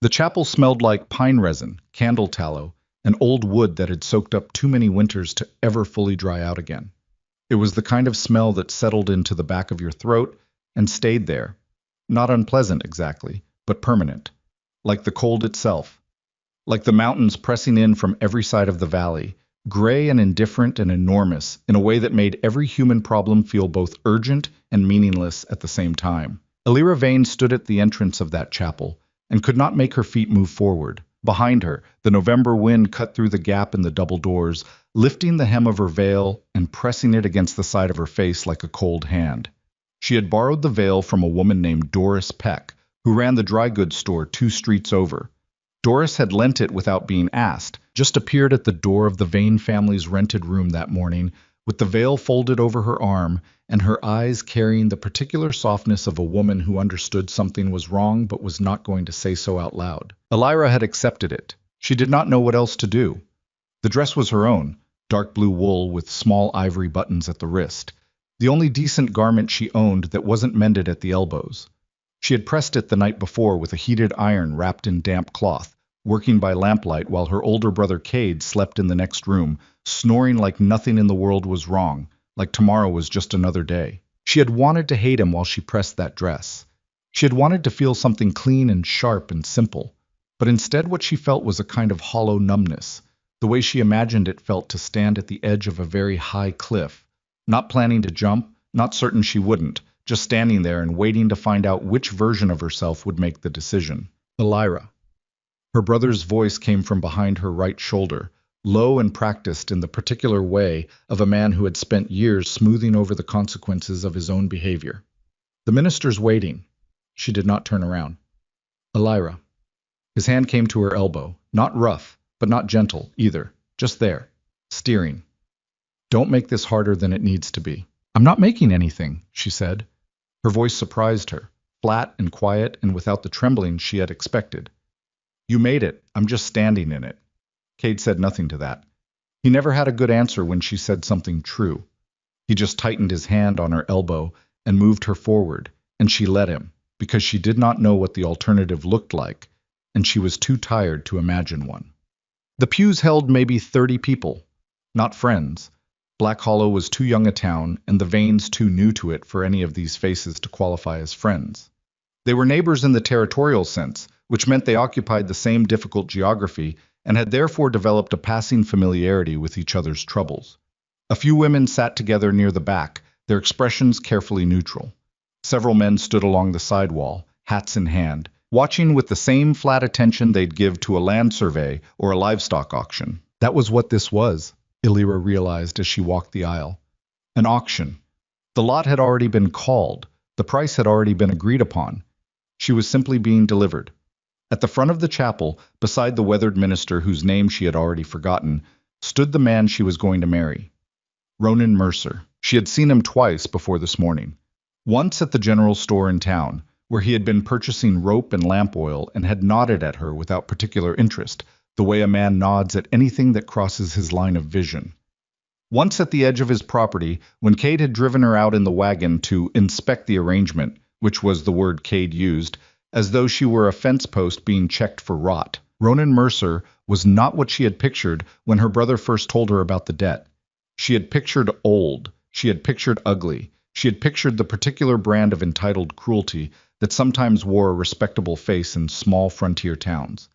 The chapel smelled like pine resin, candle tallow, and old wood that had soaked up too many winters to ever fully dry out again. It was the kind of smell that settled into the back of your throat and stayed there. Not unpleasant exactly, but permanent. Like the cold itself. Like the mountains pressing in from every side of the valley, gray and indifferent and enormous in a way that made every human problem feel both urgent and meaningless at the same time. Elira Vane stood at the entrance of that chapel and could not make her feet move forward. Behind her, the November wind cut through the gap in the double doors, lifting the hem of her veil and pressing it against the side of her face like a cold hand. She had borrowed the veil from a woman named Doris Peck, who ran the dry goods store 2 streets over. Doris had lent it without being asked, just appeared at the door of the Vane family's rented room that morning, with the veil folded over her arm and her eyes carrying the particular softness of a woman who understood something was wrong but was not going to say so out loud. Elira had accepted it. She did not know what else to do. The dress was her own, dark blue wool with small ivory buttons at the wrist, the only decent garment she owned that wasn't mended at the elbows. She had pressed it the night before with a heated iron wrapped in damp cloth, working by lamplight while her older brother Cade slept in the next room, snoring like nothing in the world was wrong, like tomorrow was just another day. She had wanted to hate him while she pressed that dress. She had wanted to feel something clean and sharp and simple, but instead what she felt was a kind of hollow numbness, the way she imagined it felt to stand at the edge of a very high cliff, not planning to jump, not certain she wouldn't, just standing there and waiting to find out which version of herself would make the decision. Elira. Her brother's voice came from behind her right shoulder, low and practiced in the particular way of a man who had spent years smoothing over the consequences of his own behavior. The minister's waiting. She did not turn around. Elira. His hand came to her elbow, not rough, but not gentle either, just there, steering. Don't make this harder than it needs to be. I'm not making anything, she said. Her voice surprised her, flat and quiet and without the trembling she had expected. You made it. I'm just standing in it. Cade said nothing to that. He never had a good answer when she said something true. He just tightened his hand on her elbow and moved her forward, and she let him, because she did not know what the alternative looked like, and she was too tired to imagine one. The pews held maybe 30 people, not friends. Black Hollow was too young a town, and the Vanes too new to it for any of these faces to qualify as friends. They were neighbors in the territorial sense, which meant they occupied the same difficult geography and had therefore developed a passing familiarity with each other's troubles. A few women sat together near the back, their expressions carefully neutral. Several men stood along the side wall, hats in hand, watching with the same flat attention they'd give to a land survey or a livestock auction. That was what this was, Elira realized as she walked the aisle. An auction. The lot had already been called. The price had already been agreed upon. She was simply being delivered. At the front of the chapel, beside the weathered minister whose name she had already forgotten, stood the man she was going to marry. Ronan Mercer. She had seen him twice before this morning. Once at the general store in town, where he had been purchasing rope and lamp oil and had nodded at her without particular interest, the way a man nods at anything that crosses his line of vision. Once at the edge of his property, when Cade had driven her out in the wagon to inspect the arrangement, which was the word Cade used, as though she were a fence post being checked for rot. Ronan Mercer was not what she had pictured when her brother first told her about the debt. She had pictured old. She had pictured ugly. She had pictured the particular brand of entitled cruelty that sometimes wore a respectable face in small frontier towns.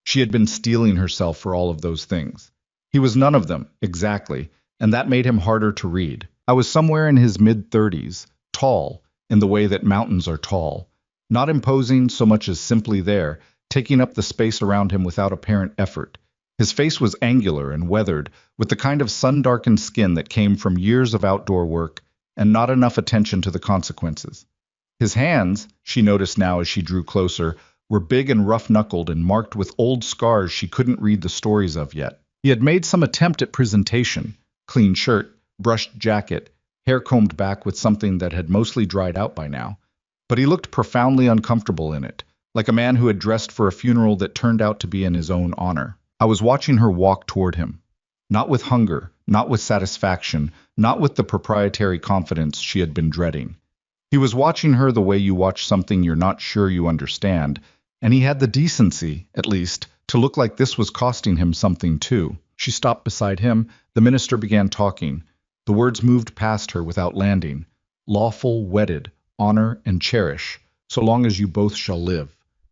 She had been steeling herself for all of those things. He was none of them, exactly, and that made him harder to read. I was somewhere in his mid-30s, tall, in the way that mountains are tall, not imposing so much as simply there, taking up the space around him without apparent effort. His face was angular and weathered, with the kind of sun-darkened skin that came from years of outdoor work and not enough attention to the consequences. His hands, she noticed now as she drew closer, were big and rough-knuckled and marked with old scars she couldn't read the stories of yet. He had made some attempt at presentation, clean shirt, brushed jacket, hair combed back with something that had mostly dried out by now. But he looked profoundly uncomfortable in it, like a man who had dressed for a funeral that turned out to be in his own honor. I was watching her walk toward him, not with hunger, not with satisfaction, not with the proprietary confidence she had been dreading. He was watching her the way you watch something you're not sure you understand, and he had the decency, at least, to look like this was costing him something too. She stopped beside him. The minister began talking. The words moved past her without landing. Lawful, wedded, honor, and cherish, so long as you both shall live.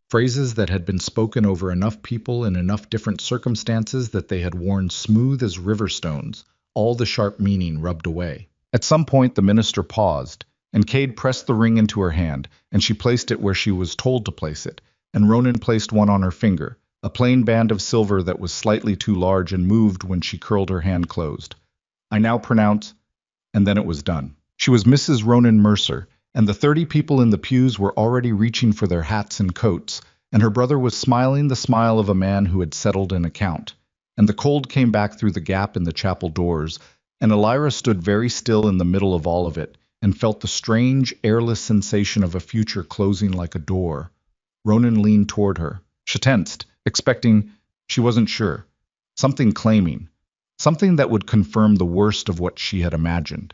Phrases that had been spoken over enough people in enough different circumstances that they had worn smooth as river stones, all the sharp meaning rubbed away. At some point the minister paused, and Cade pressed the ring into her hand, and she placed it where she was told to place it, and Ronan placed one on her finger, a plain band of silver that was slightly too large and moved when she curled her hand closed. I now pronounce, and then it was done. She was Mrs. Ronan Mercer, and the 30 people in the pews were already reaching for their hats and coats, and her brother was smiling the smile of a man who had settled an account. And the cold came back through the gap in the chapel doors, and Elira stood very still in the middle of all of it, and felt the strange, airless sensation of a future closing like a door. Ronan leaned toward her. She tensed, expecting, she wasn't sure, something claiming, something that would confirm the worst of what she had imagined.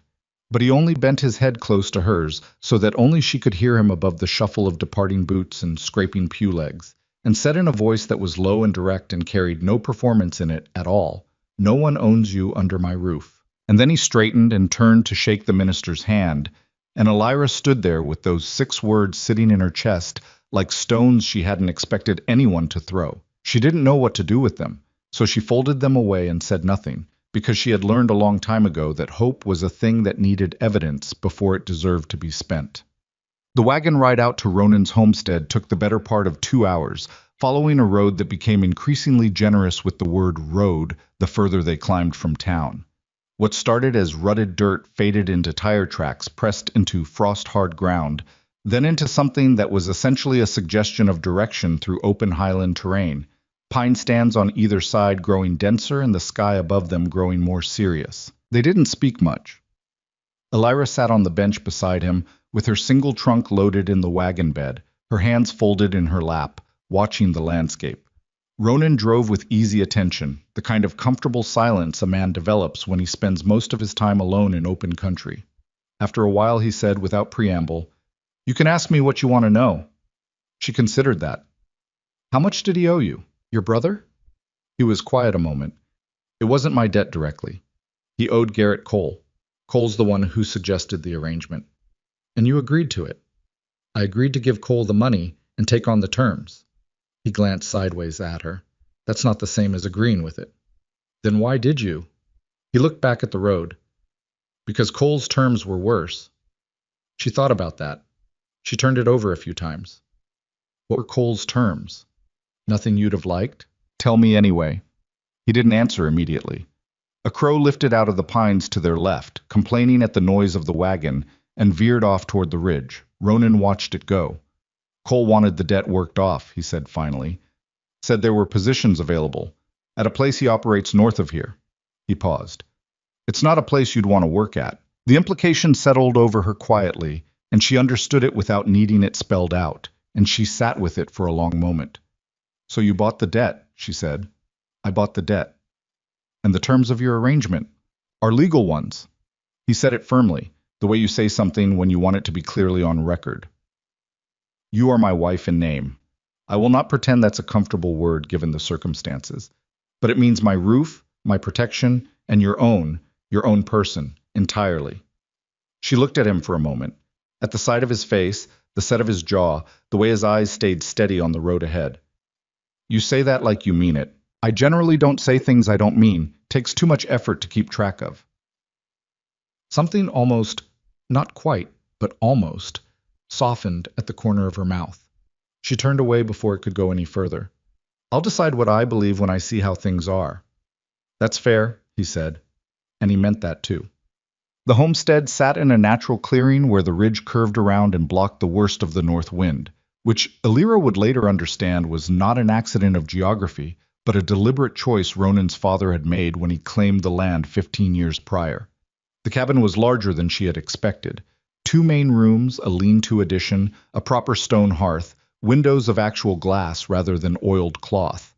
But he only bent his head close to hers, so that only she could hear him above the shuffle of departing boots and scraping pew legs, and said in a voice that was low and direct and carried no performance in it at all, "No one owns you under my roof." And then he straightened and turned to shake the minister's hand, and Elira stood there with those 6 words sitting in her chest like stones she hadn't expected anyone to throw. She didn't know what to do with them, so she folded them away and said nothing, because she had learned a long time ago that hope was a thing that needed evidence before it deserved to be spent. The wagon ride out to Ronan's homestead took the better part of 2 hours, following a road that became increasingly generous with the word road the further they climbed from town. What started as rutted dirt faded into tire tracks pressed into frost-hard ground, then into something that was essentially a suggestion of direction through open highland terrain, pine stands on either side growing denser and the sky above them growing more serious. They didn't speak much. Elira sat on the bench beside him, with her single trunk loaded in the wagon bed, her hands folded in her lap, watching the landscape. Ronan drove with easy attention, the kind of comfortable silence a man develops when he spends most of his time alone in open country. After a while he said, without preamble, "You can ask me what you want to know." She considered that. "How much did he owe you? Your brother?" He was quiet a moment. "It wasn't my debt directly. He owed Garrett Cole. Cole's the one who suggested the arrangement. And you agreed to it." "I agreed to give Cole the money and take on the terms." He glanced sideways at her. "That's not the same as agreeing with it." "Then why did you?" He looked back at the road. "Because Cole's terms were worse." She thought about that. She turned it over a few times. "What were Cole's terms? Nothing you'd have liked?" "Tell me anyway." He didn't answer immediately. A crow lifted out of the pines to their left, complaining at the noise of the wagon, and veered off toward the ridge. Ronan watched it go. "Cole wanted the debt worked off," he said finally. "Said there were positions available, at a place he operates north of here." He paused. "It's not a place you'd want to work at." The implication settled over her quietly, and she understood it without needing it spelled out, and she sat with it for a long moment. "So you bought the debt," she said. "I bought the debt." "And the terms of your arrangement?" "Are legal ones." He said it firmly, the way you say something when you want it to be clearly on record. "You are my wife in name. I will not pretend that's a comfortable word given the circumstances, but it means my roof, my protection, and your own person, entirely." She looked at him for a moment, at the side of his face, the set of his jaw, the way his eyes stayed steady on the road ahead. "You say that like you mean it. I generally don't say things I don't mean. Takes too much effort to keep track of." Something almost, not quite, but almost, softened at the corner of her mouth. She turned away before it could go any further. "I'll decide what I believe when I see how things are." "That's fair," he said, and he meant that too. The homestead sat in a natural clearing where the ridge curved around and blocked the worst of the north wind, which Elira would later understand was not an accident of geography, but a deliberate choice Ronan's father had made when he claimed the land 15 years prior. The cabin was larger than she had expected. 2 main rooms, a lean-to addition, a proper stone hearth, windows of actual glass rather than oiled cloth.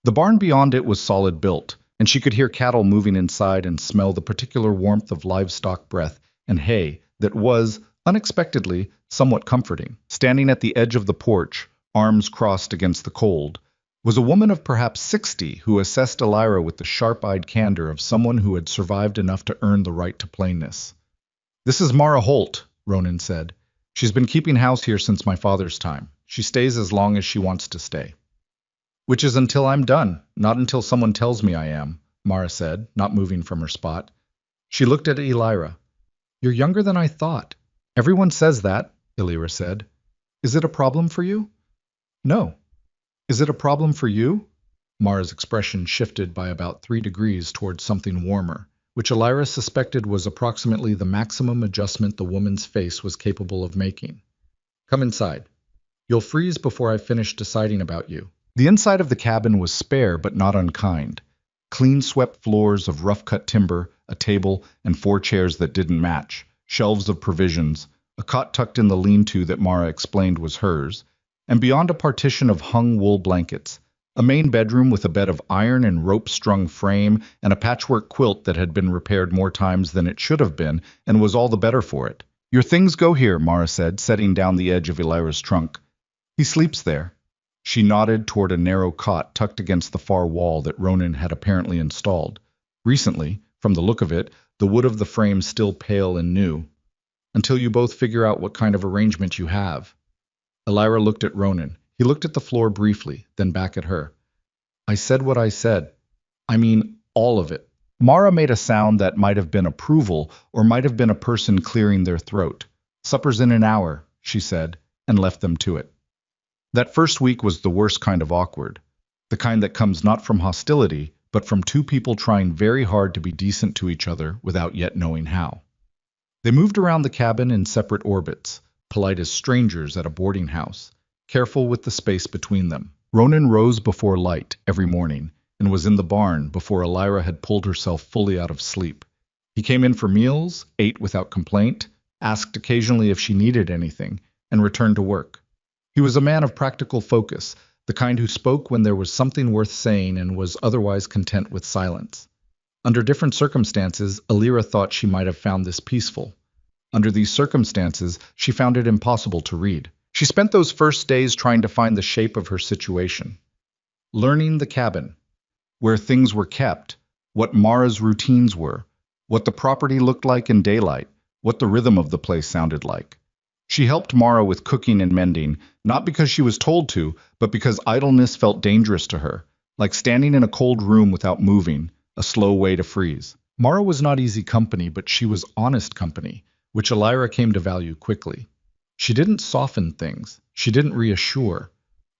The barn beyond it was solid built, and she could hear cattle moving inside and smell the particular warmth of livestock breath and hay that was, unexpectedly, somewhat comforting. Standing at the edge of the porch, arms crossed against the cold, was a woman of perhaps 60 who assessed Elira with the sharp-eyed candor of someone who had survived enough to earn the right to plainness. "This is Mara Holt," Ronan said. "She's been keeping house here since my father's time. She stays as long as she wants to stay." "Which is until I'm done, not until someone tells me I am," Mara said, not moving from her spot. She looked at Elira. "You're younger than I thought." "Everyone says that," Elira said. "Is it a problem for you?" "No." "Is it a problem for you?" Mara's expression shifted by about 3 degrees towards something warmer, which Elira suspected was approximately the maximum adjustment the woman's face was capable of making. "Come inside. You'll freeze before I finish deciding about you." The inside of the cabin was spare but not unkind. Clean swept floors of rough-cut timber, a table, and 4 chairs that didn't match, shelves of provisions, a cot tucked in the lean-to that Mara explained was hers, and beyond a partition of hung wool blankets, a main bedroom with a bed of iron and rope-strung frame and a patchwork quilt that had been repaired more times than it should have been and was all the better for it. "Your things go here," Mara said, setting down the edge of Elira's trunk. "He sleeps there." She nodded toward a narrow cot tucked against the far wall that Ronan had apparently installed. Recently, from the look of it, the wood of the frame still pale and new. "Until you both figure out what kind of arrangement you have." Elira looked at Ronan. He looked at the floor briefly, then back at her. "I said what I said. I mean, all of it." Mara made a sound that might have been approval or might have been a person clearing their throat. "Supper's in an hour," she said, and left them to it. That first week was the worst kind of awkward. The kind that comes not from hostility, but from 2 people trying very hard to be decent to each other without yet knowing how. They moved around the cabin in separate orbits, polite as strangers at a boarding house, careful with the space between them. Ronan rose before light every morning and was in the barn before Elira had pulled herself fully out of sleep. He came in for meals, ate without complaint, asked occasionally if she needed anything, and returned to work. He was a man of practical focus, the kind who spoke when there was something worth saying and was otherwise content with silence. Under different circumstances, Elira thought she might have found this peaceful. Under these circumstances, she found it impossible to read. She spent those first days trying to find the shape of her situation. Learning the cabin, where things were kept, what Mara's routines were, what the property looked like in daylight, what the rhythm of the place sounded like. She helped Mara with cooking and mending, not because she was told to, but because idleness felt dangerous to her, like standing in a cold room without moving, a slow way to freeze. Mara was not easy company, but she was honest company, which Elira came to value quickly. She didn't soften things, she didn't reassure,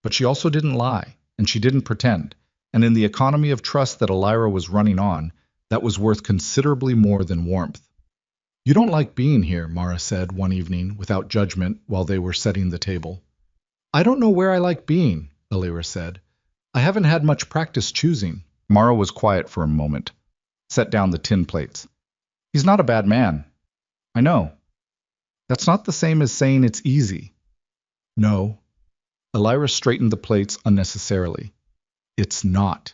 but she also didn't lie, and she didn't pretend, and in the economy of trust that Elira was running on, that was worth considerably more than warmth. "You don't like being here," Mara said one evening, without judgment, while they were setting the table. "I don't know where I like being," Elira said. "I haven't had much practice choosing." Mara was quiet for a moment, set down the tin plates. "He's not a bad man." "I know." "That's not the same as saying it's easy." "No." Elira straightened the plates unnecessarily. "It's not."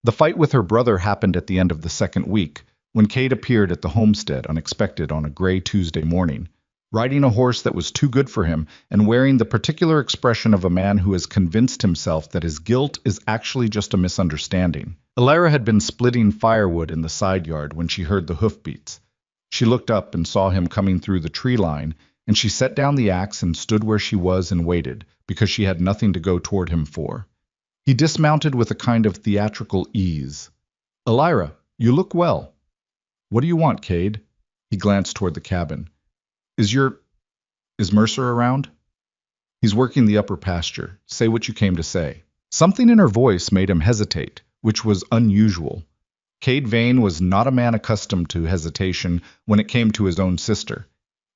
The fight with her brother happened at the end of the second week, when Cade appeared at the homestead unexpected on a gray Tuesday morning, riding a horse that was too good for him and wearing the particular expression of a man who has convinced himself that his guilt is actually just a misunderstanding. Elira had been splitting firewood in the side yard when she heard the hoofbeats. She looked up and saw him coming through the tree line, and she set down the axe and stood where she was and waited, because she had nothing to go toward him for. He dismounted with a kind of theatrical ease. "Elira, you look well." "What do you want, Cade?" He glanced toward the cabin. Is Mercer around?" "He's working the upper pasture. Say what you came to say." Something in her voice made him hesitate, which was unusual. Cade Vane was not a man accustomed to hesitation when it came to his own sister.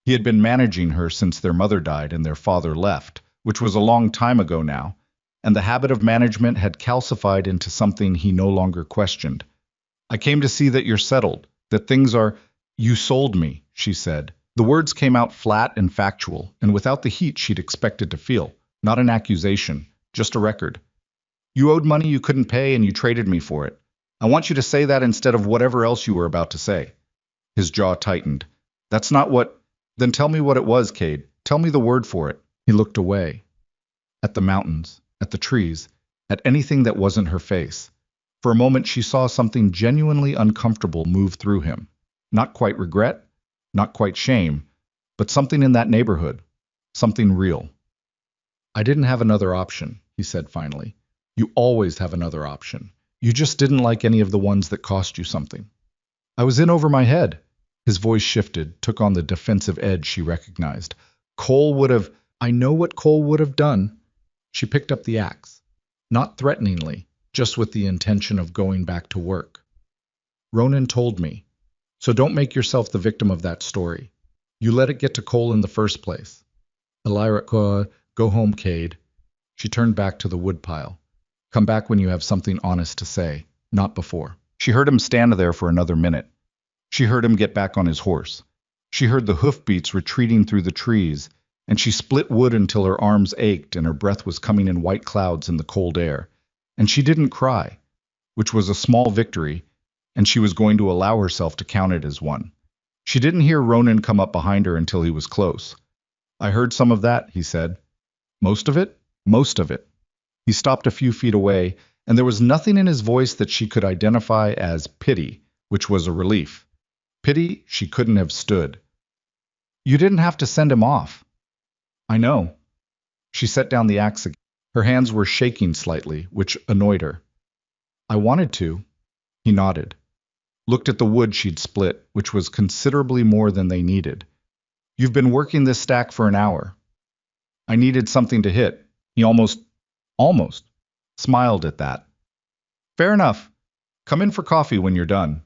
He had been managing her since their mother died and their father left, which was a long time ago now, and the habit of management had calcified into something he no longer questioned. "I came to see that you're settled, that things are—" "You sold me," she said. The words came out flat and factual, and without the heat she'd expected to feel. Not an accusation, just a record. "You owed money you couldn't pay and you traded me for it. I want you to say that instead of whatever else you were about to say." His jaw tightened. "That's not what—" "Then tell me what it was, Cade. Tell me the word for it." He looked away. at the mountains, at the trees, at anything that wasn't her face. For a moment she saw something genuinely uncomfortable move through him. Not quite regret, not quite shame, but something in that neighborhood, something real. I didn't have another option, he said finally. You always have another option. You just didn't like any of the ones that cost you something. I was in over my head. His voice shifted, took on the defensive edge she recognized. Cole would have... I know what Cole would have done. She picked up the axe. Not threateningly, just with the intention of going back to work. Ronan told me. So don't make yourself the victim of that story. You let it get to Cole in the first place. Elira, go home, Cade. She turned back to the woodpile. Come back when you have something honest to say, not before. She heard him stand there for another minute. She heard him get back on his horse. She heard the hoofbeats retreating through the trees, and she split wood until her arms ached and her breath was coming in white clouds in the cold air. And she didn't cry, which was a small victory, and she was going to allow herself to count it as one. She didn't hear Ronan come up behind her until he was close. I heard some of that, he said. Most of it? Most of it. He stopped a few feet away, and there was nothing in his voice that she could identify as pity, which was a relief. Pity she couldn't have stood. You didn't have to send him off. I know. She set down the axe again. Her hands were shaking slightly, which annoyed her. I wanted to. He nodded. Looked at the wood she'd split, which was considerably more than they needed. You've been working this stack for an hour. I needed something to hit. He almost smiled at that. Fair enough. Come in for coffee when you're done.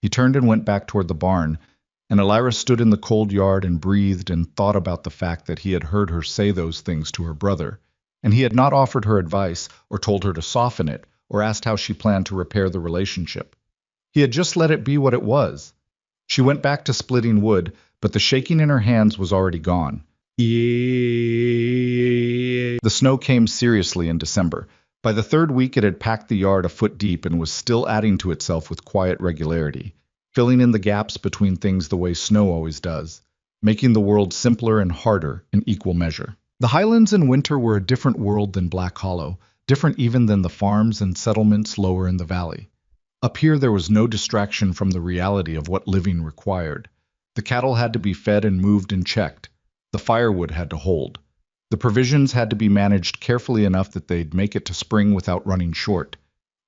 He turned and went back toward the barn, and Elira stood in the cold yard and breathed and thought about the fact that he had heard her say those things to her brother, and he had not offered her advice or told her to soften it or asked how she planned to repair the relationship. He had just let it be what it was. She went back to splitting wood, but the shaking in her hands was already gone. The snow came seriously in December. By the third week it had packed the yard a foot deep and was still adding to itself with quiet regularity, filling in the gaps between things the way snow always does, making the world simpler and harder in equal measure. The Highlands in winter were a different world than Black Hollow, different even than the farms and settlements lower in the valley. Up here there was no distraction from the reality of what living required. The cattle had to be fed and moved and checked. The firewood had to hold. The provisions had to be managed carefully enough that they'd make it to spring without running short.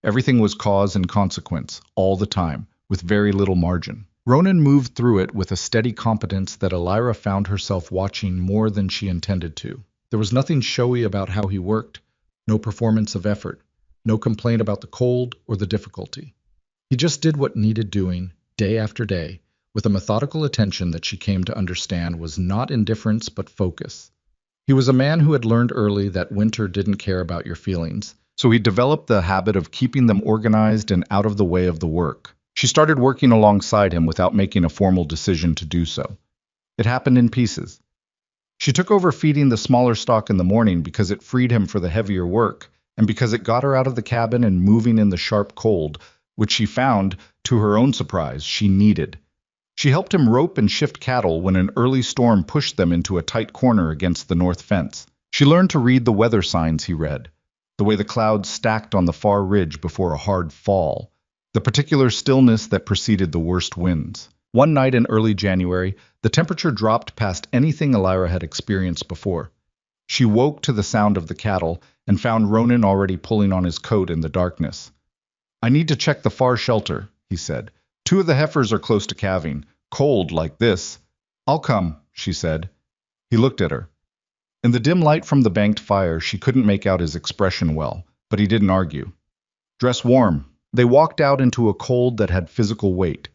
Everything was cause and consequence, all the time, with very little margin. Ronan moved through it with a steady competence that Elira found herself watching more than she intended to. There was nothing showy about how he worked, no performance of effort, no complaint about the cold or the difficulty. He just did what needed doing, day after day, with a methodical attention that she came to understand was not indifference but focus. He was a man who had learned early that winter didn't care about your feelings, so he developed the habit of keeping them organized and out of the way of the work. She started working alongside him without making a formal decision to do so. It happened in pieces. She took over feeding the smaller stock in the morning because it freed him for the heavier work, and because it got her out of the cabin and moving in the sharp cold, which she found, to her own surprise, she needed. She helped him rope and shift cattle when an early storm pushed them into a tight corner against the north fence. She learned to read the weather signs he read, the way the clouds stacked on the far ridge before a hard fall, the particular stillness that preceded the worst winds. One night in early January, the temperature dropped past anything Elira had experienced before. She woke to the sound of the cattle and found Ronan already pulling on his coat in the darkness. I need to check the far shelter, he said. 2 of the heifers are close to calving. Cold like this. I'll come, she said. He looked at her. In the dim light from the banked fire, she couldn't make out his expression well, but he didn't argue. Dress warm. They walked out into a cold that had physical weight.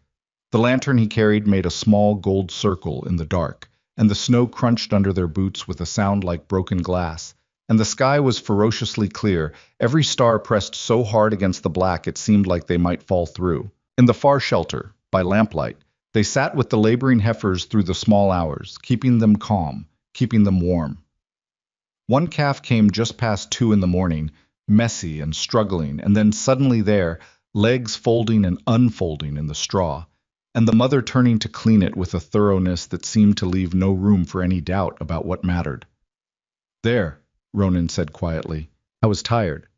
The lantern he carried made a small gold circle in the dark, and the snow crunched under their boots with a sound like broken glass, and the sky was ferociously clear, every star pressed so hard against the black it seemed like they might fall through. In the far shelter, by lamplight, they sat with the laboring heifers through the small hours, keeping them calm, keeping them warm. One calf came just past 2 in the morning, messy and struggling, and then suddenly there, legs folding and unfolding in the straw, and the mother turning to clean it with a thoroughness that seemed to leave no room for any doubt about what mattered. There, Ronan said quietly. I was tired.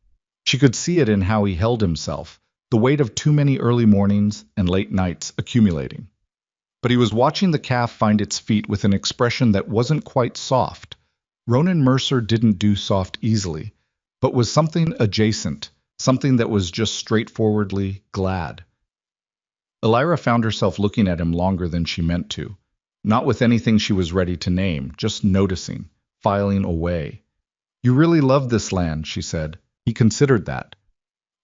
She could see it in how he held himself, the weight of too many early mornings and late nights accumulating. But he was watching the calf find its feet with an expression that wasn't quite soft. Ronan Mercer didn't do soft easily, but was something adjacent, something that was just straightforwardly glad. Elira found herself looking at him longer than she meant to, not with anything she was ready to name, just noticing, filing away. You really love this land, she said. He considered that.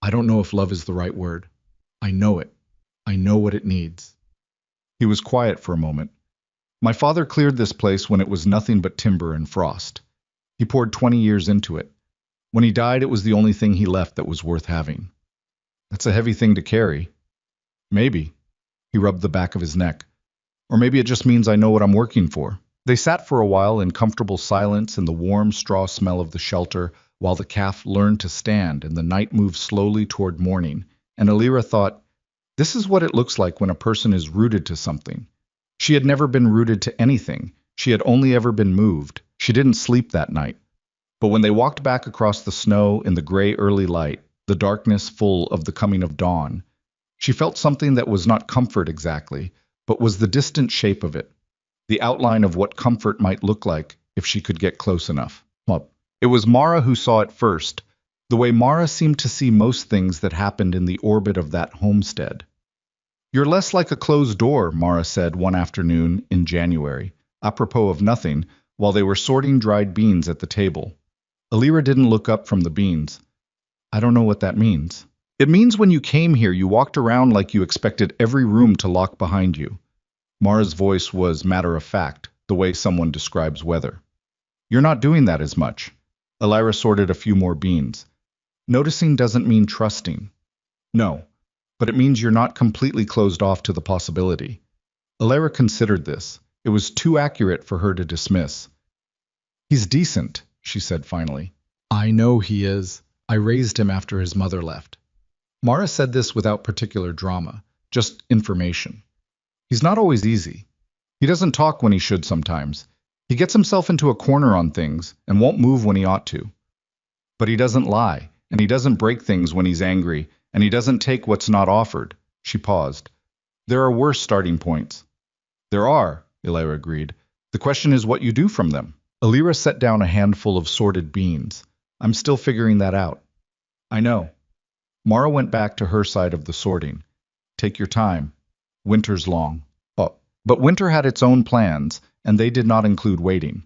I don't know if love is the right word. I know it. I know what it needs. He was quiet for a moment. My father cleared this place when it was nothing but timber and frost. He poured 20 years into it. When he died, it was the only thing he left that was worth having. That's a heavy thing to carry. Maybe. He rubbed the back of his neck. Or maybe it just means I know what I'm working for. They sat for a while in comfortable silence in the warm straw smell of the shelter, while the calf learned to stand and the night moved slowly toward morning, and Elira thought, this is what it looks like when a person is rooted to something. She had never been rooted to anything. She had only ever been moved. She didn't sleep that night. But when they walked back across the snow in the gray early light, the darkness full of the coming of dawn, she felt something that was not comfort exactly, but was the distant shape of it, the outline of what comfort might look like if she could get close enough. Well, it was Mara who saw it first, the way Mara seemed to see most things that happened in the orbit of that homestead. You're less like a closed door, Mara said one afternoon in January, apropos of nothing, while they were sorting dried beans at the table. Elira didn't look up from the beans. I don't know what that means. It means when you came here, you walked around like you expected every room to lock behind you. Mara's voice was matter of fact, the way someone describes weather. You're not doing that as much. Elira sorted a few more beans. Noticing doesn't mean trusting. No, but it means you're not completely closed off to the possibility. Elira considered this. It was too accurate for her to dismiss. He's decent, she said finally. I know he is. I raised him after his mother left. Mara said this without particular drama, just information. He's not always easy. He doesn't talk when he should sometimes. He gets himself into a corner on things and won't move when he ought to. But he doesn't lie, and he doesn't break things when he's angry, and he doesn't take what's not offered. She paused. There are worse starting points. There are, Elira agreed. The question is what you do from them. Elira set down a handful of sorted beans. I'm still figuring that out. I know. Mara went back to her side of the sorting. Take your time. Winter's long. Oh, but winter had its own plans, and they did not include waiting.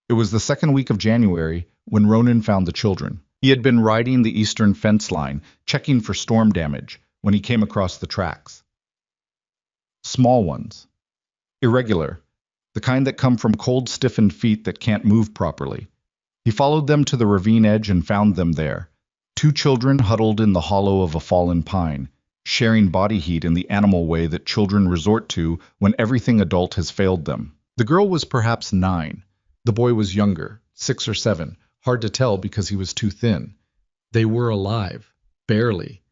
It was the second week of January when Ronan found the children. He had been riding the eastern fence line, checking for storm damage, when he came across the tracks. Small ones. Irregular. The kind that come from cold, stiffened feet that can't move properly. He followed them to the ravine edge and found them there. Two children huddled in the hollow of a fallen pine, sharing body heat in the animal way that children resort to when everything adult has failed them. The girl was perhaps 9. The boy was younger, 6 or 7, hard to tell because he was too thin. They were alive, barely.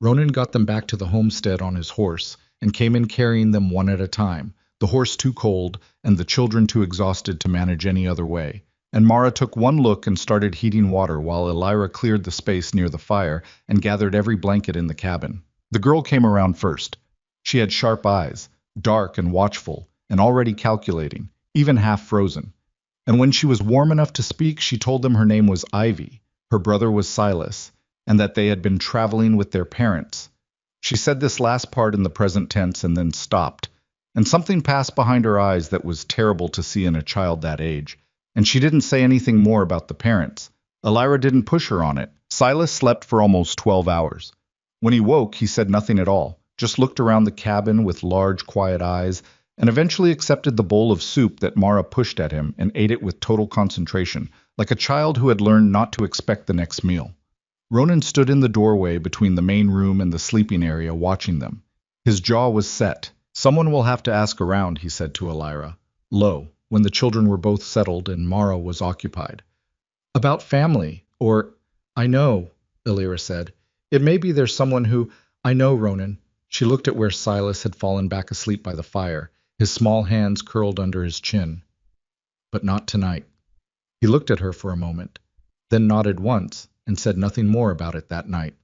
Ronan got them back to the homestead on his horse and came in carrying them one at a time, the horse too cold and the children too exhausted to manage any other way. And Mara took one look and started heating water while Elira cleared the space near the fire and gathered every blanket in the cabin. The girl came around first. She had sharp eyes, dark and watchful, and already calculating, even half frozen. And when she was warm enough to speak, she told them her name was Ivy, her brother was Silas, and that they had been traveling with their parents. She said this last part in the present tense and then stopped, and something passed behind her eyes that was terrible to see in a child that age. And she didn't say anything more about the parents. Elira didn't push her on it. Silas slept for almost 12 hours. When he woke, he said nothing at all, just looked around the cabin with large, quiet eyes, and eventually accepted the bowl of soup that Mara pushed at him and ate it with total concentration, like a child who had learned not to expect the next meal. Ronan stood in the doorway between the main room and the sleeping area watching them. His jaw was set. Someone will have to ask around, he said to Elira, low, when the children were both settled and Mara was occupied. About family, or, I know, Elira said. It may be there's someone who, I know, Ronan. She looked at where Silas had fallen back asleep by the fire, his small hands curled under his chin. But not tonight. He looked at her for a moment. then nodded once and said nothing more about it that night.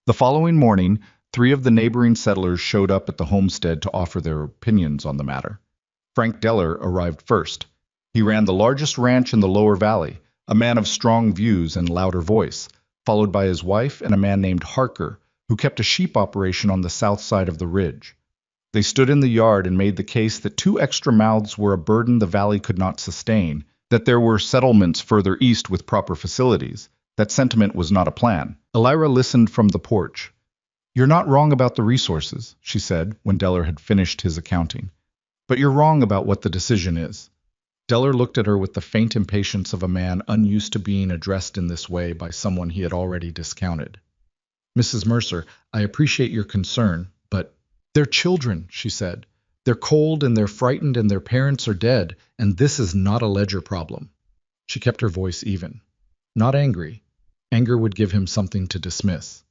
The following morning, 3 of the neighboring settlers showed up at the homestead to offer their opinions on the matter. Frank Deller arrived first. He ran the largest ranch in the lower valley, a man of strong views and louder voice, followed by his wife and a man named Harker, who kept a sheep operation on the south side of the ridge. They stood in the yard and made the case that 2 extra mouths were a burden the valley could not sustain, that there were settlements further east with proper facilities. That sentiment was not a plan. Elira listened from the porch. "You're not wrong about the resources," she said when Deller had finished his accounting. "But you're wrong about what the decision is." Deller looked at her with the faint impatience of a man unused to being addressed in this way by someone he had already discounted. "Mrs. Mercer, I appreciate your concern, but they're children," she said. "They're cold and they're frightened and their parents are dead, and this is not a ledger problem." She kept her voice even. Not angry. Anger would give him something to dismiss.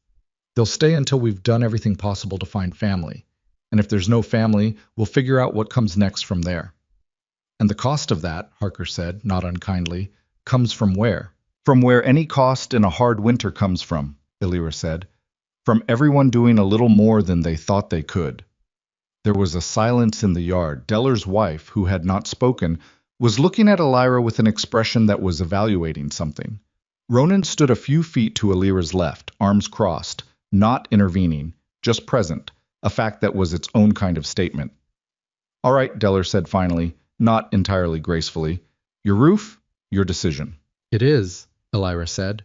"They'll stay until we've done everything possible to find family. And if there's no family, we'll figure out what comes next from there." "And the cost of that," Harker said, not unkindly, "comes from where?" "From where any cost in a hard winter comes from," Elira said. "From everyone doing a little more than they thought they could." There was a silence in the yard. Deller's wife, who had not spoken, was looking at Elira with an expression that was evaluating something. Ronan stood a few feet to Elira's left, arms crossed, not intervening, just present, a fact that was its own kind of statement. "All right," Deller said finally, not entirely gracefully. "Your roof, your decision." "It is," Elira said.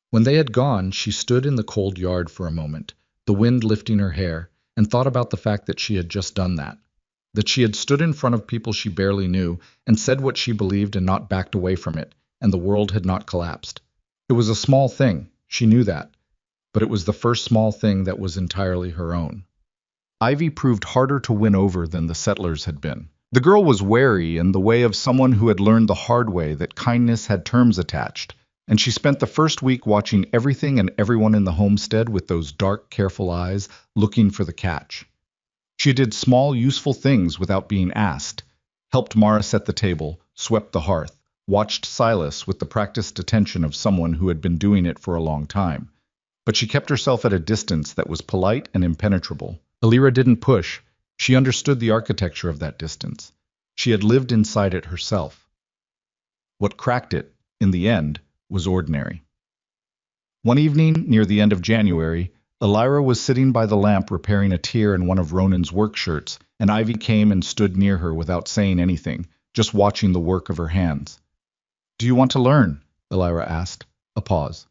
When they had gone, she stood in the cold yard for a moment, the wind lifting her hair, and thought about the fact that she had just done that she had stood in front of people she barely knew and said what she believed and not backed away from it, and the world had not collapsed. It was a small thing, she knew that, but it was the first small thing that was entirely her own. Ivy proved harder to win over than the settlers had been. The girl was wary in the way of someone who had learned the hard way that kindness had terms attached, and she spent the first week watching everything and everyone in the homestead with those dark, careful eyes, looking for the catch. She did small, useful things without being asked, helped Mara set the table, swept the hearth, watched Silas with the practiced attention of someone who had been doing it for a long time. But she kept herself at a distance that was polite and impenetrable. Elira didn't push. She understood the architecture of that distance. She had lived inside it herself. What cracked it, in the end, was ordinary. One evening, near the end of January, Elira was sitting by the lamp repairing a tear in one of Ronan's work shirts, and Ivy came and stood near her without saying anything, just watching the work of her hands. "Do you want to learn?" Elira asked. A pause.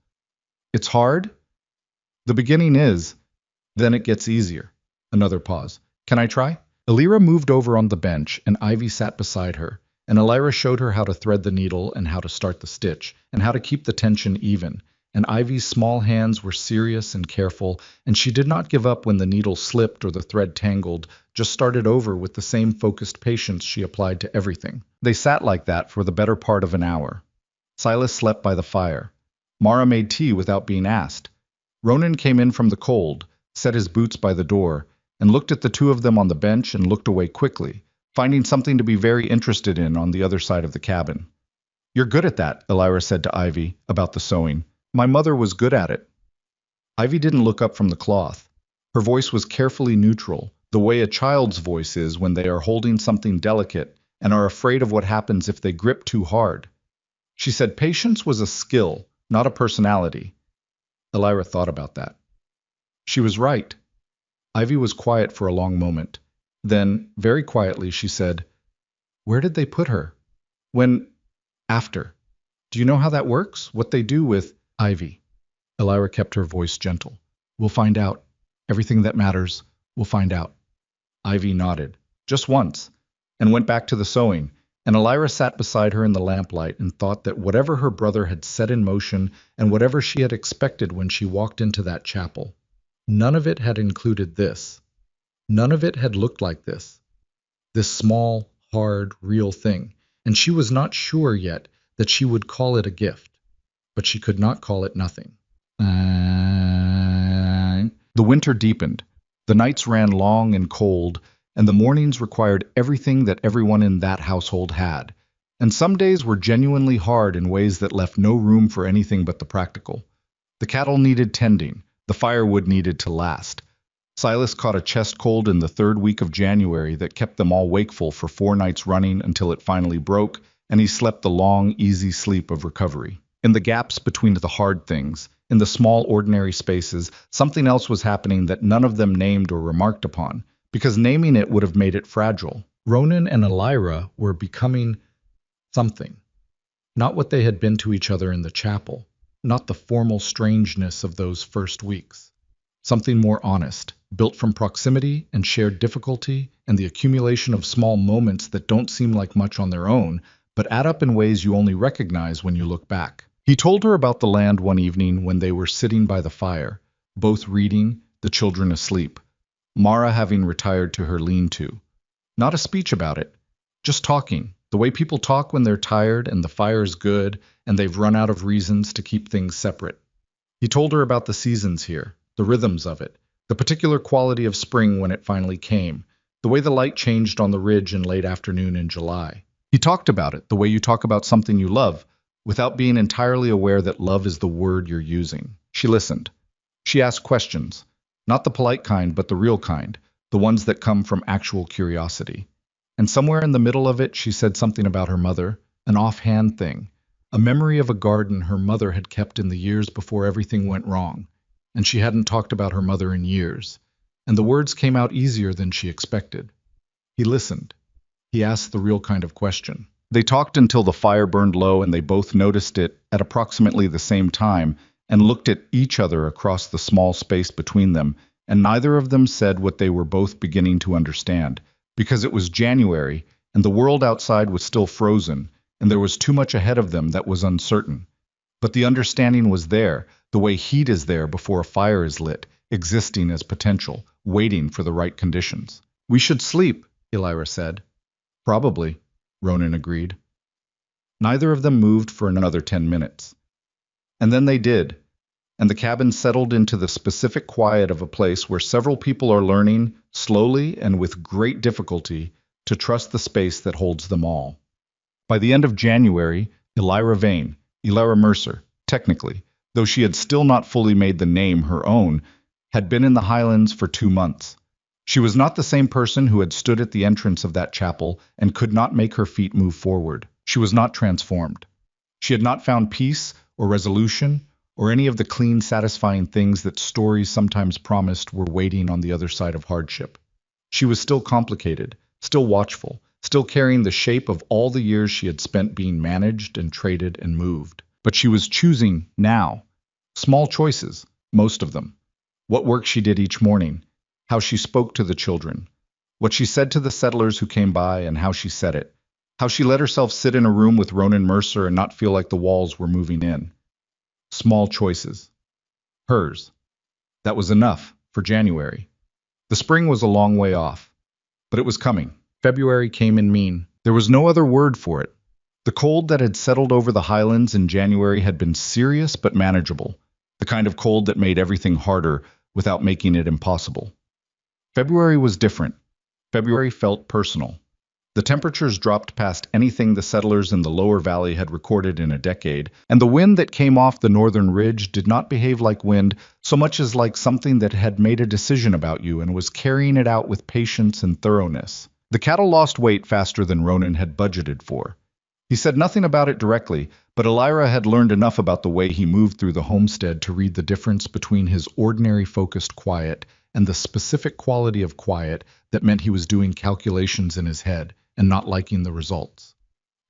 "It's hard?" "The beginning is. Then it gets easier." Another pause. "Can I try?" Elira moved over on the bench, and Ivy sat beside her, and Elira showed her how to thread the needle and how to start the stitch, and how to keep the tension even, and Ivy's small hands were serious and careful, and she did not give up when the needle slipped or the thread tangled, just started over with the same focused patience she applied to everything. They sat like that for the better part of an hour. Silas slept by the fire. Mara made tea without being asked. Ronan came in from the cold, set his boots by the door, and looked at the 2 of them on the bench and looked away quickly, finding something to be very interested in on the other side of the cabin. "You're good at that," Elira said to Ivy, about the sewing. "My mother was good at it." Ivy didn't look up from the cloth. Her voice was carefully neutral, the way a child's voice is when they are holding something delicate and are afraid of what happens if they grip too hard. She said patience was a skill, not a personality. Elira thought about that. She was right. Ivy was quiet for a long moment. Then, very quietly, she said, "Where did they put her?" "When... after. Do you know how that works? What they do with Ivy?" Elira kept her voice gentle. "We'll find out. Everything that matters, we'll find out." Ivy nodded, just once, and went back to the sewing, and Elira sat beside her in the lamplight and thought that whatever her brother had set in motion and whatever she had expected when she walked into that chapel, none of it had included this. None of it had looked like this. This small, hard, real thing, and she was not sure yet that she would call it a gift, but she could not call it nothing. The winter deepened. The nights ran long and cold, and the mornings required everything that everyone in that household had: And some days were genuinely hard in ways that left no room for anything but the practical. The cattle needed tending, the firewood needed to last. Silas caught a chest cold in the third week of January that kept them all wakeful for 4 nights running until it finally broke, and he slept the long, easy sleep of recovery. In the gaps between the hard things, in the small, ordinary spaces, something else was happening that none of them named or remarked upon, because naming it would have made it fragile. Ronan and Elira were becoming something. Not what they had been to each other in the chapel, not the formal strangeness of those first weeks. Something more honest, built from proximity and shared difficulty and the accumulation of small moments that don't seem like much on their own, but add up in ways you only recognize when you look back. He told her about the land one evening when they were sitting by the fire, both reading, the children asleep, Mara having retired to her lean-to. Not a speech about it, just talking, the way people talk when they're tired and the fire's good and they've run out of reasons to keep things separate. He told her about the seasons here, the rhythms of it, the particular quality of spring when it finally came, the way the light changed on the ridge in late afternoon in July. He talked about it the way you talk about something you love, without being entirely aware that love is the word you're using. She listened. She asked questions, not the polite kind, but the real kind, the ones that come from actual curiosity. And somewhere in the middle of it, she said something about her mother, an offhand thing, a memory of a garden her mother had kept in the years before everything went wrong, and she hadn't talked about her mother in years, and the words came out easier than she expected. He listened. He asked the real kind of question. They talked until the fire burned low and they both noticed it at approximately the same time and looked at each other across the small space between them, and neither of them said what they were both beginning to understand, because it was January and the world outside was still frozen and there was too much ahead of them that was uncertain. But the understanding was there, the way heat is there before a fire is lit, existing as potential, waiting for the right conditions. "We should sleep," Elira said. "Probably," Ronan agreed. Neither of them moved for another 10 minutes. And then they did, and the cabin settled into the specific quiet of a place where several people are learning, slowly and with great difficulty, to trust the space that holds them all. By the end of January, Elira Mercer, technically, though she had still not fully made the name her own, had been in the Highlands for 2 months. She was not the same person who had stood at the entrance of that chapel and could not make her feet move forward. She was not transformed. She had not found peace or resolution or any of the clean, satisfying things that stories sometimes promised were waiting on the other side of hardship. She was still complicated, still watchful, still carrying the shape of all the years she had spent being managed and traded and moved. But she was choosing now. Small choices, most of them. What work she did each morning, how she spoke to the children, what she said to the settlers who came by and how she said it, how she let herself sit in a room with Ronan Mercer and not feel like the walls were moving in. Small choices. Hers. That was enough for January. The spring was a long way off, but it was coming. February came in mean. There was no other word for it. The cold that had settled over the Highlands in January had been serious but manageable, the kind of cold that made everything harder without making it impossible. February was different. February felt personal. The temperatures dropped past anything the settlers in the lower valley had recorded in a decade, and the wind that came off the northern ridge did not behave like wind so much as like something that had made a decision about you and was carrying it out with patience and thoroughness. The cattle lost weight faster than Ronan had budgeted for. He said nothing about it directly, but Elira had learned enough about the way he moved through the homestead to read the difference between his ordinary focused quiet and the specific quality of quiet that meant he was doing calculations in his head and not liking the results.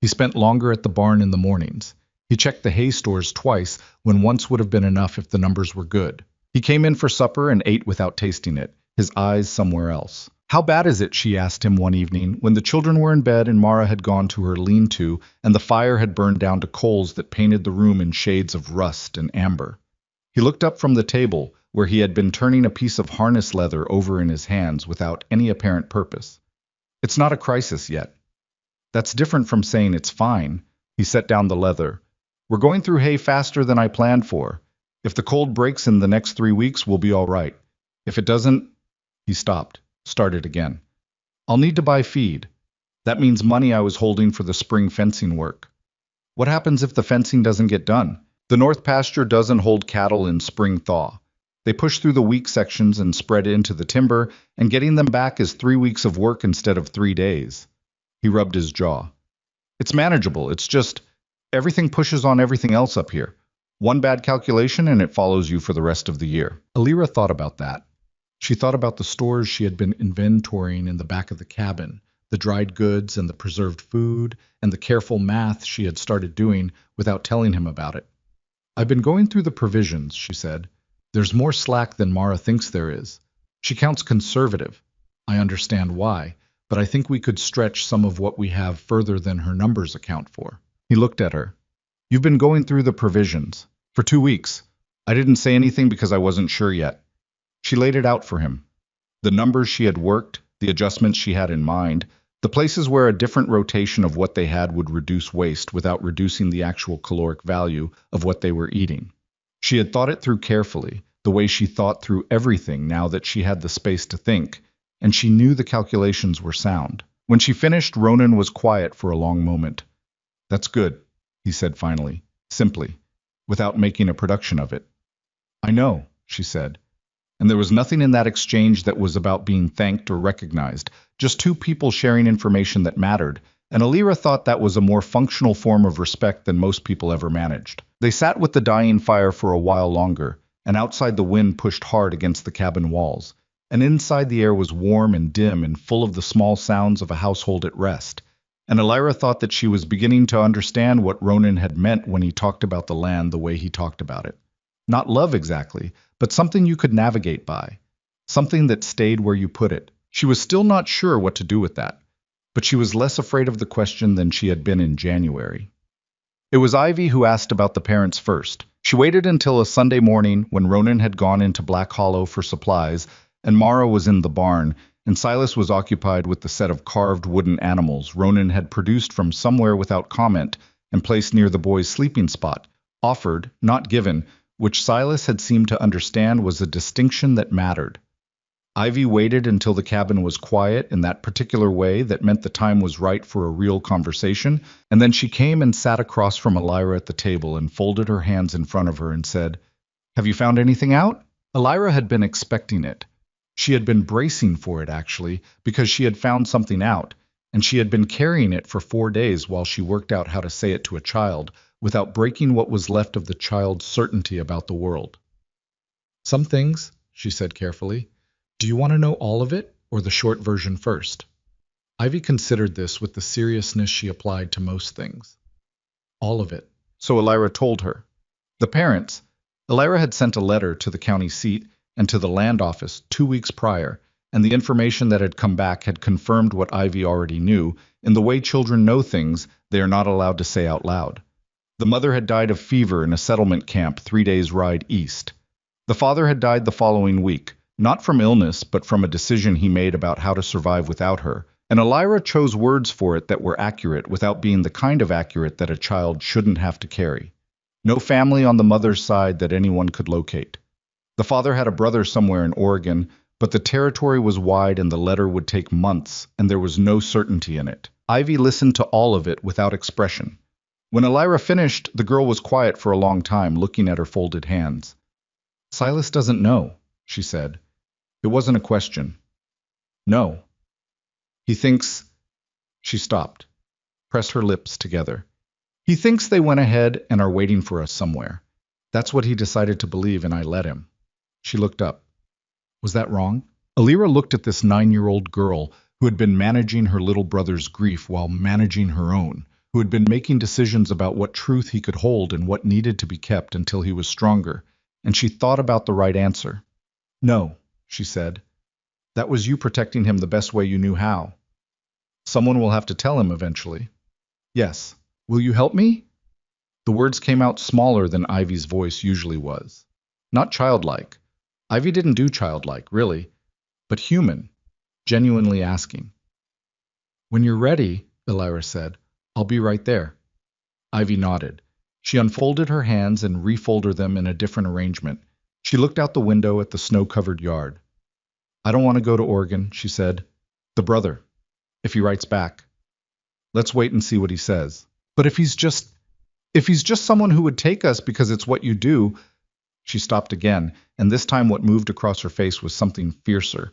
He spent longer at the barn in the mornings. He checked the hay stores twice when once would have been enough if the numbers were good. He came in for supper and ate without tasting it, his eyes somewhere else. "How bad is it?" she asked him one evening when the children were in bed and Mara had gone to her lean-to and the fire had burned down to coals that painted the room in shades of rust and amber. He looked up from the table, where he had been turning a piece of harness leather over in his hands without any apparent purpose. "It's not a crisis yet." "That's different from saying it's fine." He set down the leather. "We're going through hay faster than I planned for. If the cold breaks in the next 3 weeks, we'll be all right. If it doesn't..." He stopped, started again. "I'll need to buy feed." That means money I was holding for the spring fencing work. What happens if the fencing doesn't get done? The north pasture doesn't hold cattle in spring thaw. They push through the weak sections and spread into the timber, and getting them back is 3 weeks of work instead of 3 days. He rubbed his jaw. It's manageable. It's just everything pushes on everything else up here. One bad calculation and it follows you for the rest of the year. Alira thought about that. She thought about the stores she had been inventorying in the back of the cabin, the dried goods and the preserved food, and the careful math she had started doing without telling him about it. I've been going through the provisions, she said. There's more slack than Mara thinks there is. She counts conservative. I understand why, but I think we could stretch some of what we have further than her numbers account for. He looked at her. You've been going through the provisions. For 2 weeks. I didn't say anything because I wasn't sure yet. She laid it out for him. The numbers she had worked, the adjustments she had in mind, the places where a different rotation of what they had would reduce waste without reducing the actual caloric value of what they were eating. She had thought it through carefully, the way she thought through everything now that she had the space to think, and she knew the calculations were sound. When she finished, Ronan was quiet for a long moment. That's good, he said finally, simply, without making a production of it. I know, she said. And there was nothing in that exchange that was about being thanked or recognized, just two people sharing information that mattered, and Alira thought that was a more functional form of respect than most people ever managed. They sat with the dying fire for a while longer, and outside the wind pushed hard against the cabin walls, and inside the air was warm and dim and full of the small sounds of a household at rest. And Alira thought that she was beginning to understand what Ronan had meant when he talked about the land the way he talked about it. Not love exactly, but something you could navigate by. Something that stayed where you put it. She was still not sure what to do with that, but she was less afraid of the question than she had been in January. It was Ivy who asked about the parents first. She waited until a Sunday morning when Ronan had gone into Black Hollow for supplies, and Mara was in the barn, and Silas was occupied with the set of carved wooden animals Ronan had produced from somewhere without comment and placed near the boy's sleeping spot, offered, not given, which Silas had seemed to understand was a distinction that mattered. Ivy waited until the cabin was quiet in that particular way that meant the time was right for a real conversation, and then she came and sat across from Alira at the table and folded her hands in front of her and said, "Have you found anything out?" Alira had been expecting it. She had been bracing for it, actually, because she had found something out, and she had been carrying it for 4 days while she worked out how to say it to a child, without breaking what was left of the child's certainty about the world. "Some things," she said carefully. "Do you want to know all of it, or the short version first?" Ivy considered this with the seriousness she applied to most things. All of it. So Alira told her. The parents. Alira had sent a letter to the county seat and to the land office 2 weeks prior, and the information that had come back had confirmed what Ivy already knew. In the way children know things they are not allowed to say out loud. The mother had died of fever in a settlement camp 3 days' ride east. The father had died the following week, not from illness, but from a decision he made about how to survive without her, and Alira chose words for it that were accurate without being the kind of accurate that a child shouldn't have to carry. No family on the mother's side that anyone could locate. The father had a brother somewhere in Oregon, but the territory was wide and the letter would take months, and there was no certainty in it. Ivy listened to all of it without expression. When Alira finished, the girl was quiet for a long time, looking at her folded hands. "Silas doesn't know," she said. It wasn't a question. "No. He thinks—" She stopped, pressed her lips together. "He thinks they went ahead and are waiting for us somewhere. That's what he decided to believe, and I let him." She looked up. Was that wrong? Alira looked at this 9-year-old girl who had been managing her little brother's grief while managing her own, who had been making decisions about what truth he could hold and what needed to be kept until he was stronger, and she thought about the right answer. "No," she said. "That was you protecting him the best way you knew how. Someone will have to tell him eventually." "Yes. Will you help me?" The words came out smaller than Ivy's voice usually was. Not childlike. Ivy didn't do childlike, really, but human, genuinely asking. "When you're ready," Alira said, "I'll be right there." Ivy nodded. She unfolded her hands and refolded them in a different arrangement. She looked out the window at the snow-covered yard. "I don't want to go to Oregon," she said. "The brother. If he writes back." Let's wait and see what he says. But if he's just someone who would take us because it's what you do. She stopped again, and this time what moved across her face was something fiercer.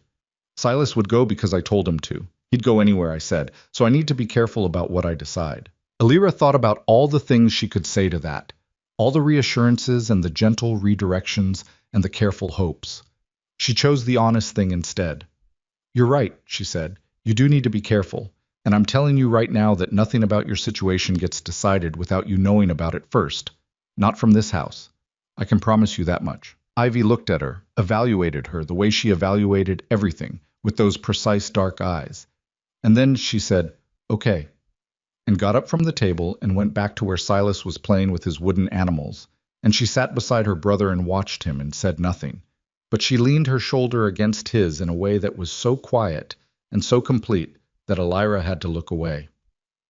Silas would go because I told him to. He'd go anywhere I said, so I need to be careful about what I decide. Alira thought about all the things she could say to that, all the reassurances and the gentle redirections and the careful hopes. She chose the honest thing instead. You're right, she said. You do need to be careful, and I'm telling you right now that nothing about your situation gets decided without you knowing about it first. Not from this house. I can promise you that much. Ivy looked at her, evaluated her the way she evaluated everything, with those precise dark eyes. And then she said, "Okay," and got up from the table and went back to where Silas was playing with his wooden animals, and she sat beside her brother and watched him and said nothing. But she leaned her shoulder against his in a way that was so quiet and so complete that Alira had to look away.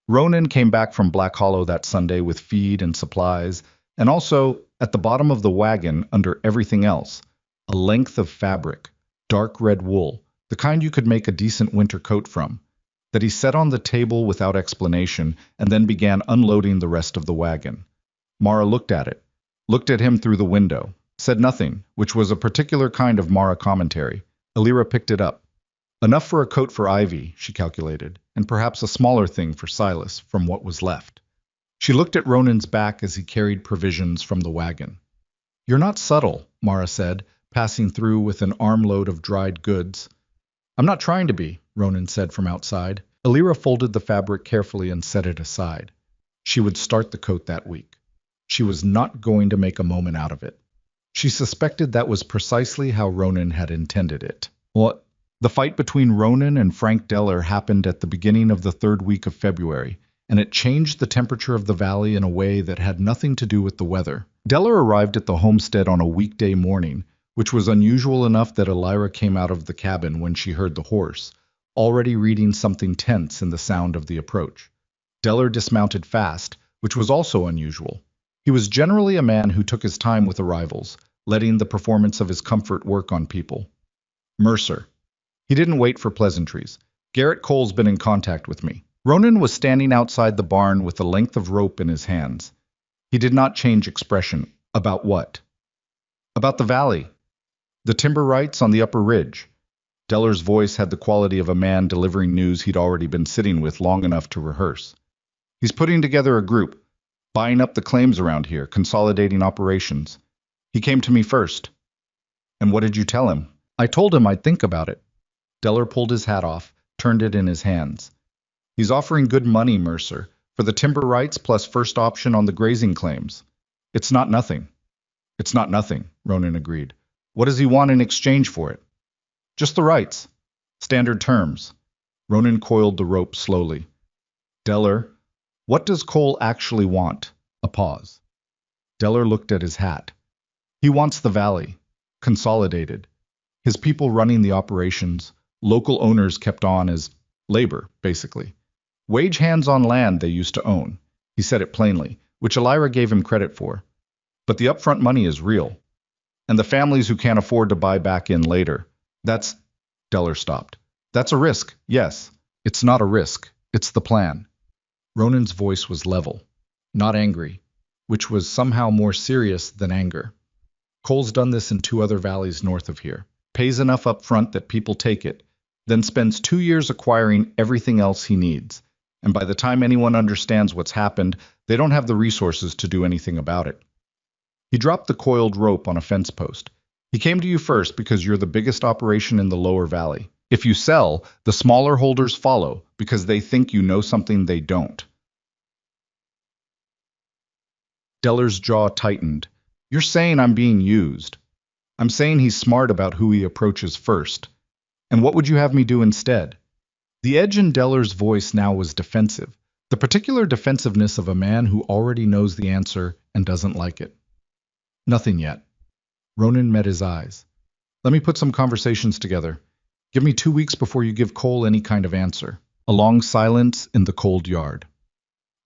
Ronan came back from Black Hollow that Sunday with feed and supplies, and also, at the bottom of the wagon, under everything else, a length of fabric, dark red wool, the kind you could make a decent winter coat from, that he set on the table without explanation and then began unloading the rest of the wagon. Mara looked at him through the window, said nothing, which was a particular kind of Mara commentary. Alira picked it up. Enough for a coat for Ivy, she calculated, and perhaps a smaller thing for Silas from what was left. She looked at Ronan's back as he carried provisions from the wagon. You're not subtle, Mara said, passing through with an armload of dried goods. I'm not trying to be, Ronan said from outside. Alira folded the fabric carefully and set it aside. She would start the coat that week. She was not going to make a moment out of it. She suspected that was precisely how Ronan had intended it. What? The fight between Ronan and Frank Deller happened at the beginning of the third week of February, and it changed the temperature of the valley in a way that had nothing to do with the weather. Deller arrived at the homestead on a weekday morning, which was unusual enough that Alira came out of the cabin when she heard the horse, already reading something tense in the sound of the approach. Deller dismounted fast, which was also unusual. He was generally a man who took his time with arrivals, letting the performance of his comfort work on people. Mercer. He didn't wait for pleasantries. Garrett Cole's been in contact with me. Ronan was standing outside the barn with a length of rope in his hands. He did not change expression. About what? About the valley. The timber rights on the upper ridge. Deller's voice had the quality of a man delivering news he'd already been sitting with long enough to rehearse. He's putting together a group, buying up the claims around here, consolidating operations. He came to me first. And what did you tell him? I told him I'd think about it. Deller pulled his hat off, turned it in his hands. He's offering good money, Mercer, for the timber rights plus first option on the grazing claims. It's not nothing. It's not nothing, Ronan agreed. What does he want in exchange for it? Just the rights. Standard terms. Ronan coiled the rope slowly. Deller, what does Cole actually want? A pause. Deller looked at his hat. He wants the valley. Consolidated. His people running the operations, local owners kept on as labor, basically. Wage hands on land they used to own. He said it plainly, which Alira gave him credit for. But the upfront money is real. And the families who can't afford to buy back in later. That's... Deller stopped. That's a risk, yes. It's not a risk. It's the plan. Ronan's voice was level, not angry, which was somehow more serious than anger. Cole's done this in 2 other valleys north of here. Pays enough up front that people take it, then spends 2 years acquiring everything else he needs. And by the time anyone understands what's happened, they don't have the resources to do anything about it. He dropped the coiled rope on a fence post. He came to you first because you're the biggest operation in the lower valley. If you sell, the smaller holders follow because they think you know something they don't. Deller's jaw tightened. You're saying I'm being used. I'm saying he's smart about who he approaches first. And what would you have me do instead? The edge in Deller's voice now was defensive, the particular defensiveness of a man who already knows the answer and doesn't like it. Nothing yet. Ronan met his eyes. Let me put some conversations together. Give me 2 weeks before you give Cole any kind of answer. A long silence in the cold yard.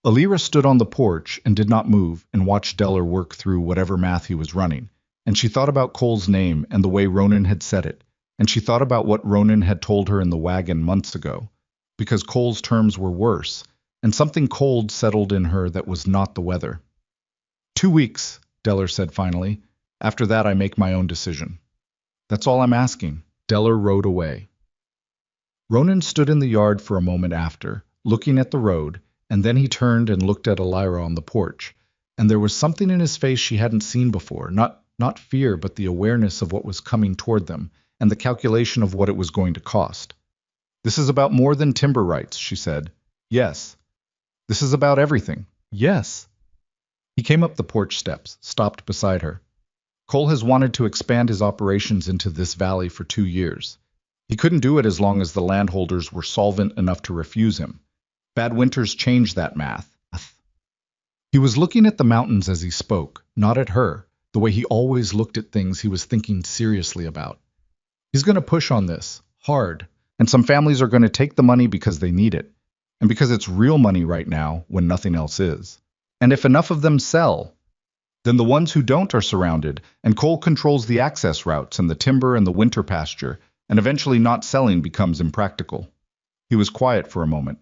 Alira stood on the porch and did not move and watched Deller work through whatever math he was running, and she thought about Cole's name and the way Ronan had said it, and she thought about what Ronan had told her in the wagon months ago, because Cole's terms were worse, and something cold settled in her that was not the weather. 2 weeks, Deller said finally. After that, I make my own decision. That's all I'm asking. Deller rode away. Ronan stood in the yard for a moment after, looking at the road, and then he turned and looked at Elira on the porch, and there was something in his face she hadn't seen before, not fear, but the awareness of what was coming toward them, and the calculation of what it was going to cost. This is about more than timber rights, she said. Yes. This is about everything. Yes. He came up the porch steps, stopped beside her. Cole has wanted to expand his operations into this valley for 2 years. He couldn't do it as long as the landholders were solvent enough to refuse him. Bad winters changed that math. He was looking at the mountains as he spoke, not at her, the way he always looked at things he was thinking seriously about. He's going to push on this, hard, and some families are going to take the money because they need it, and because it's real money right now when nothing else is. And if enough of them sell, then the ones who don't are surrounded, and Cole controls the access routes and the timber and the winter pasture, and eventually not selling becomes impractical. He was quiet for a moment.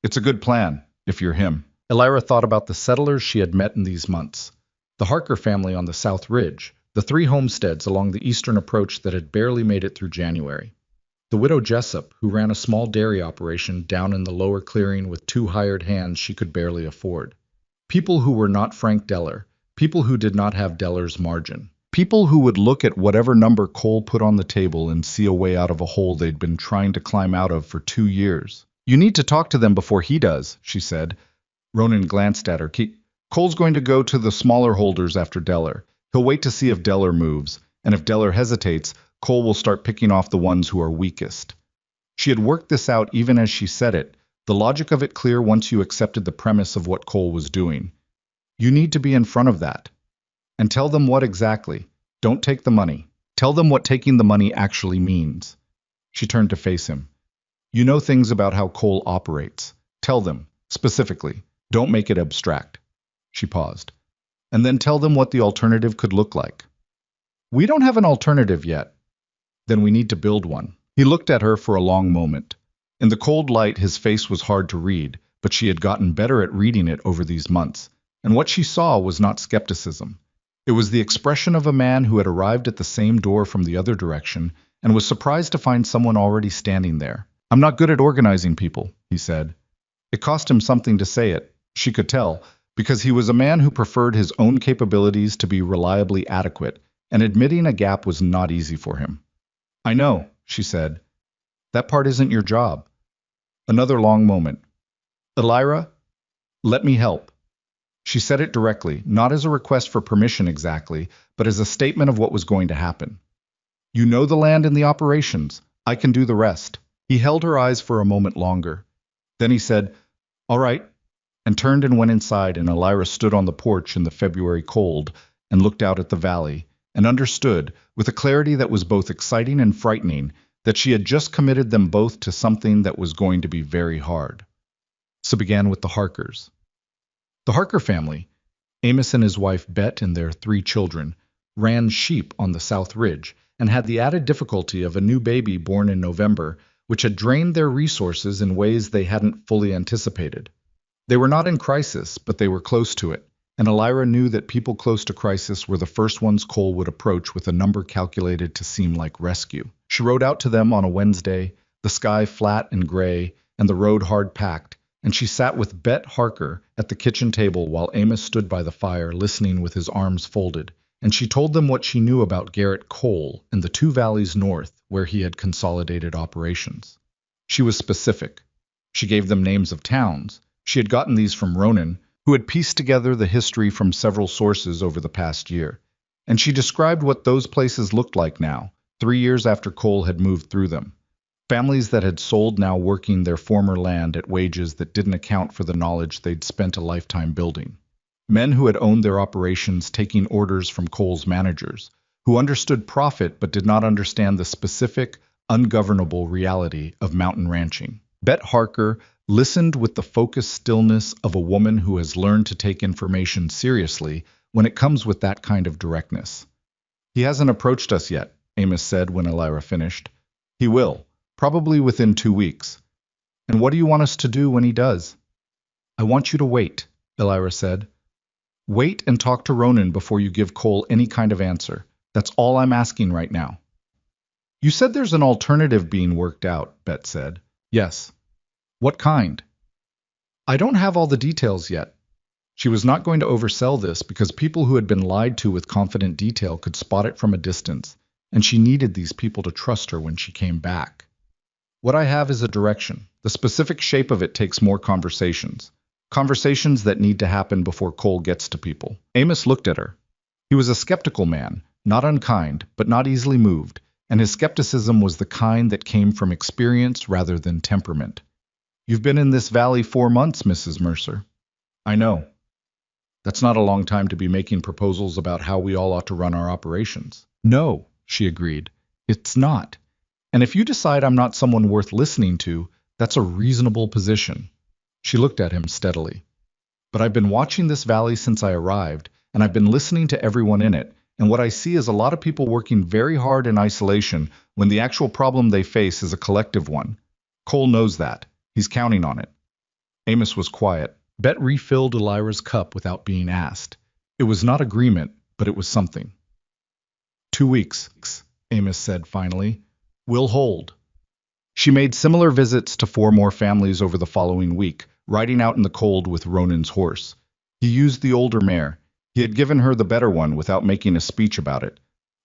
It's a good plan, if you're him. Elira thought about the settlers she had met in these months. The Harker family on the South Ridge, the 3 homesteads along the eastern approach that had barely made it through January. The widow Jessup, who ran a small dairy operation down in the lower clearing with 2 hired hands she could barely afford. People who were not Frank Deller, people who did not have Deller's margin. People who would look at whatever number Cole put on the table and see a way out of a hole they'd been trying to climb out of for 2 years. You need to talk to them before he does, she said. Ronan glanced at her. Cole's going to go to the smaller holders after Deller. He'll wait to see if Deller moves, and if Deller hesitates, Cole will start picking off the ones who are weakest. She had worked this out even as she said it, the logic of it clear once you accepted the premise of what Cole was doing. You need to be in front of that. And tell them what exactly. Don't take the money. Tell them what taking the money actually means. She turned to face him. You know things about how Cole operates. Tell them, specifically. Don't make it abstract. She paused. And then tell them what the alternative could look like. We don't have an alternative yet. Then we need to build one. He looked at her for a long moment. In the cold light, his face was hard to read, but she had gotten better at reading it over these months. And what she saw was not skepticism. It was the expression of a man who had arrived at the same door from the other direction and was surprised to find someone already standing there. I'm not good at organizing people, he said. It cost him something to say it, she could tell, because he was a man who preferred his own capabilities to be reliably adequate, and admitting a gap was not easy for him. I know, she said. That part isn't your job. Another long moment. Elira, let me help. She said it directly, not as a request for permission exactly, but as a statement of what was going to happen. You know the land and the operations. I can do the rest. He held her eyes for a moment longer. Then he said, all right, and turned and went inside, and Elira stood on the porch in the February cold and looked out at the valley, and understood, with a clarity that was both exciting and frightening, that she had just committed them both to something that was going to be very hard. So began with the Harkers. The Harker family, Amos and his wife Bet and their 3 children, ran sheep on the South Ridge and had the added difficulty of a new baby born in November, which had drained their resources in ways they hadn't fully anticipated. They were not in crisis, but they were close to it, and Elira knew that people close to crisis were the first ones Cole would approach with a number calculated to seem like rescue. She rode out to them on a Wednesday, the sky flat and gray, and the road hard-packed, and she sat with Bet Harker at the kitchen table while Amos stood by the fire listening with his arms folded, and she told them what she knew about Garrett Cole and the 2 valleys north where he had consolidated operations. She was specific. She gave them names of towns. She had gotten these from Ronan, who had pieced together the history from several sources over the past year, and she described what those places looked like now, 3 years after Cole had moved through them. Families that had sold now working their former land at wages that didn't account for the knowledge they'd spent a lifetime building. Men who had owned their operations taking orders from Cole's managers, who understood profit but did not understand the specific, ungovernable reality of mountain ranching. Bet Harker listened with the focused stillness of a woman who has learned to take information seriously when it comes with that kind of directness. He hasn't approached us yet, Amos said when Elira finished. He will. Probably within 2 weeks. And what do you want us to do when he does? I want you to wait, Elira said. Wait and talk to Ronan before you give Cole any kind of answer. That's all I'm asking right now. You said there's an alternative being worked out, Bet said. Yes. What kind? I don't have all the details yet. She was not going to oversell this because people who had been lied to with confident detail could spot it from a distance, and she needed these people to trust her when she came back. What I have is a direction. The specific shape of it takes more conversations. Conversations that need to happen before Cole gets to people. Amos looked at her. He was a skeptical man, not unkind, but not easily moved, and his skepticism was the kind that came from experience rather than temperament. You've been in this valley 4 months, Mrs. Mercer. I know. That's not a long time to be making proposals about how we all ought to run our operations. No, she agreed. It's not. And if you decide I'm not someone worth listening to, that's a reasonable position. She looked at him steadily. But I've been watching this valley since I arrived, and I've been listening to everyone in it, and what I see is a lot of people working very hard in isolation when the actual problem they face is a collective one. Cole knows that. He's counting on it. Amos was quiet. Bet refilled Elira's cup without being asked. It was not agreement, but it was something. 2 weeks, Amos said finally. We'll hold. She made similar visits to 4 more families over the following week, riding out in the cold with Ronan's horse. He used the older mare. He had given her the better one without making a speech about it,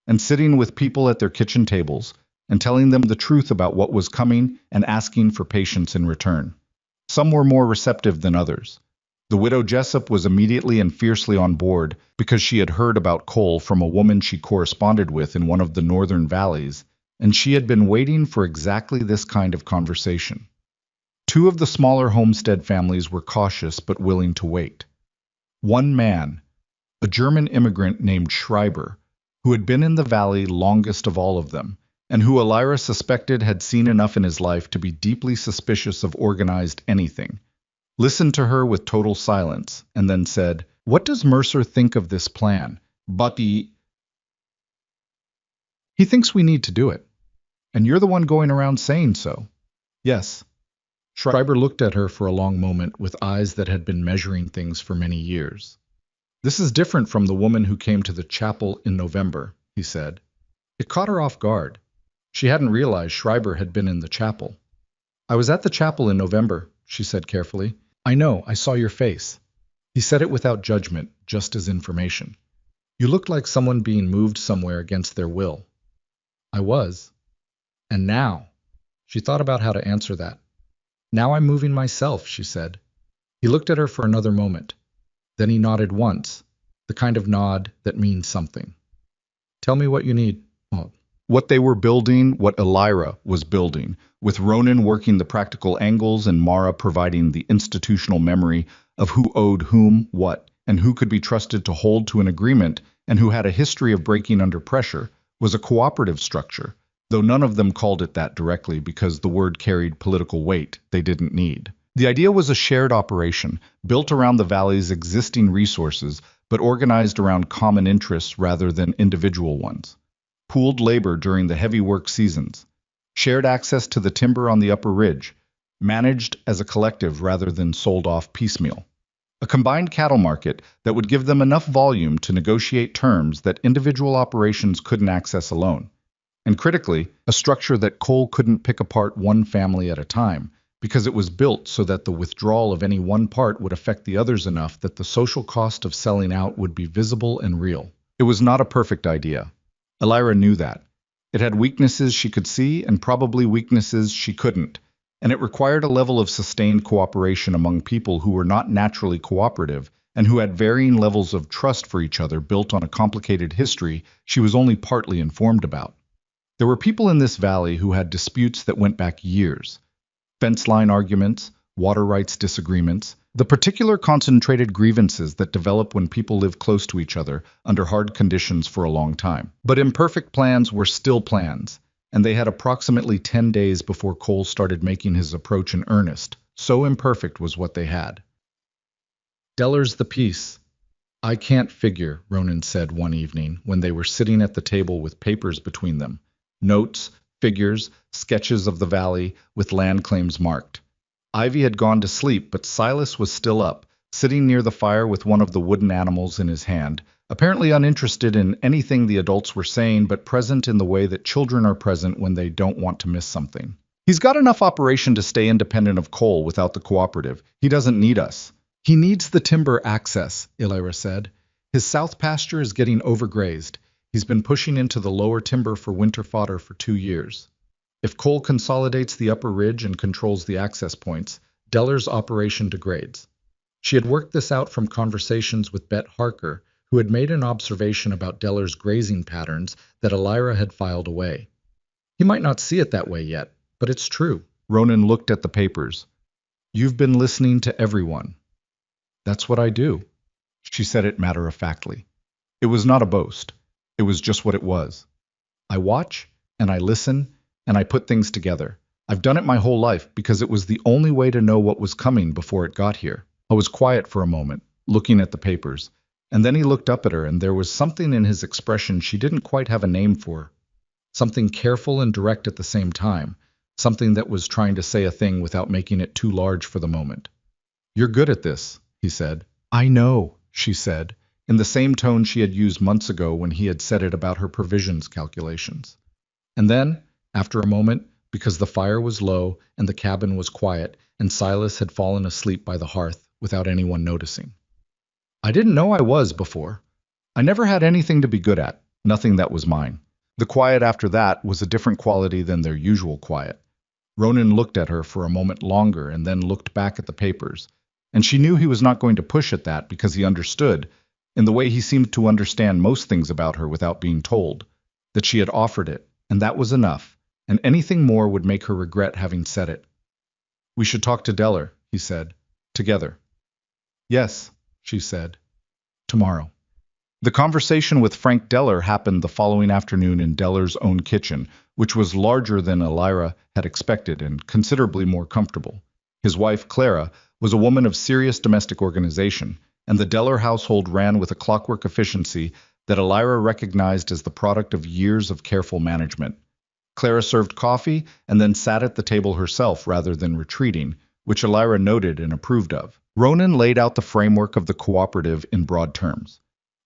and sitting with people at their kitchen tables and telling them the truth about what was coming and asking for patience in return. Some were more receptive than others. The widow Jessup was immediately and fiercely on board because she had heard about Cole from a woman she corresponded with in one of the northern valleys, and she had been waiting for exactly this kind of conversation. 2 of the smaller homestead families were cautious but willing to wait. One man, a German immigrant named Schreiber, who had been in the valley longest of all of them, and who Elira suspected had seen enough in his life to be deeply suspicious of organized anything, listened to her with total silence, and then said, "What does Mercer think of this plan? But he thinks we need to do it. And you're the one going around saying so." Yes. Schreiber looked at her for a long moment with eyes that had been measuring things for many years. "This is different from the woman who came to the chapel in November," he said. It caught her off guard. She hadn't realized Schreiber had been in the chapel. "I was at the chapel in November," she said carefully. "I know, I saw your face." He said it without judgment, just as information. "You looked like someone being moved somewhere against their will." "I was. And now?" She thought about how to answer that. "Now I'm moving myself," she said. He looked at her for another moment. Then he nodded once, the kind of nod that means something. "Tell me what you need." What they were building, what Elira was building, with Ronan working the practical angles and Mara providing the institutional memory of who owed whom what, and who could be trusted to hold to an agreement and who had a history of breaking under pressure, was a cooperative structure, though none of them called it that directly because the word carried political weight they didn't need. The idea was a shared operation, built around the valley's existing resources, but organized around common interests rather than individual ones. Pooled labor during the heavy work seasons, shared access to the timber on the upper ridge, managed as a collective rather than sold off piecemeal. A combined cattle market that would give them enough volume to negotiate terms that individual operations couldn't access alone. And critically, a structure that Cole couldn't pick apart one family at a time, because it was built so that the withdrawal of any one part would affect the others enough that the social cost of selling out would be visible and real. It was not a perfect idea. Elira knew that. It had weaknesses she could see and probably weaknesses she couldn't, and it required a level of sustained cooperation among people who were not naturally cooperative and who had varying levels of trust for each other built on a complicated history she was only partly informed about. There were people in this valley who had disputes that went back years. Fence line arguments, water rights disagreements, the particular concentrated grievances that develop when people live close to each other under hard conditions for a long time. But imperfect plans were still plans, and they had approximately 10 days before Cole started making his approach in earnest. So imperfect was what they had. "Deller's the piece. I can't figure," Ronan said one evening when they were sitting at the table with papers between them. Notes, figures, sketches of the valley with land claims marked. Ivy had gone to sleep, but Silas was still up, sitting near the fire with one of the wooden animals in his hand, apparently uninterested in anything the adults were saying, but present in the way that children are present when they don't want to miss something. He's got enough operation to stay independent of coal without the cooperative. He doesn't need us. He needs the timber access, Illyra said. His south pasture is getting overgrazed. He's been pushing into the lower timber for winter fodder for 2 years. If coal consolidates the upper ridge and controls the access points, Deller's operation degrades. She had worked this out from conversations with Bet Harker, who had made an observation about Deller's grazing patterns that Illyra had filed away. He might not see it that way yet, but it's true. Ronan looked at the papers. You've been listening to everyone. That's what I do. She said it matter-of-factly. It was not a boast. It was just what it was. I watch, and I listen, and I put things together. I've done it my whole life because it was the only way to know what was coming before it got here. I was quiet for a moment, looking at the papers, and then he looked up at her, and there was something in his expression she didn't quite have a name for. Something careful and direct at the same time, something that was trying to say a thing without making it too large for the moment. You're good at this, he said. I know, she said, in the same tone she had used months ago when he had said it about her provisions calculations. And then, after a moment, because the fire was low and the cabin was quiet and Silas had fallen asleep by the hearth without anyone noticing. I didn't know I was before. I never had anything to be good at, nothing that was mine. The quiet after that was a different quality than their usual quiet. Ronan looked at her for a moment longer and then looked back at the papers, and she knew he was not going to push at that because he understood, in the way he seemed to understand most things about her without being told, that she had offered it, and that was enough, and anything more would make her regret having said it. We should talk to Deller, he said, together. Yes, she said. Tomorrow. The conversation with Frank Deller happened the following afternoon in Deller's own kitchen, which was larger than Illyra had expected and considerably more comfortable. His wife, Clara, was a woman of serious domestic organization, and the Deller household ran with a clockwork efficiency that Illyra recognized as the product of years of careful management. Clara served coffee and then sat at the table herself rather than retreating, which Illyra noted and approved of. Ronan laid out the framework of the cooperative in broad terms.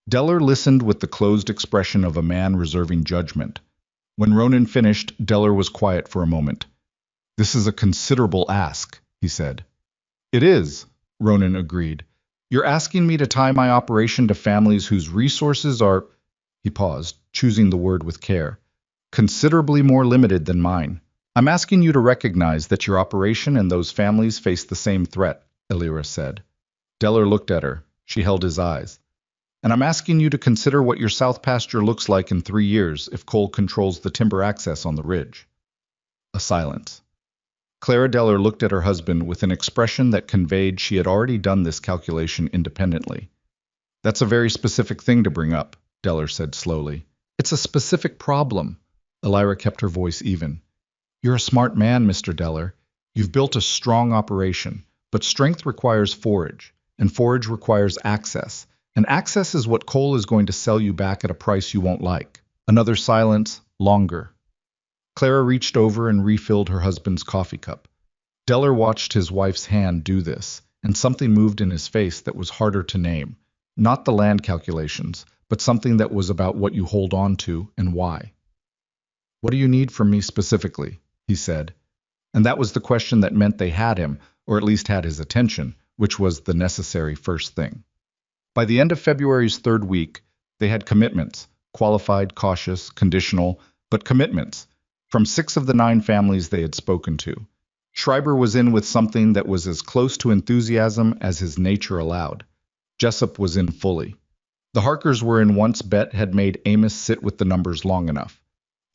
Deller listened with the closed expression of a man reserving judgment. When Ronan finished, Deller was quiet for a moment. This is a considerable ask, he said. It is, Ronan agreed. You're asking me to tie my operation to families whose resources are, he paused, choosing the word with care, considerably more limited than mine. I'm asking you to recognize that your operation and those families face the same threat, Illyra said. Deller looked at her. She held his eyes. And I'm asking you to consider what your south pasture looks like in 3 years if coal controls the timber access on the ridge. A silence. Clara Deller looked at her husband with an expression that conveyed she had already done this calculation independently. That's a very specific thing to bring up, Deller said slowly. It's a specific problem. Illyra kept her voice even. You're a smart man, Mr. Deller. You've built a strong operation, but strength requires forage, and forage requires access. And access is what coal is going to sell you back at a price you won't like. Another silence, longer. Clara reached over and refilled her husband's coffee cup. Deller watched his wife's hand do this, and something moved in his face that was harder to name. Not the land calculations, but something that was about what you hold on to and why. What do you need from me specifically? He said. And that was the question that meant they had him, or at least had his attention, which was the necessary first thing. By the end of February's 3rd week, they had commitments, qualified, cautious, conditional, but commitments, from 6 of the 9 families they had spoken to. Schreiber was in with something that was as close to enthusiasm as his nature allowed. Jessup was in fully. The Harkers were in once Bet had made Amos sit with the numbers long enough.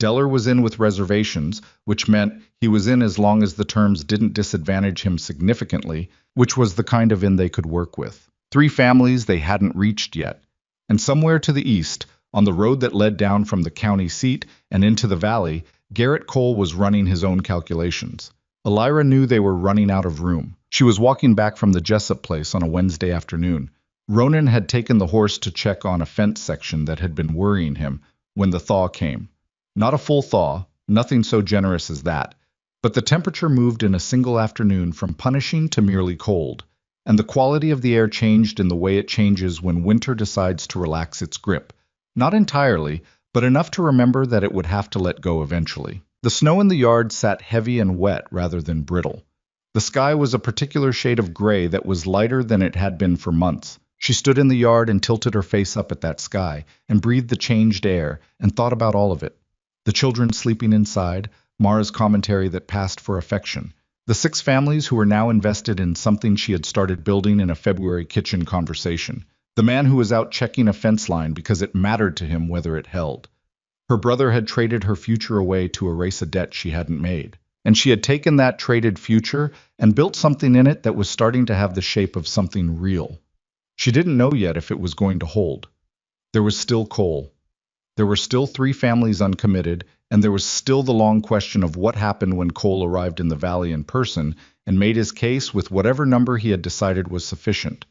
Deller was in with reservations, which meant he was in as long as the terms didn't disadvantage him significantly, which was the kind of in they could work with. 3 families they hadn't reached yet, and somewhere to the east, on the road that led down from the county seat and into the valley, Garrett Cole was running his own calculations. Illyra knew they were running out of room. She was walking back from the Jessup place on a Wednesday afternoon. Ronan had taken the horse to check on a fence section that had been worrying him when the thaw came. Not a full thaw, nothing so generous as that, But the temperature moved in a single afternoon from punishing to merely cold, and the quality of the air changed in the way it changes when winter decides to relax its grip. Not entirely, but enough to remember that it would have to let go eventually. The snow in the yard sat heavy and wet rather than brittle. The sky was a particular shade of gray that was lighter than it had been for months. She stood in the yard and tilted her face up at that sky, and breathed the changed air, and thought about all of it. The children sleeping inside, Mara's commentary that passed for affection, the 6 families who were now invested in something she had started building in a February kitchen conversation, the man who was out checking a fence line because it mattered to him whether it held. Her brother had traded her future away to erase a debt she hadn't made, and she had taken that traded future and built something in it that was starting to have the shape of something real. She didn't know yet if it was going to hold. There was still Cole. There were still 3 families uncommitted, and there was still the long question of what happened when Cole arrived in the valley in person and made his case with whatever number he had decided was sufficient.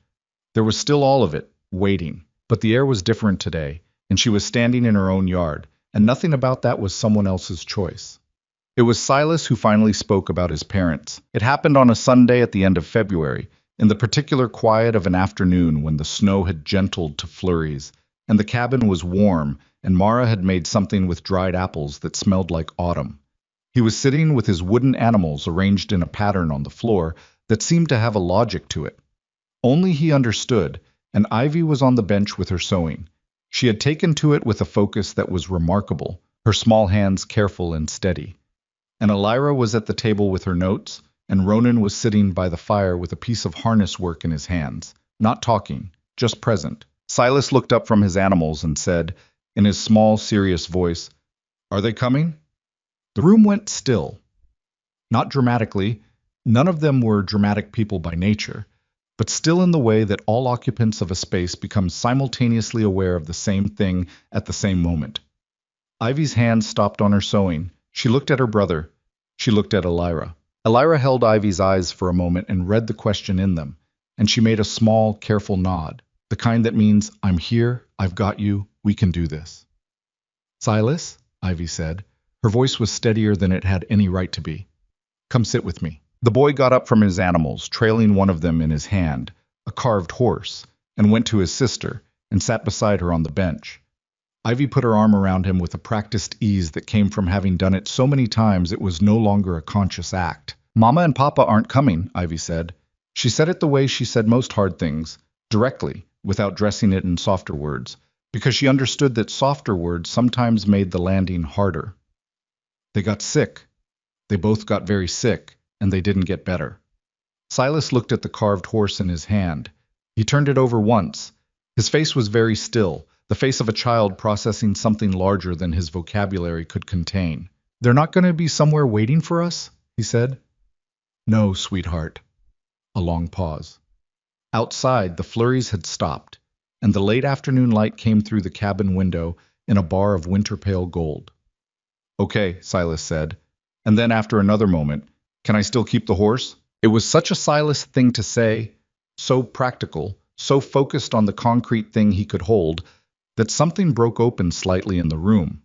There was still all of it, waiting. But the air was different today, and she was standing in her own yard, and nothing about that was someone else's choice. It was Silas who finally spoke about his parents. It happened on a Sunday at the end of February, in the particular quiet of an afternoon when the snow had gentled to flurries, and the cabin was warm, and Mara had made something with dried apples that smelled like autumn. He was sitting with his wooden animals arranged in a pattern on the floor that seemed to have a logic to it. Only he understood, and Ivy was on the bench with her sewing. She had taken to it with a focus that was remarkable, her small hands careful and steady. And Elira was at the table with her notes, and Ronan was sitting by the fire with a piece of harness work in his hands, not talking, just present. Silas looked up from his animals and said, in his small, serious voice, "Are they coming?" The room went still. Not dramatically, none of them were dramatic people by nature, but still in the way that all occupants of a space become simultaneously aware of the same thing at the same moment. Ivy's hand stopped on her sewing. She looked at her brother. She looked at Elira. Elira held Ivy's eyes for a moment and read the question in them, and she made a small, careful nod, the kind that means, "I'm here, I've got you, we can do this." "Silas," Ivy said. Her voice was steadier than it had any right to be. "Come sit with me." The boy got up from his animals, trailing one of them in his hand, a carved horse, and went to his sister, and sat beside her on the bench. Ivy put her arm around him with a practiced ease that came from having done it so many times it was no longer a conscious act. "Mama and Papa aren't coming," Ivy said. She said it the way she said most hard things, directly, without dressing it in softer words, because she understood that softer words sometimes made the landing harder. "They got sick. They both got very sick, and they didn't get better." Silas looked at the carved horse in his hand. He turned it over once. His face was very still, the face of a child processing something larger than his vocabulary could contain. "They're not going to be somewhere waiting for us?" he said. "No, sweetheart." A long pause. Outside, the flurries had stopped, and the late afternoon light came through the cabin window in a bar of winter-pale gold. "Okay," Silas said, and then after another moment, "Can I still keep the horse?" It was such a Silas thing to say, so practical, so focused on the concrete thing he could hold, that something broke open slightly in the room.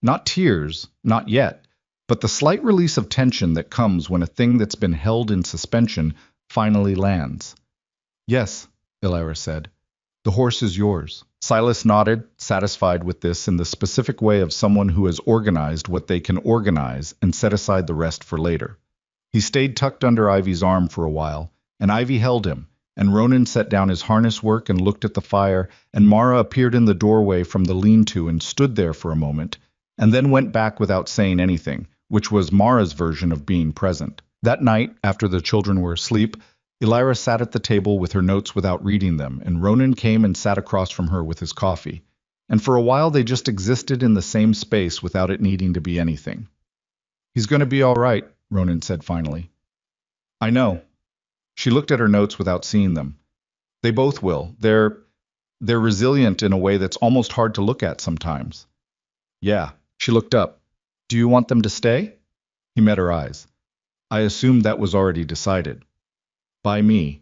Not tears, not yet, but the slight release of tension that comes when a thing that's been held in suspension finally lands. "Yes," Elira said. "The horse is yours." Silas nodded, satisfied with this in the specific way of someone who has organized what they can organize and set aside the rest for later. He stayed tucked under Ivy's arm for a while, and Ivy held him, and Ronan set down his harness work and looked at the fire, and Mara appeared in the doorway from the lean-to and stood there for a moment, and then went back without saying anything, which was Mara's version of being present. That night, after the children were asleep, Elira sat at the table with her notes without reading them, and Ronan came and sat across from her with his coffee. And for a while they just existed in the same space without it needing to be anything. "He's going to be all right," Ronan said finally. "I know." She looked at her notes without seeing them. "They both will. They're resilient in a way that's almost hard to look at sometimes." "Yeah." She looked up. "Do you want them to stay?" He met her eyes. "I assumed that was already decided." "By me.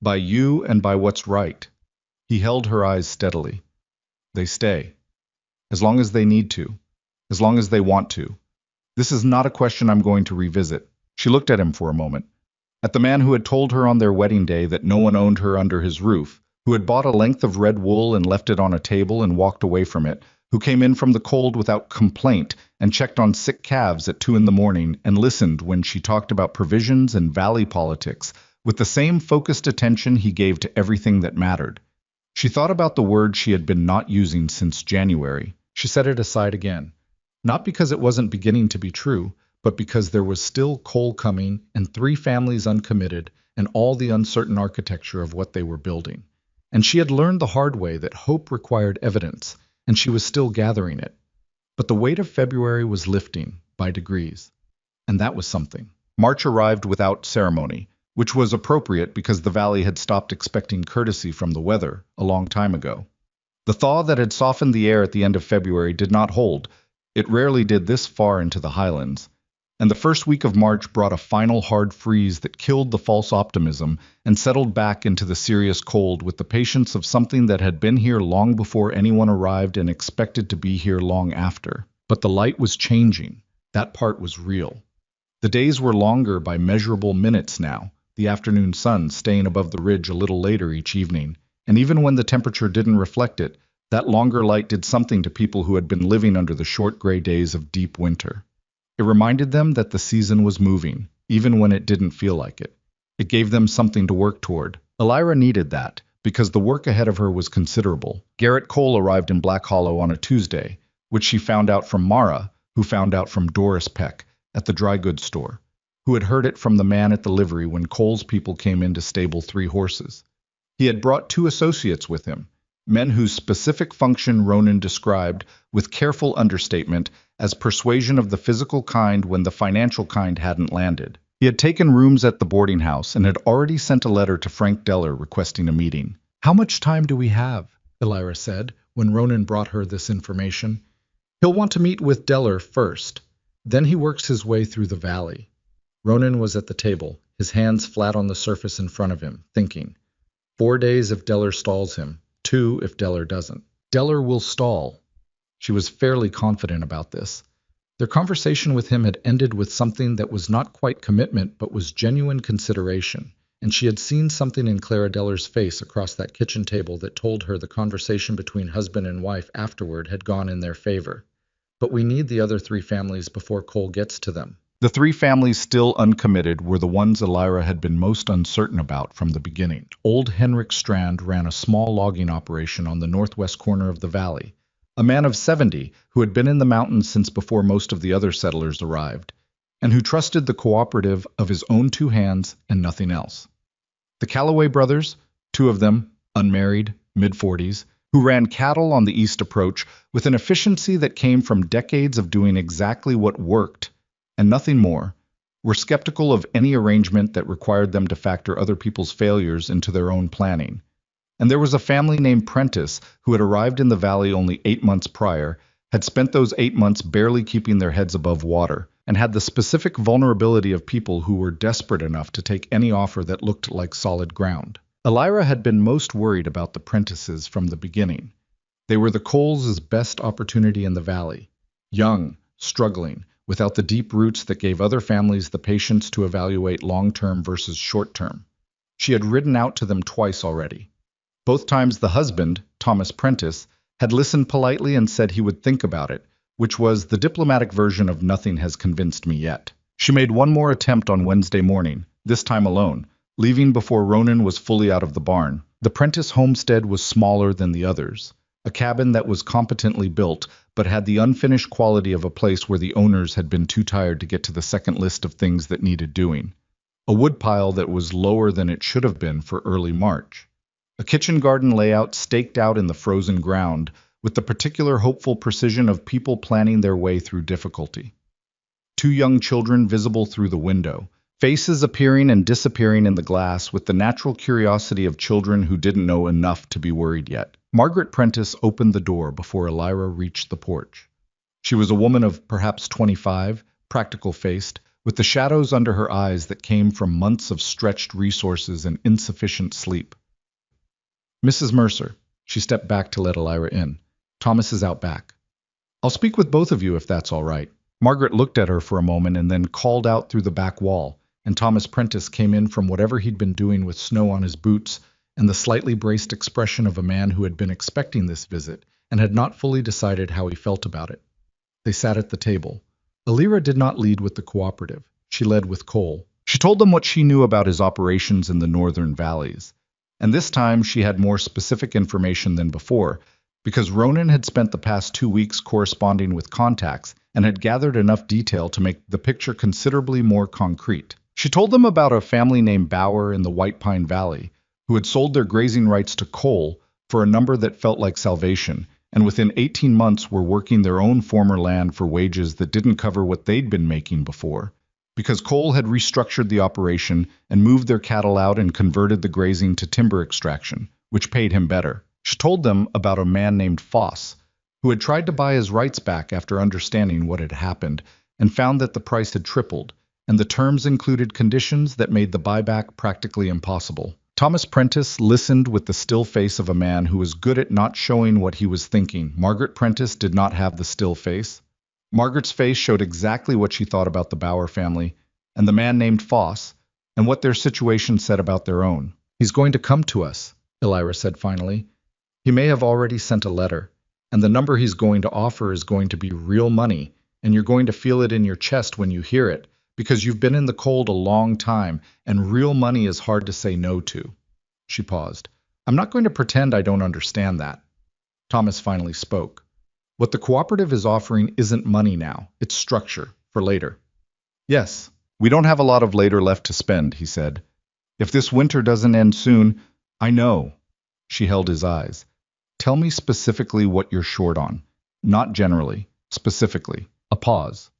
By you and by what's right." He held her eyes steadily. "They stay. As long as they need to. As long as they want to. This is not a question I'm going to revisit. She looked at him for a moment. At the man who had told her on their wedding day that no one owned her under his roof, who had bought a length of red wool and left it on a table and walked away from it, who came in from the cold without complaint and checked on sick calves at 2 in the morning and listened when she talked about provisions and valley politics with the same focused attention he gave to everything that mattered. She thought about the word she had been not using since January. She set it aside again, not because it wasn't beginning to be true, but because there was still coal coming and 3 families uncommitted and all the uncertain architecture of what they were building. And she had learned the hard way that hope required evidence, and she was still gathering it. But the weight of February was lifting, by degrees. And that was something. March arrived without ceremony, which was appropriate because the valley had stopped expecting courtesy from the weather a long time ago. The thaw that had softened the air at the end of February did not hold. It rarely did this far into the highlands. And the first week of March brought a final hard freeze that killed the false optimism and settled back into the serious cold with the patience of something that had been here long before anyone arrived and expected to be here long after. But the light was changing. That part was real. The days were longer by measurable minutes now, the afternoon sun staying above the ridge a little later each evening, and even when the temperature didn't reflect it, that longer light did something to people who had been living under the short gray days of deep winter. It reminded them that the season was moving, even when it didn't feel like it. It gave them something to work toward. Elira needed that, because the work ahead of her was considerable. Garrett Cole arrived in Black Hollow on a Tuesday, which she found out from Mara, who found out from Doris Peck at the dry goods store, who had heard it from the man at the livery when Cole's people came in to stable 3 horses. He had brought 2 associates with him, men whose specific function Ronan described, with careful understatement, as persuasion of the physical kind when the financial kind hadn't landed. He had taken rooms at the boarding house and had already sent a letter to Frank Deller requesting a meeting. "How much time do we have?" Elira said, when Ronan brought her this information. "He'll want to meet with Deller first. Then he works his way through the valley." Ronan was at the table, his hands flat on the surface in front of him, thinking. 4 days if Deller stalls him. 2 if Deller doesn't. Deller will stall. She was fairly confident about this. Their conversation with him had ended with something that was not quite commitment but was genuine consideration, and she had seen something in Clara Deller's face across that kitchen table that told her the conversation between husband and wife afterward had gone in their favor. But we need the other 3 families before Cole gets to them. The 3 families still uncommitted were the ones Elira had been most uncertain about from the beginning. Old Henrik Strand ran a small logging operation on the northwest corner of the valley, a man of 70 who had been in the mountains since before most of the other settlers arrived, and who trusted the cooperative of his own 2 hands and nothing else. The Calloway brothers, 2 of them, unmarried, mid-40s, who ran cattle on the east approach with an efficiency that came from decades of doing exactly what worked, and nothing more, were skeptical of any arrangement that required them to factor other people's failures into their own planning. And there was a family named Prentice who had arrived in the valley only 8 months prior, had spent those 8 months barely keeping their heads above water, and had the specific vulnerability of people who were desperate enough to take any offer that looked like solid ground. Elira had been most worried about the Prentices from the beginning. They were the Coles' best opportunity in the valley. Young, struggling, without the deep roots that gave other families the patience to evaluate long-term versus short-term. She had ridden out to them twice already. Both times the husband, Thomas Prentice, had listened politely and said he would think about it, which was the diplomatic version of "nothing has convinced me yet." She made one more attempt on Wednesday morning, this time alone, leaving before Ronan was fully out of the barn. The Prentice homestead was smaller than the others, a cabin that was competently built, but had the unfinished quality of a place where the owners had been too tired to get to the second list of things that needed doing. A woodpile that was lower than it should have been for early March. A kitchen garden layout staked out in the frozen ground, with the particular hopeful precision of people planning their way through difficulty. 2 young children visible through the window, faces appearing and disappearing in the glass with the natural curiosity of children who didn't know enough to be worried yet. Margaret Prentice opened the door before Elira reached the porch. She was a woman of perhaps 25, practical-faced, with the shadows under her eyes that came from months of stretched resources and insufficient sleep. "Mrs. Mercer," she stepped back to let Elira in. "Thomas is out back. I'll speak with both of you if that's all right." Margaret looked at her for a moment and then called out through the back wall, and Thomas Prentice came in from whatever he'd been doing with snow on his boots and the slightly braced expression of a man who had been expecting this visit and had not fully decided how he felt about it. They sat at the table. Elira did not lead with the cooperative. She led with Cole. She told them what she knew about his operations in the northern valleys. And this time she had more specific information than before, because Ronan had spent the past 2 weeks corresponding with contacts and had gathered enough detail to make the picture considerably more concrete. She told them about a family named Bauer in the White Pine Valley, who had sold their grazing rights to Cole for a number that felt like salvation, and within 18 months were working their own former land for wages that didn't cover what they'd been making before, because Cole had restructured the operation and moved their cattle out and converted the grazing to timber extraction, which paid him better. She told them about a man named Foss, who had tried to buy his rights back after understanding what had happened, and found that the price had tripled, and the terms included conditions that made the buyback practically impossible. Thomas Prentice listened with the still face of a man who was good at not showing what he was thinking. Margaret Prentice did not have the still face. Margaret's face showed exactly what she thought about the Bauer family, and the man named Foss, and what their situation said about their own. "He's going to come to us," Elira said finally. "He may have already sent a letter, and the number he's going to offer is going to be real money, and you're going to feel it in your chest when you hear it, because you've been in the cold a long time, and real money is hard to say no to." She paused. "I'm not going to pretend I don't understand that." Thomas finally spoke. "What the cooperative is offering isn't money now, it's structure, for later." "Yes, we don't have a lot of later left to spend," he said. "If this winter doesn't end soon, I know." She held his eyes. "Tell me specifically what you're short on. Not generally, specifically." A pause.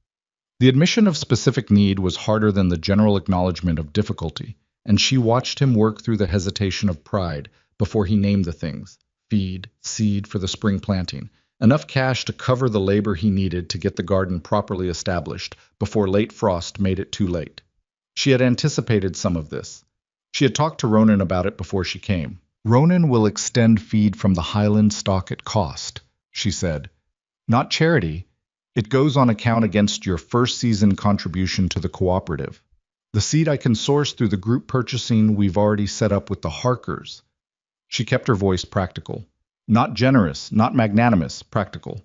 The admission of specific need was harder than the general acknowledgement of difficulty, and she watched him work through the hesitation of pride before he named the things: feed, seed for the spring planting, enough cash to cover the labor he needed to get the garden properly established before late frost made it too late. She had anticipated some of this. She had talked to Ronan about it before she came. "Ronan will extend feed from the Highland stock at cost," she said. "Not charity. It goes on account against your first season contribution to the cooperative. The seed I can source through the group purchasing we've already set up with the Harkers." She kept her voice practical. Not generous, not magnanimous, practical.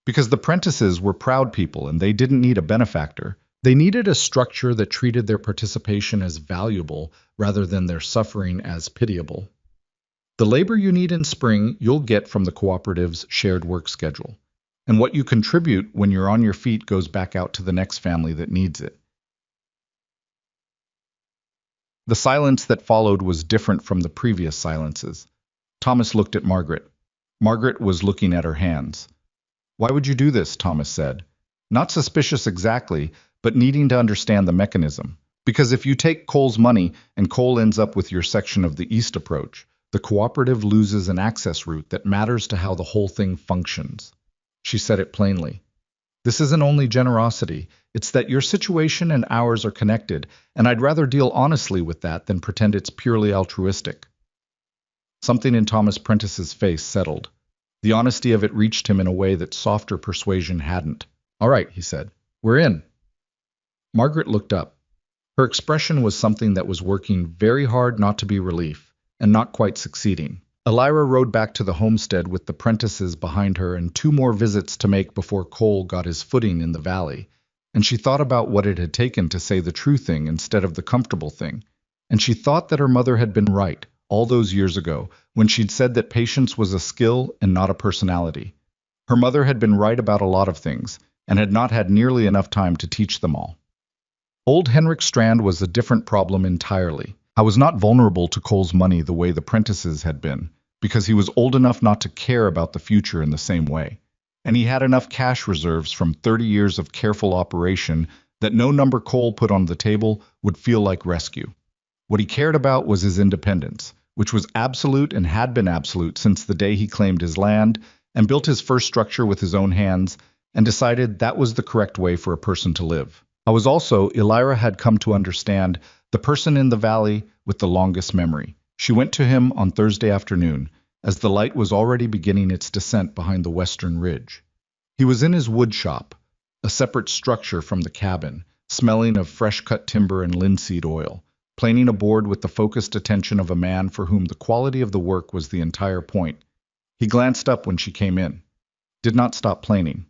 Because the Prentices were proud people and they didn't need a benefactor. They needed a structure that treated their participation as valuable rather than their suffering as pitiable. "The labor you need in spring you'll get from the cooperative's shared work schedule. And what you contribute when you're on your feet goes back out to the next family that needs it." The silence that followed was different from the previous silences. Thomas looked at Margaret. Margaret was looking at her hands. "Why would you do this?" Thomas said. Not suspicious exactly, but needing to understand the mechanism. "Because if you take Cole's money and Cole ends up with your section of the East approach, the cooperative loses an access route that matters to how the whole thing functions." She said it plainly. "This isn't only generosity, it's that your situation and ours are connected, and I'd rather deal honestly with that than pretend it's purely altruistic." Something in Thomas Prentice's face settled. The honesty of it reached him in a way that softer persuasion hadn't. "All right," he said. "We're in." Margaret looked up. Her expression was something that was working very hard not to be relief, and not quite succeeding. Elira rode back to the homestead with the Prentices behind her and 2 more visits to make before Cole got his footing in the valley, and she thought about what it had taken to say the true thing instead of the comfortable thing, and she thought that her mother had been right all those years ago when she'd said that patience was a skill and not a personality. Her mother had been right about a lot of things, and had not had nearly enough time to teach them all. Old Henrik Strand was a different problem entirely. I was not vulnerable to Cole's money the way the Prentices had been, because he was old enough not to care about the future in the same way. And he had enough cash reserves from 30 years of careful operation that no number Cole put on the table would feel like rescue. What he cared about was his independence, which was absolute and had been absolute since the day he claimed his land and built his first structure with his own hands and decided that was the correct way for a person to live. I was also, Elira had come to understand, the person in the valley with the longest memory. She went to him on Thursday afternoon, as the light was already beginning its descent behind the western ridge. He was in his wood shop, a separate structure from the cabin, smelling of fresh-cut timber and linseed oil, planing a board with the focused attention of a man for whom the quality of the work was the entire point. He glanced up when she came in. Did not stop planing.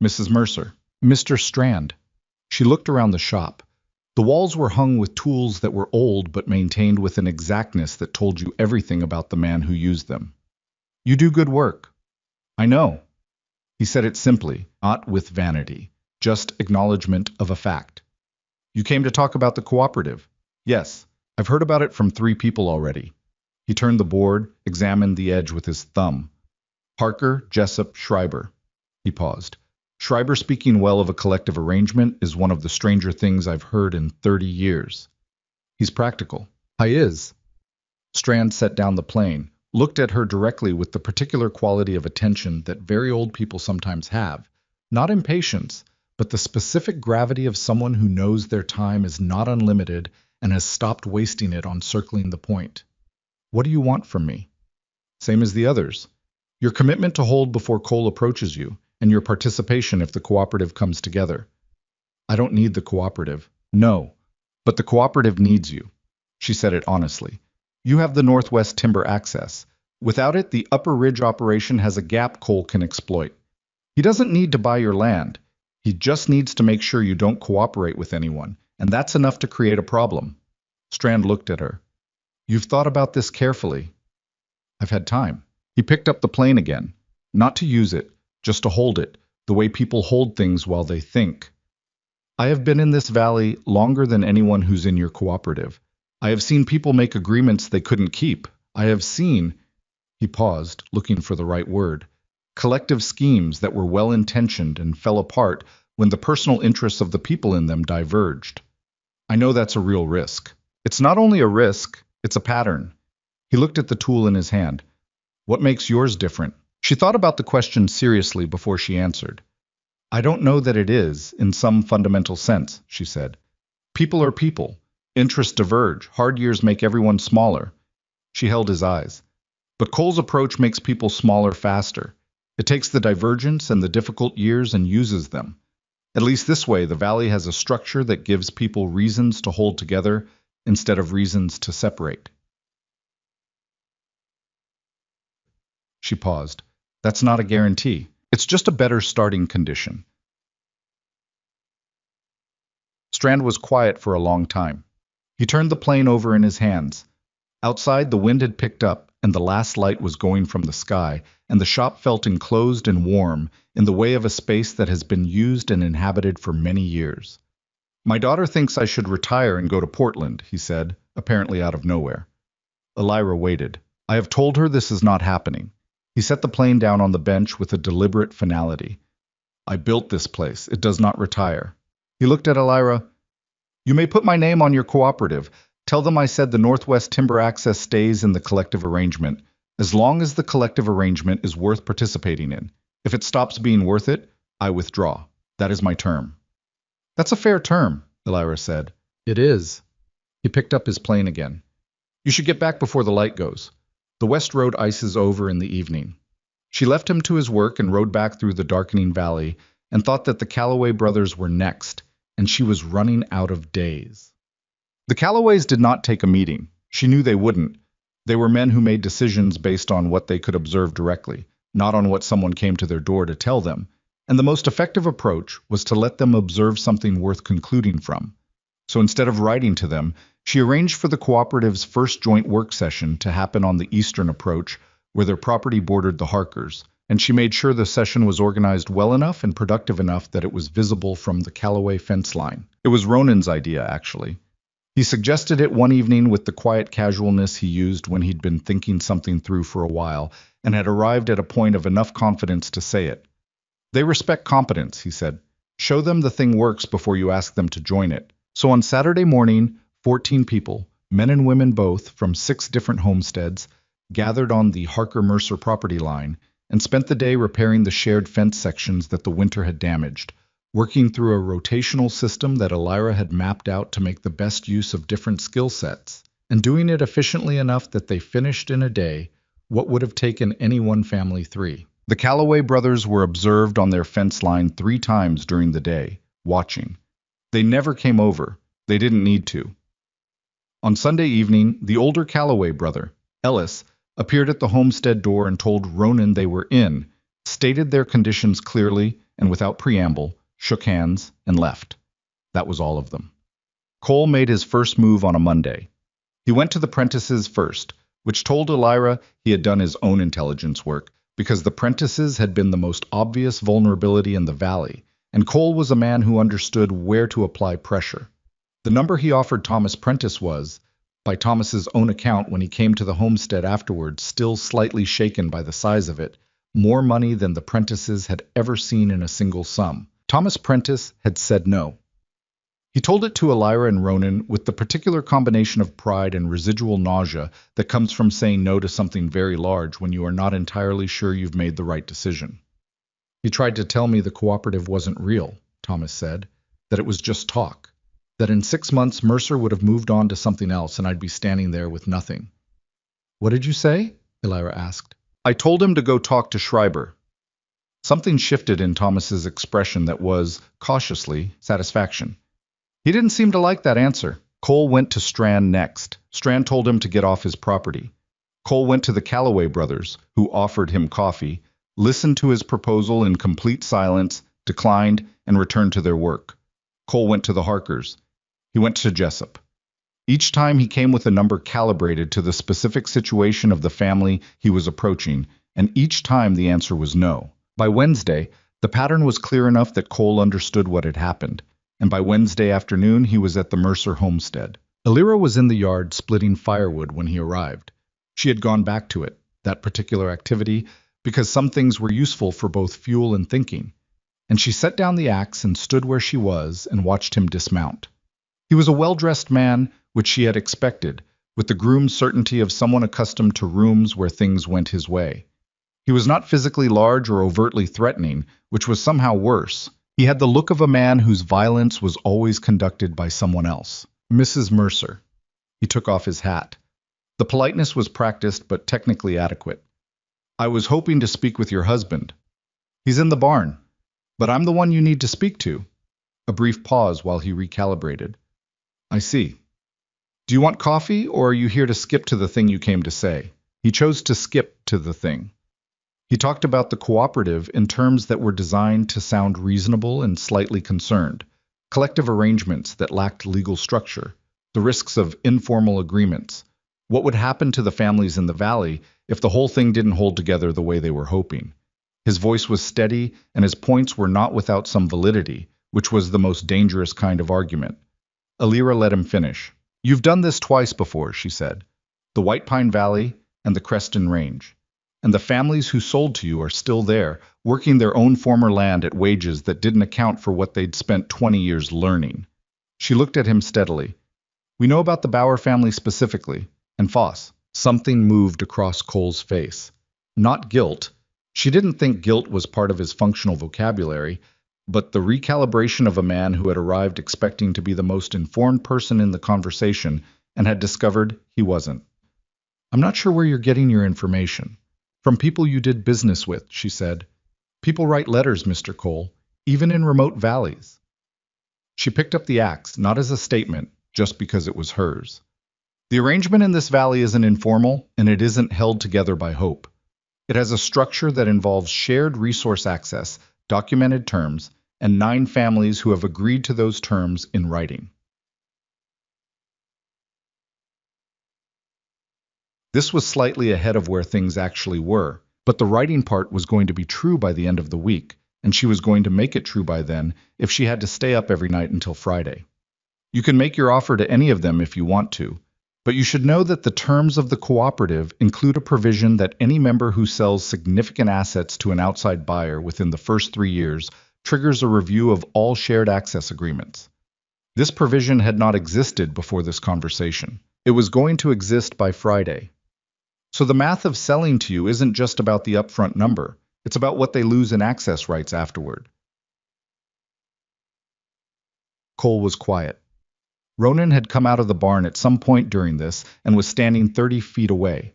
Mrs. Mercer. Mr. Strand. She looked around the shop. The walls were hung with tools that were old but maintained with an exactness that told you everything about the man who used them. You do good work. I know. He said it simply, not with vanity, just acknowledgement of a fact. You came to talk about the cooperative. Yes, I've heard about it from 3 people already. He turned the board, examined the edge with his thumb. Harker, Jessup, Schreiber. He paused. Schreiber speaking well of a collective arrangement is one of the stranger things I've heard in 30 years. He's practical. I is. Strand set down the plane, looked at her directly with the particular quality of attention that very old people sometimes have. Not impatience, but the specific gravity of someone who knows their time is not unlimited and has stopped wasting it on circling the point. What do you want from me? Same as the others. Your commitment to hold before Cole approaches you, and your participation if the cooperative comes together. I don't need the cooperative. No. But the cooperative needs you. She said it honestly. You have the Northwest Timber access. Without it, the Upper Ridge operation has a gap Cole can exploit. He doesn't need to buy your land. He just needs to make sure you don't cooperate with anyone, and that's enough to create a problem. Strand looked at her. You've thought about this carefully. I've had time. He picked up the plane again. Not to use it, just to hold it, the way people hold things while they think. I have been in this valley longer than anyone who's in your cooperative. I have seen people make agreements they couldn't keep. I have seen, he paused, looking for the right word, collective schemes that were well-intentioned and fell apart when the personal interests of the people in them diverged. I know that's a real risk. It's not only a risk, it's a pattern. He looked at the tool in his hand. What makes yours different? She thought about the question seriously before she answered. I don't know that it is, in some fundamental sense, she said. People are people. Interests diverge. Hard years make everyone smaller. She held his eyes. But Cole's approach makes people smaller faster. It takes the divergence and the difficult years and uses them. At least this way, the valley has a structure that gives people reasons to hold together instead of reasons to separate. She paused. That's not a guarantee. It's just a better starting condition. Strand was quiet for a long time. He turned the plane over in his hands. Outside, the wind had picked up, and the last light was going from the sky, and the shop felt enclosed and warm in the way of a space that has been used and inhabited for many years. My daughter thinks I should retire and go to Portland, he said, apparently out of nowhere. Elira waited. I have told her this is not happening. He set the plane down on the bench with a deliberate finality. I built this place. It does not retire. He looked at Elira. You may put my name on your cooperative. Tell them I said the Northwest Timber access stays in the collective arrangement, as long as the collective arrangement is worth participating in. If it stops being worth it, I withdraw. That is my term. That's a fair term, Elira said. It is. He picked up his plane again. You should get back before the light goes. The West Road ices over in the evening. She left him to his work and rode back through the darkening valley and thought that the Calloway brothers were next, and she was running out of days. The Calloways did not take a meeting. She knew they wouldn't. They were men who made decisions based on what they could observe directly, not on what someone came to their door to tell them, and the most effective approach was to let them observe something worth concluding from. So instead of writing to them, she arranged for the cooperative's first joint work session to happen on the eastern approach, where their property bordered the Harkers, and she made sure the session was organized well enough and productive enough that it was visible from the Calloway fence line. It was Ronan's idea, actually. He suggested it one evening with the quiet casualness he used when he'd been thinking something through for a while and had arrived at a point of enough confidence to say it. They respect competence, he said. Show them the thing works before you ask them to join it. So on Saturday morning, 14 people, men and women both, from 6 different homesteads, gathered on the Harker-Mercer property line and spent the day repairing the shared fence sections that the winter had damaged, working through a rotational system that Elira had mapped out to make the best use of different skill sets, and doing it efficiently enough that they finished in a day what would have taken any one family 3. The Calloway brothers were observed on their fence line 3 times during the day, watching. They never came over. They didn't need to. On Sunday evening, the older Calloway brother, Ellis, appeared at the homestead door and told Ronan they were in, stated their conditions clearly and without preamble, shook hands, and left. That was all of them. Cole made his first move on a Monday. He went to the Prentices first, which told Elira he had done his own intelligence work, because the Prentices had been the most obvious vulnerability in the valley, and Cole was a man who understood where to apply pressure. The number he offered Thomas Prentice was, by Thomas's own account when he came to the homestead afterwards, still slightly shaken by the size of it, more money than the Prentices had ever seen in a single sum. Thomas Prentice had said no. He told it to Elira and Ronan with the particular combination of pride and residual nausea that comes from saying no to something very large when you are not entirely sure you've made the right decision. He tried to tell me the cooperative wasn't real, Thomas said, that it was just talk, that in 6 months Mercer would have moved on to something else and I'd be standing there with nothing. What did you say? Elira asked. I told him to go talk to Schreiber. Something shifted in Thomas's expression that was, cautiously, satisfaction. He didn't seem to like that answer. Cole went to Strand next. Strand told him to get off his property. Cole went to the Calloway brothers, who offered him coffee, listened to his proposal in complete silence, declined, and returned to their work. Cole went to the Harkers. He went to Jessup. Each time he came with a number calibrated to the specific situation of the family he was approaching, and each time the answer was no. By Wednesday, the pattern was clear enough that Cole understood what had happened, and by Wednesday afternoon he was at the Mercer homestead. Elira was in the yard splitting firewood when he arrived. She had gone back to it, that particular activity, because some things were useful for both fuel and thinking, and she set down the axe and stood where she was and watched him dismount. He was a well-dressed man, which she had expected, with the groomed certainty of someone accustomed to rooms where things went his way. He was not physically large or overtly threatening, which was somehow worse. He had the look of a man whose violence was always conducted by someone else. Mrs. Mercer. He took off his hat. The politeness was practiced but technically adequate. I was hoping to speak with your husband. He's in the barn. But I'm the one you need to speak to. A brief pause while he recalibrated. I see. Do you want coffee, or are you here to skip to the thing you came to say? He chose to skip to the thing. He talked about the cooperative in terms that were designed to sound reasonable and slightly concerned, collective arrangements that lacked legal structure, the risks of informal agreements, what would happen to the families in the valley if the whole thing didn't hold together the way they were hoping. His voice was steady, and his points were not without some validity, which was the most dangerous kind of argument. Elira let him finish. You've done this twice before, she said. The White Pine Valley and the Creston Range. And the families who sold to you are still there, working their own former land at wages that didn't account for what they'd spent 20 years learning. She looked at him steadily. We know about the Bauer family specifically, and Foss. Something moved across Cole's face. Not guilt. She didn't think guilt was part of his functional vocabulary, but the recalibration of a man who had arrived expecting to be the most informed person in the conversation and had discovered he wasn't. I'm not sure where you're getting your information. From people you did business with, she said. People write letters, Mr. Cole, even in remote valleys. She picked up the axe, not as a statement, just because it was hers. The arrangement in this valley isn't informal, and it isn't held together by hope. It has a structure that involves shared resource access, documented terms, and 9 families who have agreed to those terms in writing. This was slightly ahead of where things actually were, but the writing part was going to be true by the end of the week, and she was going to make it true by then if she had to stay up every night until Friday. You can make your offer to any of them if you want to, but you should know that the terms of the cooperative include a provision that any member who sells significant assets to an outside buyer within the first 3 years triggers a review of all shared access agreements. This provision had not existed before this conversation. It was going to exist by Friday. So the math of selling to you isn't just about the upfront number. It's about what they lose in access rights afterward. Cole was quiet. Ronan had come out of the barn at some point during this and was standing 30 feet away.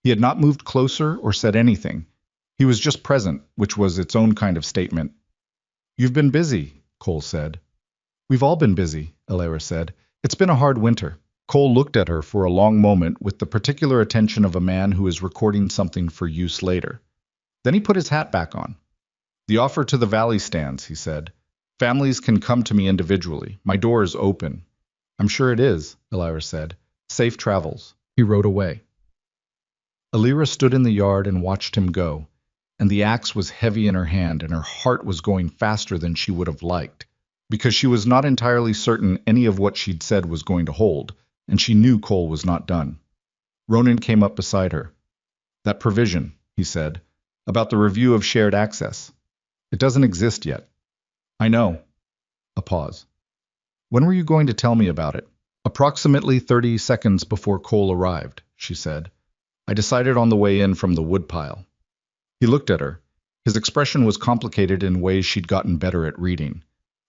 He had not moved closer or said anything. He was just present, which was its own kind of statement. You've been busy, Cole said. We've all been busy, Elira said. It's been a hard winter. Cole looked at her for a long moment with the particular attention of a man who is recording something for use later. Then he put his hat back on. The offer to the valley stands, he said. Families can come to me individually. My door is open. I'm sure it is, Elira said. Safe travels. He rode away. Elira stood in the yard and watched him go, and the axe was heavy in her hand and her heart was going faster than she would have liked, because she was not entirely certain any of what she'd said was going to hold, and she knew Cole was not done. Ronan came up beside her. That provision, he said, about the review of shared access. It doesn't exist yet. I know. A pause. When were you going to tell me about it? Approximately 30 seconds before Cole arrived, she said. I decided on the way in from the woodpile. He looked at her. His expression was complicated in ways she'd gotten better at reading.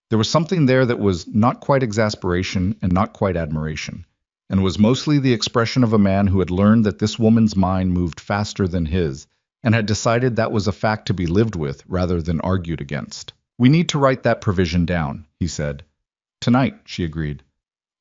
There was something there that was not quite exasperation and not quite admiration, and was mostly the expression of a man who had learned that this woman's mind moved faster than his, and had decided that was a fact to be lived with rather than argued against. We need to write that provision down, he said. Tonight, she agreed.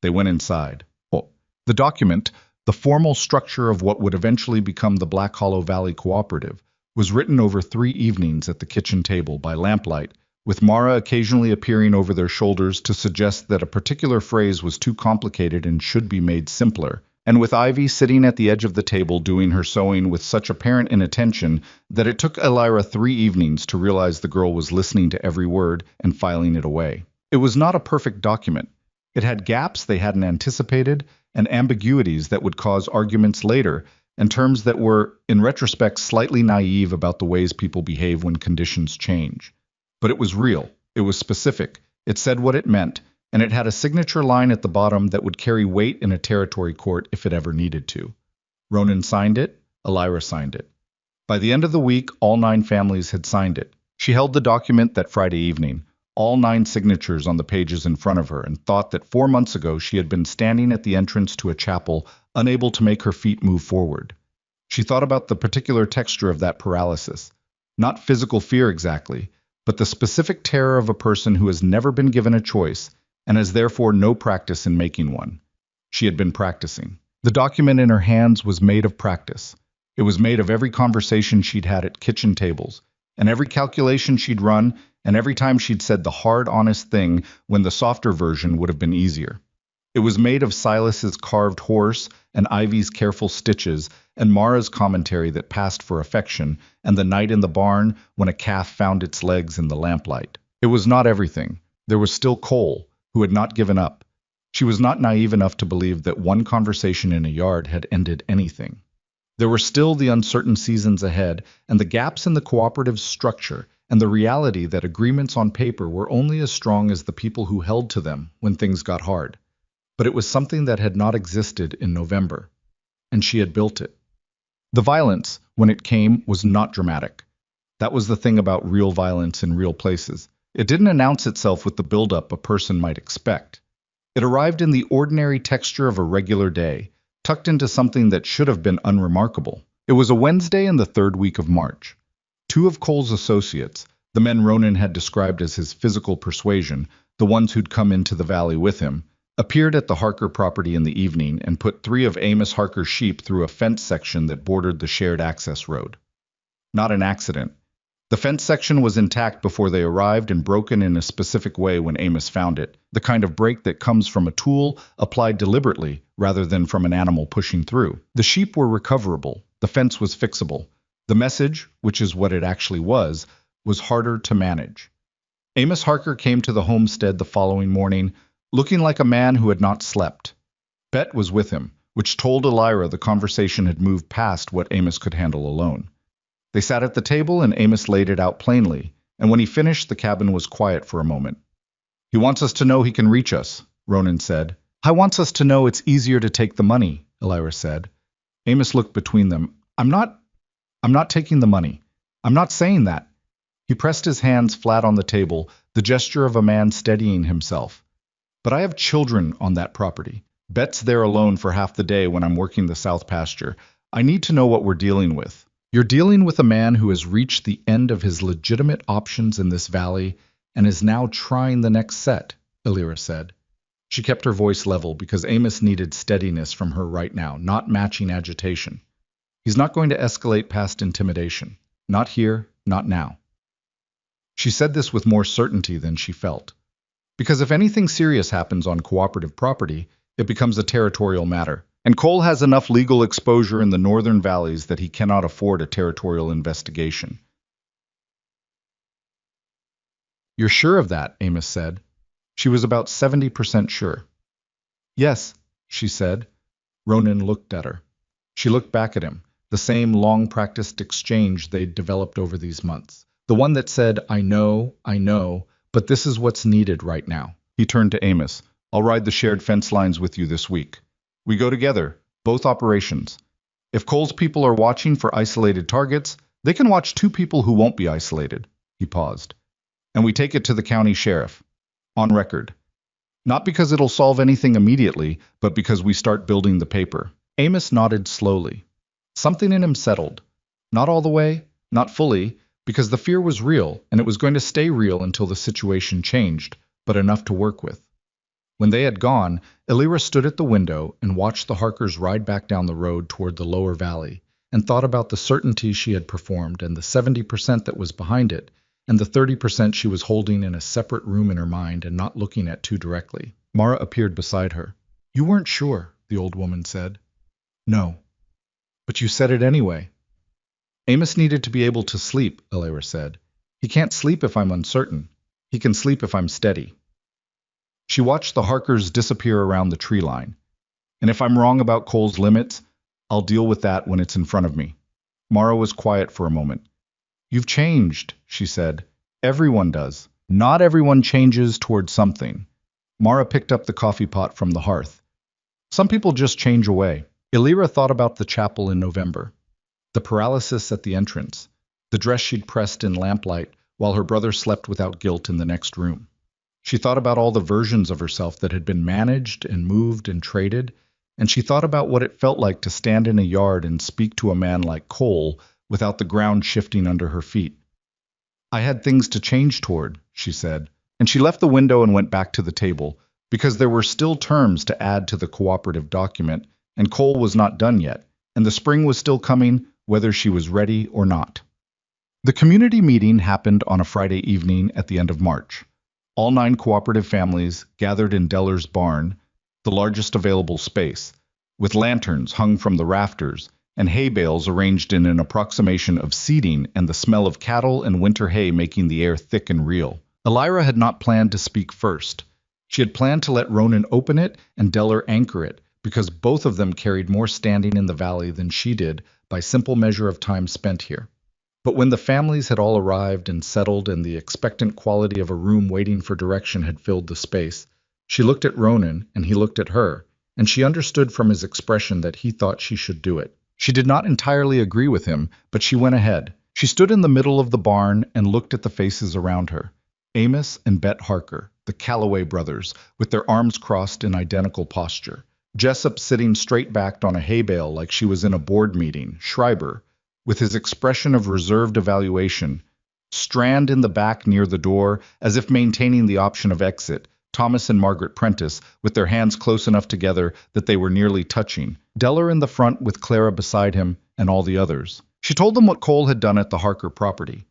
They went inside. The document, the formal structure of what would eventually become the Black Hollow Valley Cooperative, was written over 3 evenings at the kitchen table by lamplight, with Mara occasionally appearing over their shoulders to suggest that a particular phrase was too complicated and should be made simpler, and with Ivy sitting at the edge of the table doing her sewing with such apparent inattention that it took Elira 3 evenings to realize the girl was listening to every word and filing it away. It was not a perfect document. It had gaps they hadn't anticipated, and ambiguities that would cause arguments later, and terms that were, in retrospect, slightly naive about the ways people behave when conditions change. But it was real, it was specific, it said what it meant, and it had a signature line at the bottom that would carry weight in a territory court if it ever needed to. Ronan signed it, Elira signed it. By the end of the week, all 9 families had signed it. She held the document that Friday evening, all 9 signatures on the pages in front of her, and thought that 4 months ago she had been standing at the entrance to a chapel, unable to make her feet move forward. She thought about the particular texture of that paralysis. Not physical fear exactly, but the specific terror of a person who has never been given a choice, and has therefore no practice in making one. She had been practicing. The document in her hands was made of practice. It was made of every conversation she'd had at kitchen tables, and every calculation she'd run, and every time she'd said the hard, honest thing when the softer version would have been easier. It was made of Silas's carved horse, and Ivy's careful stitches, and Mara's commentary that passed for affection, and the night in the barn when a calf found its legs in the lamplight. It was not everything. There was still Cole, who had not given up. She was not naive enough to believe that one conversation in a yard had ended anything. There were still the uncertain seasons ahead, and the gaps in the cooperative's structure, and the reality that agreements on paper were only as strong as the people who held to them when things got hard. But it was something that had not existed in November, and she had built it. The violence, when it came, was not dramatic. That was the thing about real violence in real places. It didn't announce itself with the buildup a person might expect. It arrived in the ordinary texture of a regular day, tucked into something that should have been unremarkable. It was a Wednesday in the 3rd week of March. 2 of Cole's associates, the men Ronan had described as his physical persuasion, the ones who'd come into the valley with him, appeared at the Harker property in the evening and put 3 of Amos Harker's sheep through a fence section that bordered the shared access road. Not an accident. The fence section was intact before they arrived and broken in a specific way when Amos found it, the kind of break that comes from a tool applied deliberately rather than from an animal pushing through. The sheep were recoverable. The fence was fixable. The message, which is what it actually was harder to manage. Amos Harker came to the homestead the following morning, looking like a man who had not slept. Bet was with him, which told Elira the conversation had moved past what Amos could handle alone. They sat at the table and Amos laid it out plainly, and when he finished, the cabin was quiet for a moment. He wants us to know he can reach us, Ronan said. I wants us to know it's easier to take the money, Elira said. Amos looked between them. I'm not taking the money. I'm not saying that. He pressed his hands flat on the table, the gesture of a man steadying himself. But I have children on that property. Bet's there alone for half the day when I'm working the south pasture. I need to know what we're dealing with. You're dealing with a man who has reached the end of his legitimate options in this valley and is now trying the next set, Illyra said. She kept her voice level because Amos needed steadiness from her right now, not matching agitation. He's not going to escalate past intimidation. Not here, not now. She said this with more certainty than she felt. Because if anything serious happens on cooperative property, it becomes a territorial matter. And Cole has enough legal exposure in the northern valleys that he cannot afford a territorial investigation. You're sure of that? Amos said. She was about 70% sure. Yes, she said. Ronan looked at her. She looked back at him, the same long-practiced exchange they'd developed over these months. The one that said, I know, but this is what's needed right now. He turned to Amos. I'll ride the shared fence lines with you this week. We go together, both operations. If Cole's people are watching for isolated targets, they can watch two people who won't be isolated. He paused. And we take it to the county sheriff. On record. Not because it'll solve anything immediately, but because we start building the paper. Amos nodded slowly. Something in him settled. Not all the way, not fully, because the fear was real, and it was going to stay real until the situation changed, but enough to work with. When they had gone, Illyra stood at the window and watched the Harkers ride back down the road toward the lower valley, and thought about the certainty she had performed and the 70% that was behind it, and the 30% she was holding in a separate room in her mind and not looking at too directly. Mara appeared beside her. You weren't sure, the old woman said. No. But you said it anyway. Amos needed to be able to sleep, Illyra said. He can't sleep if I'm uncertain. He can sleep if I'm steady. She watched the Harkers disappear around the tree line. And if I'm wrong about Cole's limits, I'll deal with that when it's in front of me. Mara was quiet for a moment. You've changed, she said. Everyone does. Not everyone changes toward something. Mara picked up the coffee pot from the hearth. Some people just change away. Illyra thought about the chapel in November. The paralysis at the entrance. The dress she'd pressed in lamplight while her brother slept without guilt in the next room. She thought about all the versions of herself that had been managed and moved and traded, and she thought about what it felt like to stand in a yard and speak to a man like Cole without the ground shifting under her feet. I had things to change toward, she said, and she left the window and went back to the table, because there were still terms to add to the cooperative document, and Cole was not done yet, and the spring was still coming, whether she was ready or not. The community meeting happened on a Friday evening at the end of March. All 9 cooperative families gathered in Deller's barn, the largest available space, with lanterns hung from the rafters, and hay bales arranged in an approximation of seating and the smell of cattle and winter hay making the air thick and real. Illyra had not planned to speak first. She had planned to let Ronan open it and Deller anchor it, because both of them carried more standing in the valley than she did by simple measure of time spent here. But when the families had all arrived and settled and the expectant quality of a room waiting for direction had filled the space, she looked at Ronan and he looked at her, and she understood from his expression that he thought she should do it. She did not entirely agree with him, but she went ahead. She stood in the middle of the barn and looked at the faces around her. Amos and Bet Harker, the Calloway brothers, with their arms crossed in identical posture. Jessup sitting straight-backed on a hay bale like she was in a board meeting. Schreiber, with his expression of reserved evaluation. Strand in the back near the door, as if maintaining the option of exit. Thomas and Margaret Prentice, with their hands close enough together that they were nearly touching. Deller in the front with Clara beside him, and all the others. She told them what Cole had done at the Harker property.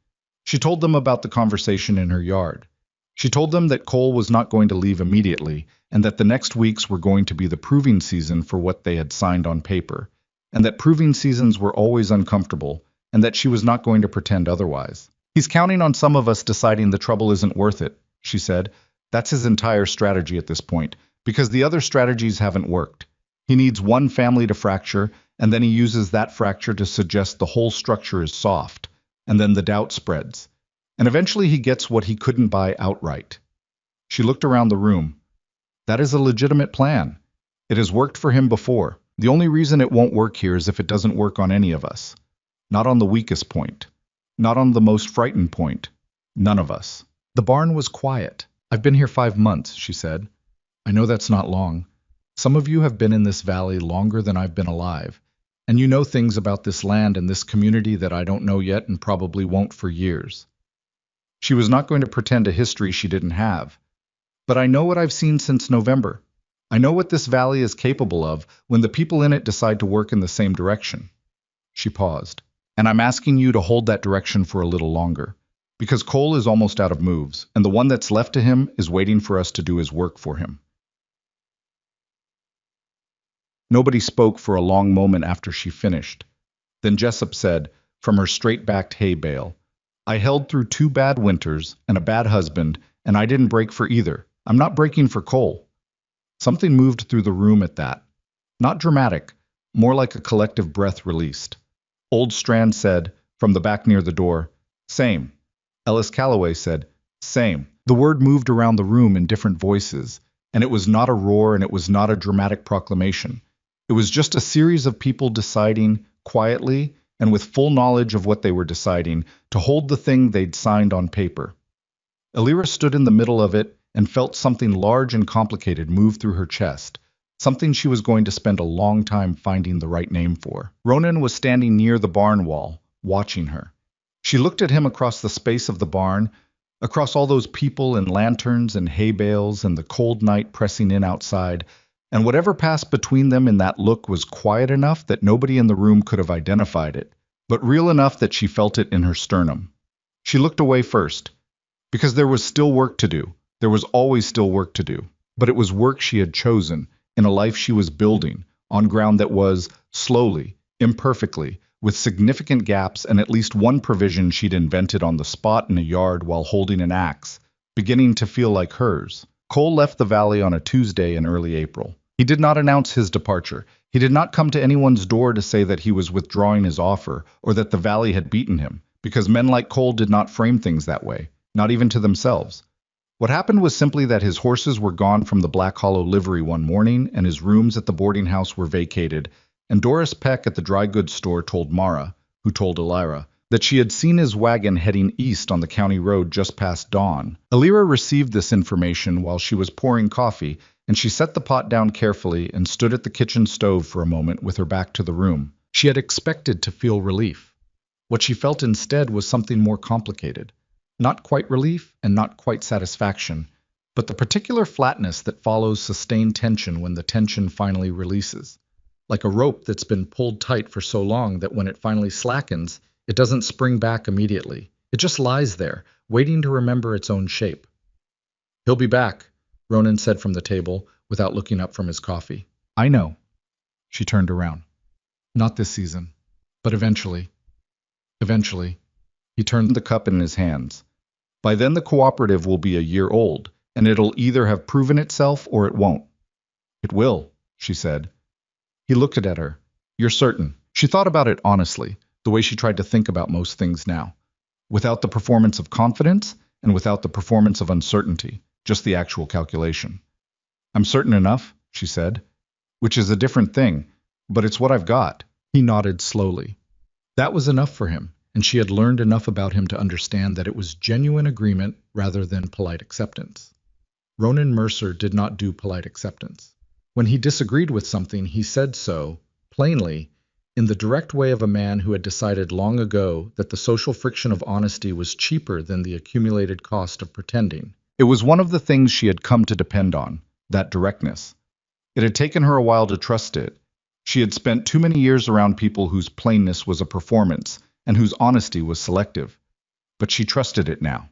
She told them about the conversation in her yard. She told them that Cole was not going to leave immediately, and that the next weeks were going to be the proving season for what they had signed on paper, and that proving seasons were always uncomfortable, and that she was not going to pretend otherwise. He's counting on some of us deciding the trouble isn't worth it, she said. That's his entire strategy at this point, because the other strategies haven't worked. He needs one family to fracture, and then he uses that fracture to suggest the whole structure is soft, and then the doubt spreads. And eventually he gets what he couldn't buy outright. She looked around the room. That is a legitimate plan. It has worked for him before. The only reason it won't work here is if it doesn't work on any of us. Not on the weakest point. Not on the most frightened point. None of us. The barn was quiet. I've been here 5 months, she said. I know that's not long. Some of you have been in this valley longer than I've been alive, And you know things about this land and this community that I don't know yet and probably won't for years. She was not going to pretend a history she didn't have. But I know what I've seen since November. I know what this valley is capable of when the people in it decide to work in the same direction. She paused. And I'm asking you to hold that direction for a little longer. Because Cole is almost out of moves, and the one that's left to him is waiting for us to do his work for him. Nobody spoke for a long moment after she finished. Then Jessup said, from her straight-backed hay bale, I held through 2 bad winters and a bad husband, and I didn't break for either. I'm not breaking for Cole. Something moved through the room at that. Not dramatic, more like a collective breath released. Old Strand said, from the back near the door, same. Ellis Calloway said, same. The word moved around the room in different voices, and it was not a roar and it was not a dramatic proclamation. It was just a series of people deciding, quietly, and with full knowledge of what they were deciding, to hold the thing they'd signed on paper. Elira stood in the middle of it and felt something large and complicated move through her chest, something she was going to spend a long time finding the right name for. Ronan was standing near the barn wall, watching her. She looked at him across the space of the barn, across all those people and lanterns and hay bales and the cold night pressing in outside, and whatever passed between them in that look was quiet enough that nobody in the room could have identified it, but real enough that she felt it in her sternum. She looked away first, because there was still work to do. There was always still work to do, but it was work she had chosen, in a life she was building, on ground that was, slowly, imperfectly, with significant gaps and at least one provision she'd invented on the spot in a yard while holding an axe, beginning to feel like hers. Cole left the valley on a Tuesday in early April. He did not announce his departure. He did not come to anyone's door to say that he was withdrawing his offer or that the valley had beaten him, because men like Cole did not frame things that way, not even to themselves. What happened was simply that his horses were gone from the Black Hollow livery one morning and his rooms at the boarding house were vacated, and Doris Peck at the dry goods store told Mara, who told Elira, that she had seen his wagon heading east on the county road just past dawn. Elira received this information while she was pouring coffee, and she set the pot down carefully and stood at the kitchen stove for a moment with her back to the room. She had expected to feel relief. What she felt instead was something more complicated. Not quite relief and not quite satisfaction, but the particular flatness that follows sustained tension when the tension finally releases. Like a rope that's been pulled tight for so long that when it finally slackens, it doesn't spring back immediately. It just lies there, waiting to remember its own shape. He'll be back, Ronan said from the table, without looking up from his coffee. I know. She turned around. Not this season, but eventually. Eventually. He turned the cup in his hands. By then the cooperative will be a year old, and it'll either have proven itself or it won't. It will, she said. He looked at her. You're certain. She thought about it honestly, the way she tried to think about most things now. Without the performance of confidence, and without the performance of uncertainty, just the actual calculation. I'm certain enough, she said, which is a different thing, but it's what I've got. He nodded slowly. That was enough for him, and she had learned enough about him to understand that it was genuine agreement rather than polite acceptance. Ronan Mercer did not do polite acceptance. When he disagreed with something, he said so, plainly, in the direct way of a man who had decided long ago that the social friction of honesty was cheaper than the accumulated cost of pretending. It was one of the things she had come to depend on, that directness. It had taken her a while to trust it. She had spent too many years around people whose plainness was a performance and whose honesty was selective. But she trusted it now.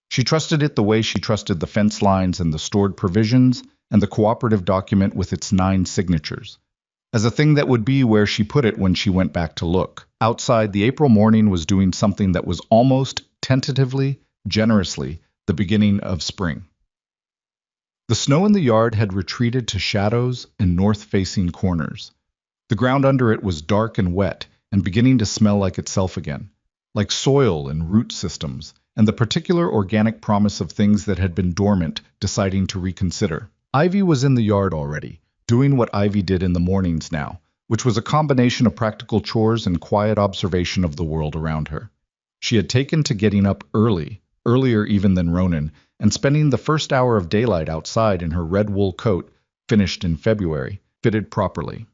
She trusted it the way she trusted the fence lines and the stored provisions and the cooperative document with its 9 signatures, as a thing that would be where she put it when she went back to look. Outside, the April morning was doing something that was almost, tentatively, generously, the beginning of spring. The snow in the yard had retreated to shadows and north-facing corners. The ground under it was dark and wet and beginning to smell like itself again, like soil and root systems, and the particular organic promise of things that had been dormant deciding to reconsider. Ivy was in the yard already, doing what Ivy did in the mornings now, which was a combination of practical chores and quiet observation of the world around her. She had taken to getting up early, earlier even than Ronan, and spending the first hour of daylight outside in her red wool coat, finished in February, fitted properly.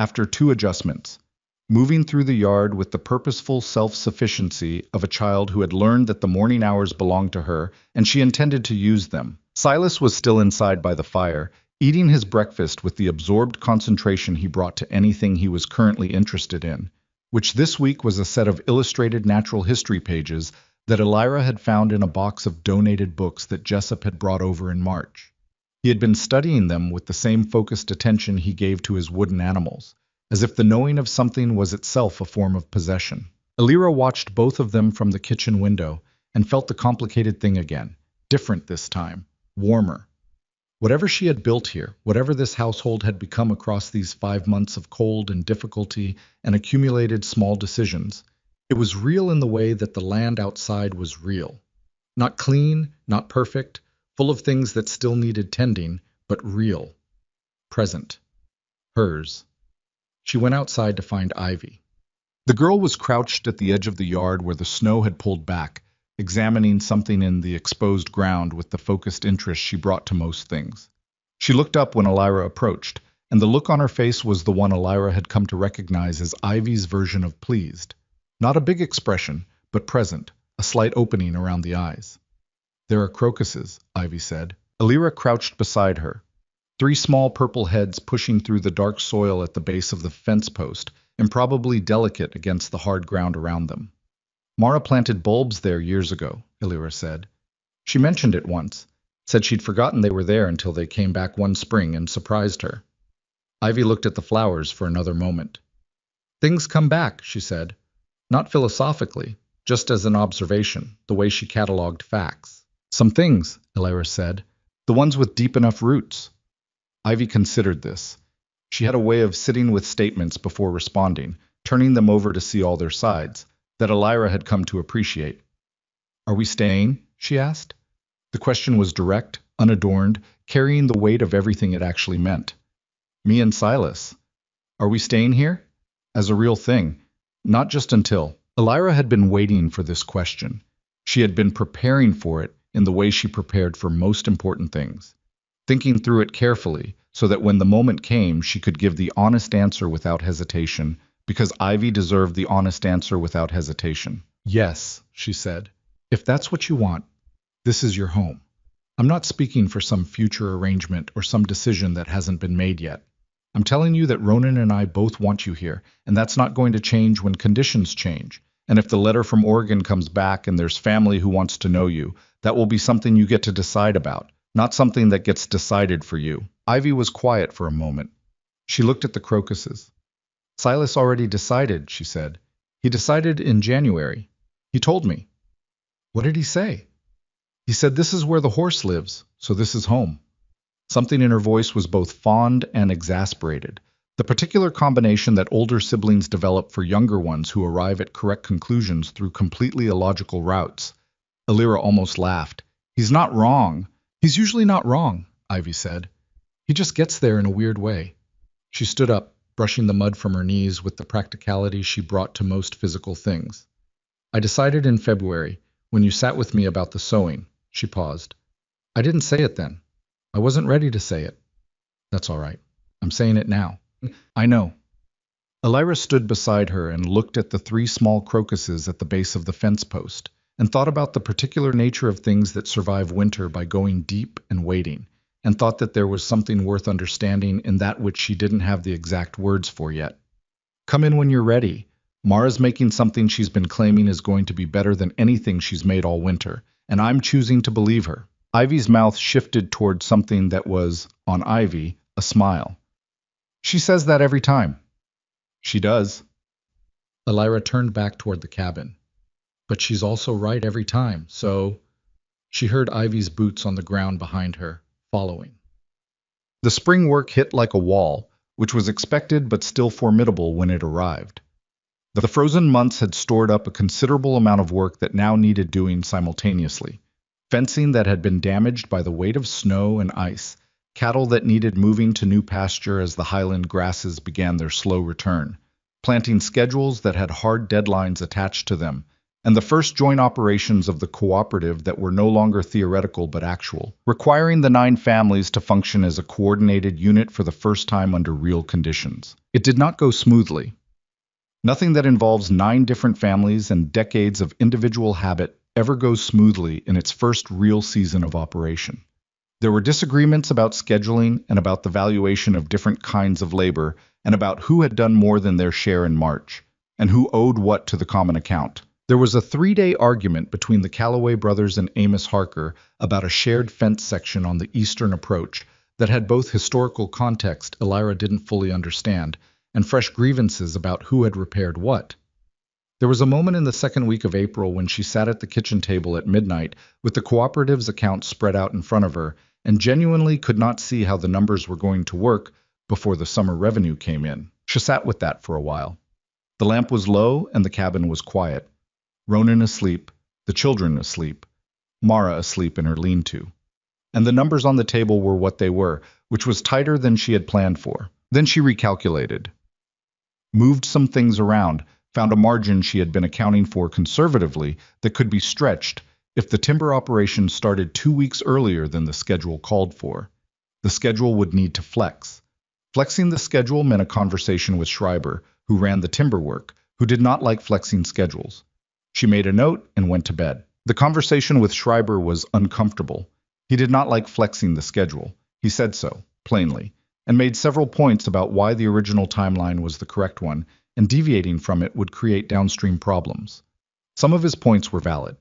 after 2 adjustments. Moving through the yard with the purposeful self-sufficiency of a child who had learned that the morning hours belonged to her and she intended to use them. Silas was still inside by the fire, eating his breakfast with the absorbed concentration he brought to anything he was currently interested in, which this week was a set of illustrated natural history pages that Elira had found in a box of donated books that Jessup had brought over in March. He had been studying them with the same focused attention he gave to his wooden animals, as if the knowing of something was itself a form of possession. Elira watched both of them from the kitchen window and felt the complicated thing again, different this time, warmer. Whatever she had built here, whatever this household had become across these 5 months of cold and difficulty and accumulated small decisions, it was real in the way that the land outside was real. Not clean, not perfect, full of things that still needed tending, but real, present, hers. She went outside to find Ivy. The girl was crouched at the edge of the yard where the snow had pulled back, examining something in the exposed ground with the focused interest she brought to most things. She looked up when Elira approached, and the look on her face was the one Elira had come to recognize as Ivy's version of pleased. Not a big expression, but present, a slight opening around the eyes. "There are crocuses," Ivy said. Elira crouched beside her, 3 small purple heads pushing through the dark soil at the base of the fence post, improbably delicate against the hard ground around them. "Mara planted bulbs there years ago," Elira said. "She mentioned it once, said she'd forgotten they were there until they came back one spring and surprised her." Ivy looked at the flowers for another moment. "Things come back," she said. Not philosophically, just as an observation, the way she catalogued facts. "Some things," Elira said, "the ones with deep enough roots." Ivy considered this. She had a way of sitting with statements before responding, turning them over to see all their sides, that Elira had come to appreciate. "Are we staying?" she asked. The question was direct, unadorned, carrying the weight of everything it actually meant. "Me and Silas. Are we staying here?" As a real thing. Not just until. Elira had been waiting for this question. She had been preparing for it in the way she prepared for most important things, thinking through it carefully so that when the moment came she could give the honest answer without hesitation, because Ivy deserved the honest answer without hesitation. "Yes," she said. "If that's what you want, this is your home. I'm not speaking for some future arrangement or some decision that hasn't been made yet. I'm telling you that Ronan and I both want you here, and that's not going to change when conditions change. And if the letter from Oregon comes back and there's family who wants to know you, that will be something you get to decide about, not something that gets decided for you." Ivy was quiet for a moment. She looked at the crocuses. "Silas already decided," she said. "He decided in January. He told me." "What did he say?" "He said this is where the horse lives, so this is home." Something in her voice was both fond and exasperated, the particular combination that older siblings develop for younger ones who arrive at correct conclusions through completely illogical routes. Elira almost laughed. "He's not wrong. He's usually not wrong," Ivy said. "He just gets there in a weird way." She stood up, brushing the mud from her knees with the practicality she brought to most physical things. "I decided in February, when you sat with me about the sewing." She paused. "I didn't say it then. I wasn't ready to say it." "That's all right. I'm saying it now." "I know." Elira stood beside her and looked at the 3 small crocuses at the base of the fence post, and thought about the particular nature of things that survive winter by going deep and waiting, and thought that there was something worth understanding in that which she didn't have the exact words for yet. "Come in when you're ready. Mara's making something she's been claiming is going to be better than anything she's made all winter, and I'm choosing to believe her." Ivy's mouth shifted toward something that was, on Ivy, a smile. "She says that every time." "She does." Elira turned back toward the cabin. "But she's also right every time, so—" She heard Ivy's boots on the ground behind her, following. The spring work hit like a wall, which was expected but still formidable when it arrived. The frozen months had stored up a considerable amount of work that now needed doing simultaneously. Fencing that had been damaged by the weight of snow and ice, cattle that needed moving to new pasture as the highland grasses began their slow return, planting schedules that had hard deadlines attached to them, and the first joint operations of the cooperative that were no longer theoretical but actual, requiring the 9 families to function as a coordinated unit for the first time under real conditions. It did not go smoothly. Nothing that involves 9 different families and decades of individual habit ever goes smoothly in its first real season of operation. There were disagreements about scheduling and about the valuation of different kinds of labor and about who had done more than their share in March and who owed what to the common account. There was a 3-day argument between the Calloway brothers and Amos Harker about a shared fence section on the eastern approach that had both historical context Elira didn't fully understand and fresh grievances about who had repaired what. There was a moment in the second week of April when she sat at the kitchen table at midnight with the cooperative's accounts spread out in front of her and genuinely could not see how the numbers were going to work before the summer revenue came in. She sat with that for a while. The lamp was low and the cabin was quiet. Ronan asleep, the children asleep, Mara asleep in her lean-to. And the numbers on the table were what they were, which was tighter than she had planned for. Then she recalculated, moved some things around, found a margin she had been accounting for conservatively that could be stretched if the timber operation started 2 weeks earlier than the schedule called for. The schedule would need to flex. Flexing the schedule meant a conversation with Schreiber, who ran the timber work, who did not like flexing schedules. She made a note and went to bed. The conversation with Schreiber was uncomfortable. He did not like flexing the schedule. He said so, plainly, and made several points about why the original timeline was the correct one, and deviating from it would create downstream problems. Some of his points were valid.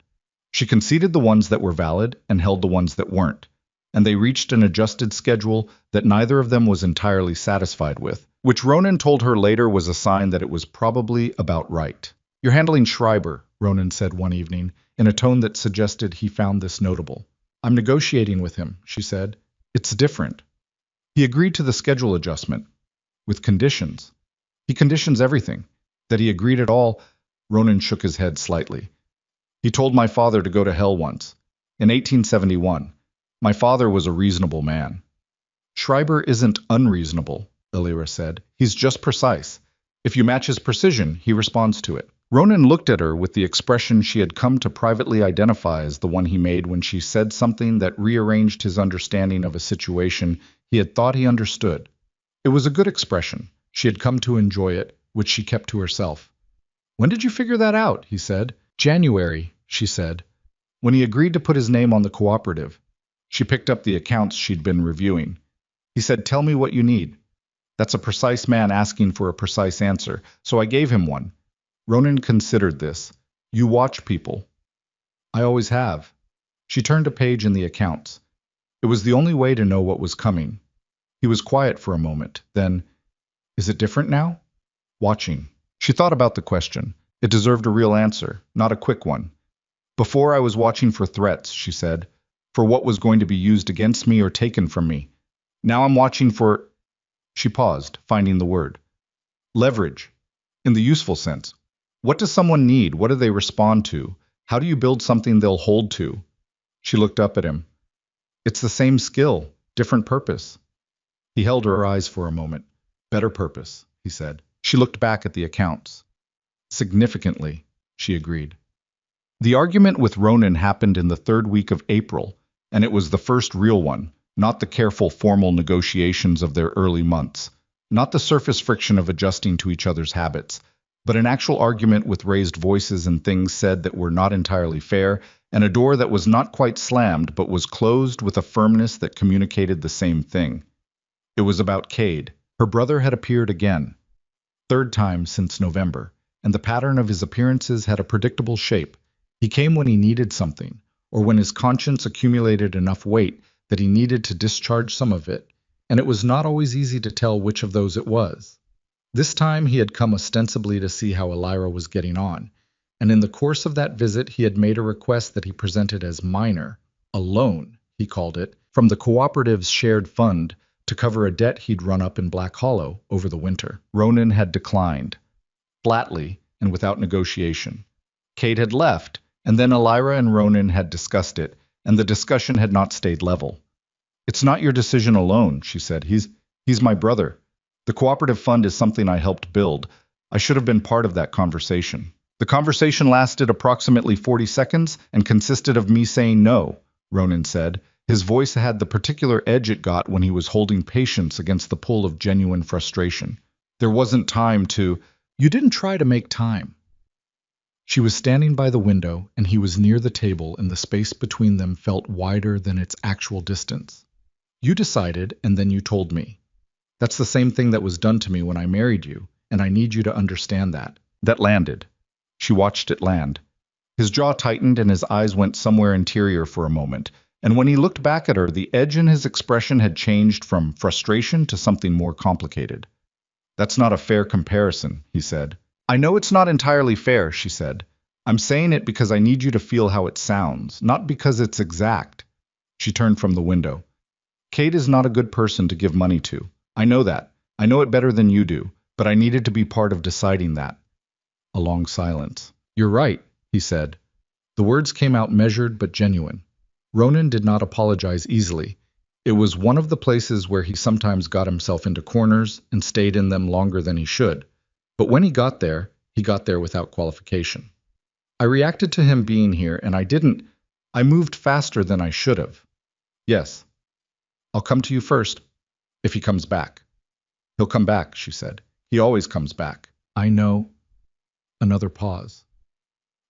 She conceded the ones that were valid and held the ones that weren't, and they reached an adjusted schedule that neither of them was entirely satisfied with, which Ronan told her later was a sign that it was probably about right. "You're handling Schreiber," Ronan said one evening, in a tone that suggested he found this notable. "I'm negotiating with him," she said. "It's different. He agreed to the schedule adjustment, with conditions. He conditions everything. That he agreed at all." Ronan shook his head slightly. "He told my father to go to hell once. In 1871. My father was a reasonable man." "Schreiber isn't unreasonable," Elira said. "He's just precise. If you match his precision, he responds to it." Ronan looked at her with the expression she had come to privately identify as the one he made when she said something that rearranged his understanding of a situation he had thought he understood. It was a good expression. She had come to enjoy it, which she kept to herself. "When did you figure that out?" he said. "January," she said, "when he agreed to put his name on the cooperative." She picked up the accounts she'd been reviewing. He said, "Tell me what you need." That's a precise man asking for a precise answer, so I gave him one. Ronan considered this. "You watch people." "I always have." She turned a page in the accounts. It was the only way to know what was coming. He was quiet for a moment. Then, "Is it different now?" "Watching." She thought about the question. It deserved a real answer, not a quick one. "Before I was watching for threats," she said, "for what was going to be used against me or taken from me. Now I'm watching for—" She paused, finding the word. "Leverage. In the useful sense. What does someone need? What do they respond to? How do you build something they'll hold to?" She looked up at him. "It's the same skill, different purpose." He held her eyes for a moment. "Better purpose," he said. She looked back at the accounts. "Significantly," she agreed. The argument with Ronan happened in the 3rd week of April, and it was the first real one, not the careful formal negotiations of their early months, not the surface friction of adjusting to each other's habits, but an actual argument with raised voices and things said that were not entirely fair, and a door that was not quite slammed but was closed with a firmness that communicated the same thing. It was about Cade. Her brother had appeared again, 3rd time since November, and the pattern of his appearances had a predictable shape. He came when he needed something, or when his conscience accumulated enough weight that he needed to discharge some of it, and it was not always easy to tell which of those it was. This time he had come ostensibly to see how Elira was getting on, and in the course of that visit he had made a request that he presented as minor, a loan, he called it, from the cooperative's shared fund to cover a debt he'd run up in Black Hollow over the winter. Ronan had declined, flatly and without negotiation. Cade had left, and then Elira and Ronan had discussed it, and the discussion had not stayed level. "It's not your decision alone," she said. He's my brother. The cooperative fund is something I helped build. I should have been part of that conversation." The conversation lasted approximately 40 seconds and consisted of me saying no, Ronan said. His voice had the particular edge it got when he was holding patience against the pull of genuine frustration. There wasn't time to, "You didn't try to make time." She was standing by the window, and he was near the table, and the space between them felt wider than its actual distance. "You decided, and then you told me. That's the same thing that was done to me when I married you, and I need you to understand that." That landed. She watched it land. His jaw tightened and his eyes went somewhere interior for a moment, and when he looked back at her, the edge in his expression had changed from frustration to something more complicated. "That's not a fair comparison," he said. "I know it's not entirely fair," she said. "I'm saying it because I need you to feel how it sounds, not because it's exact." She turned from the window. "Kate is not a good person to give money to. I know that. I know it better than you do, but I needed to be part of deciding that." A long silence. "You're right," he said. The words came out measured but genuine. Ronan did not apologize easily. It was one of the places where he sometimes got himself into corners and stayed in them longer than he should. But when he got there without qualification. "I reacted to him being here, and I moved faster than I should have." "Yes. I'll come to you first. If he comes back." "He'll come back," she said. "He always comes back." "I know." Another pause.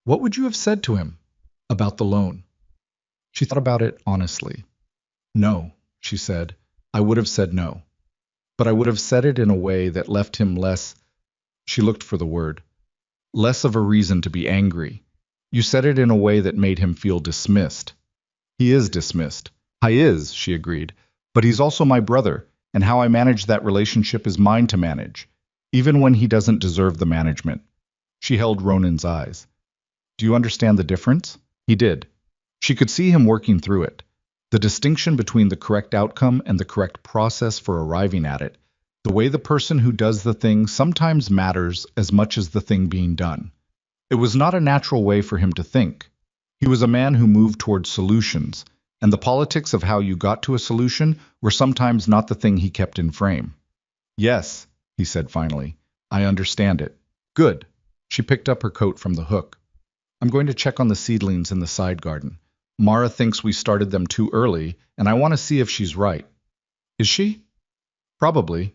"What would you have said to him about the loan?" She thought about it honestly. "No," she said. "I would have said no. But I would have said it in a way that left him less," she looked for the word, "less of a reason to be angry. You said it in a way that made him feel dismissed." "He is dismissed." "I is," she agreed. "But he's also my brother, and how I manage that relationship is mine to manage, even when he doesn't deserve the management." She held Ronan's eyes. "Do you understand the difference?" He did. She could see him working through it. The distinction between the correct outcome and the correct process for arriving at it. The way the person who does the thing sometimes matters as much as the thing being done. It was not a natural way for him to think. He was a man who moved towards solutions, and the politics of how you got to a solution were sometimes not the thing he kept in frame. "Yes," he said finally. "I understand it." "Good." She picked up her coat from the hook. "I'm going to check on the seedlings in the side garden. Mara thinks we started them too early, and I want to see if she's right." "Is she?" "Probably."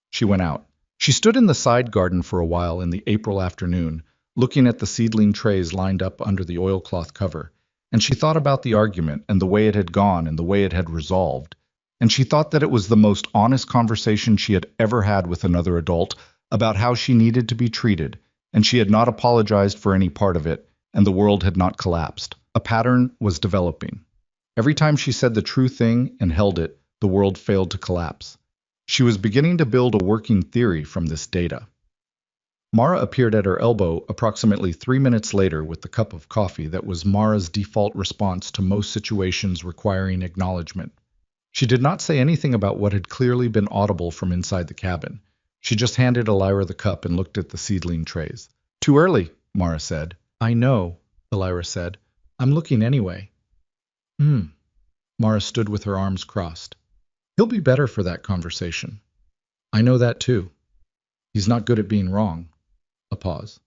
She went out. She stood in the side garden for a while in the April afternoon, looking at the seedling trays lined up under the oilcloth cover, and she thought about the argument and the way it had gone and the way it had resolved, and she thought that it was the most honest conversation she had ever had with another adult about how she needed to be treated, and she had not apologized for any part of it, and the world had not collapsed. A pattern was developing. Every time she said the true thing and held it, the world failed to collapse. She was beginning to build a working theory from this data. Mara appeared at her elbow approximately 3 minutes later with the cup of coffee that was Mara's default response to most situations requiring acknowledgement. She did not say anything about what had clearly been audible from inside the cabin. She just handed Elira the cup and looked at the seedling trays. "Too early," Mara said. "I know," Elira said. "I'm looking anyway." Mara stood with her arms crossed. "He'll be better for that conversation." "I know that too. He's not good at being wrong." A pause.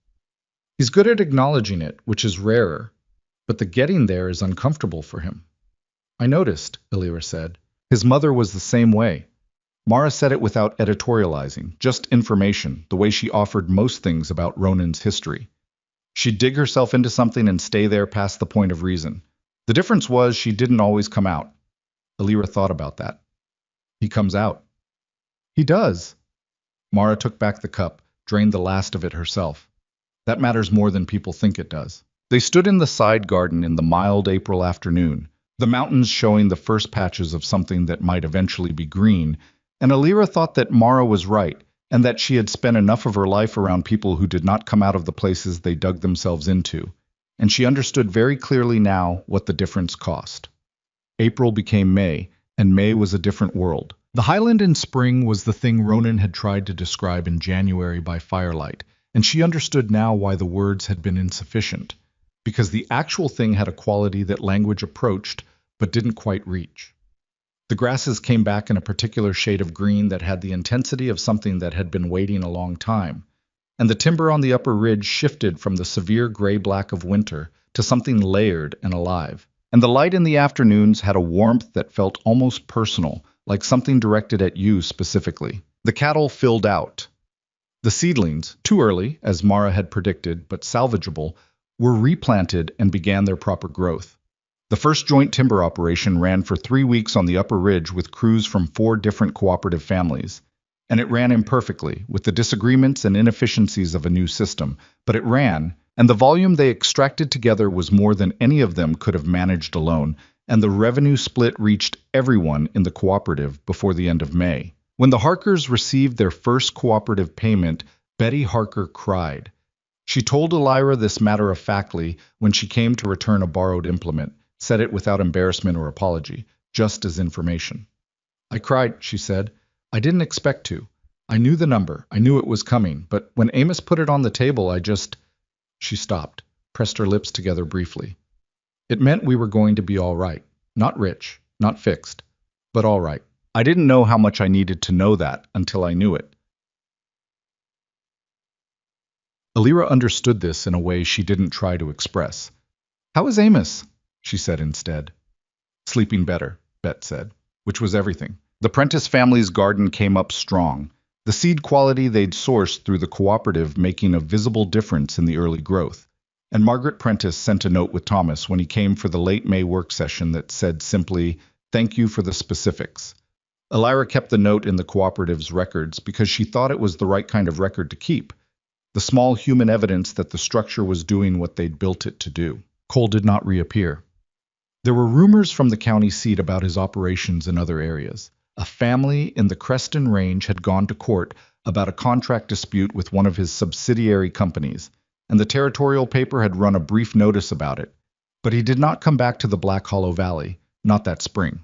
"He's good at acknowledging it, which is rarer, but the getting there is uncomfortable for him." "I noticed," Elira said. "His mother was the same way." Mara said it without editorializing, just information, the way she offered most things about Ronan's history. She'd dig herself into something and stay there past the point of reason. The difference was she didn't always come out. Elira thought about that. "He comes out." "He does." Mara took back the cup, drained the last of it herself. "That matters more than people think it does." They stood in the side garden in the mild April afternoon, the mountains showing the first patches of something that might eventually be green, and Elira thought that Mara was right, and that she had spent enough of her life around people who did not come out of the places they dug themselves into, and she understood very clearly now what the difference cost. April became May, and May was a different world. The highland in spring was the thing Ronan had tried to describe in January by firelight, and she understood now why the words had been insufficient, because the actual thing had a quality that language approached but didn't quite reach. The grasses came back in a particular shade of green that had the intensity of something that had been waiting a long time, and the timber on the upper ridge shifted from the severe gray-black of winter to something layered and alive. And the light in the afternoons had a warmth that felt almost personal, like something directed at you specifically. The cattle filled out. The seedlings, too early, as Mara had predicted, but salvageable, were replanted and began their proper growth. The first joint timber operation ran for 3 weeks on the upper ridge with crews from 4 different cooperative families. And it ran imperfectly, with the disagreements and inefficiencies of a new system, but it ran, and the volume they extracted together was more than any of them could have managed alone, and the revenue split reached everyone in the cooperative before the end of May. When the Harkers received their first cooperative payment, Betty Harker cried. She told Elira this matter-of-factly when she came to return a borrowed implement, said it without embarrassment or apology, just as information. "I cried," she said. "I didn't expect to. I knew the number, I knew it was coming, but when Amos put it on the table, I just—" She stopped, pressed her lips together briefly. "It meant we were going to be all right. Not rich, not fixed, but all right. I didn't know how much I needed to know that until I knew it." Elira understood this in a way she didn't try to express. "How is Amos?" she said instead. "Sleeping better," Bet said, which was everything. The Prentice family's garden came up strong, the seed quality they'd sourced through the cooperative making a visible difference in the early growth. And Margaret Prentice sent a note with Thomas when he came for the late May work session that said simply, "Thank you for the specifics." Elira kept the note in the cooperative's records because she thought it was the right kind of record to keep, the small human evidence that the structure was doing what they'd built it to do. Cole did not reappear. There were rumors from the county seat about his operations in other areas. A family in the Creston Range had gone to court about a contract dispute with one of his subsidiary companies, and the territorial paper had run a brief notice about it. But he did not come back to the Black Hollow Valley, not that spring.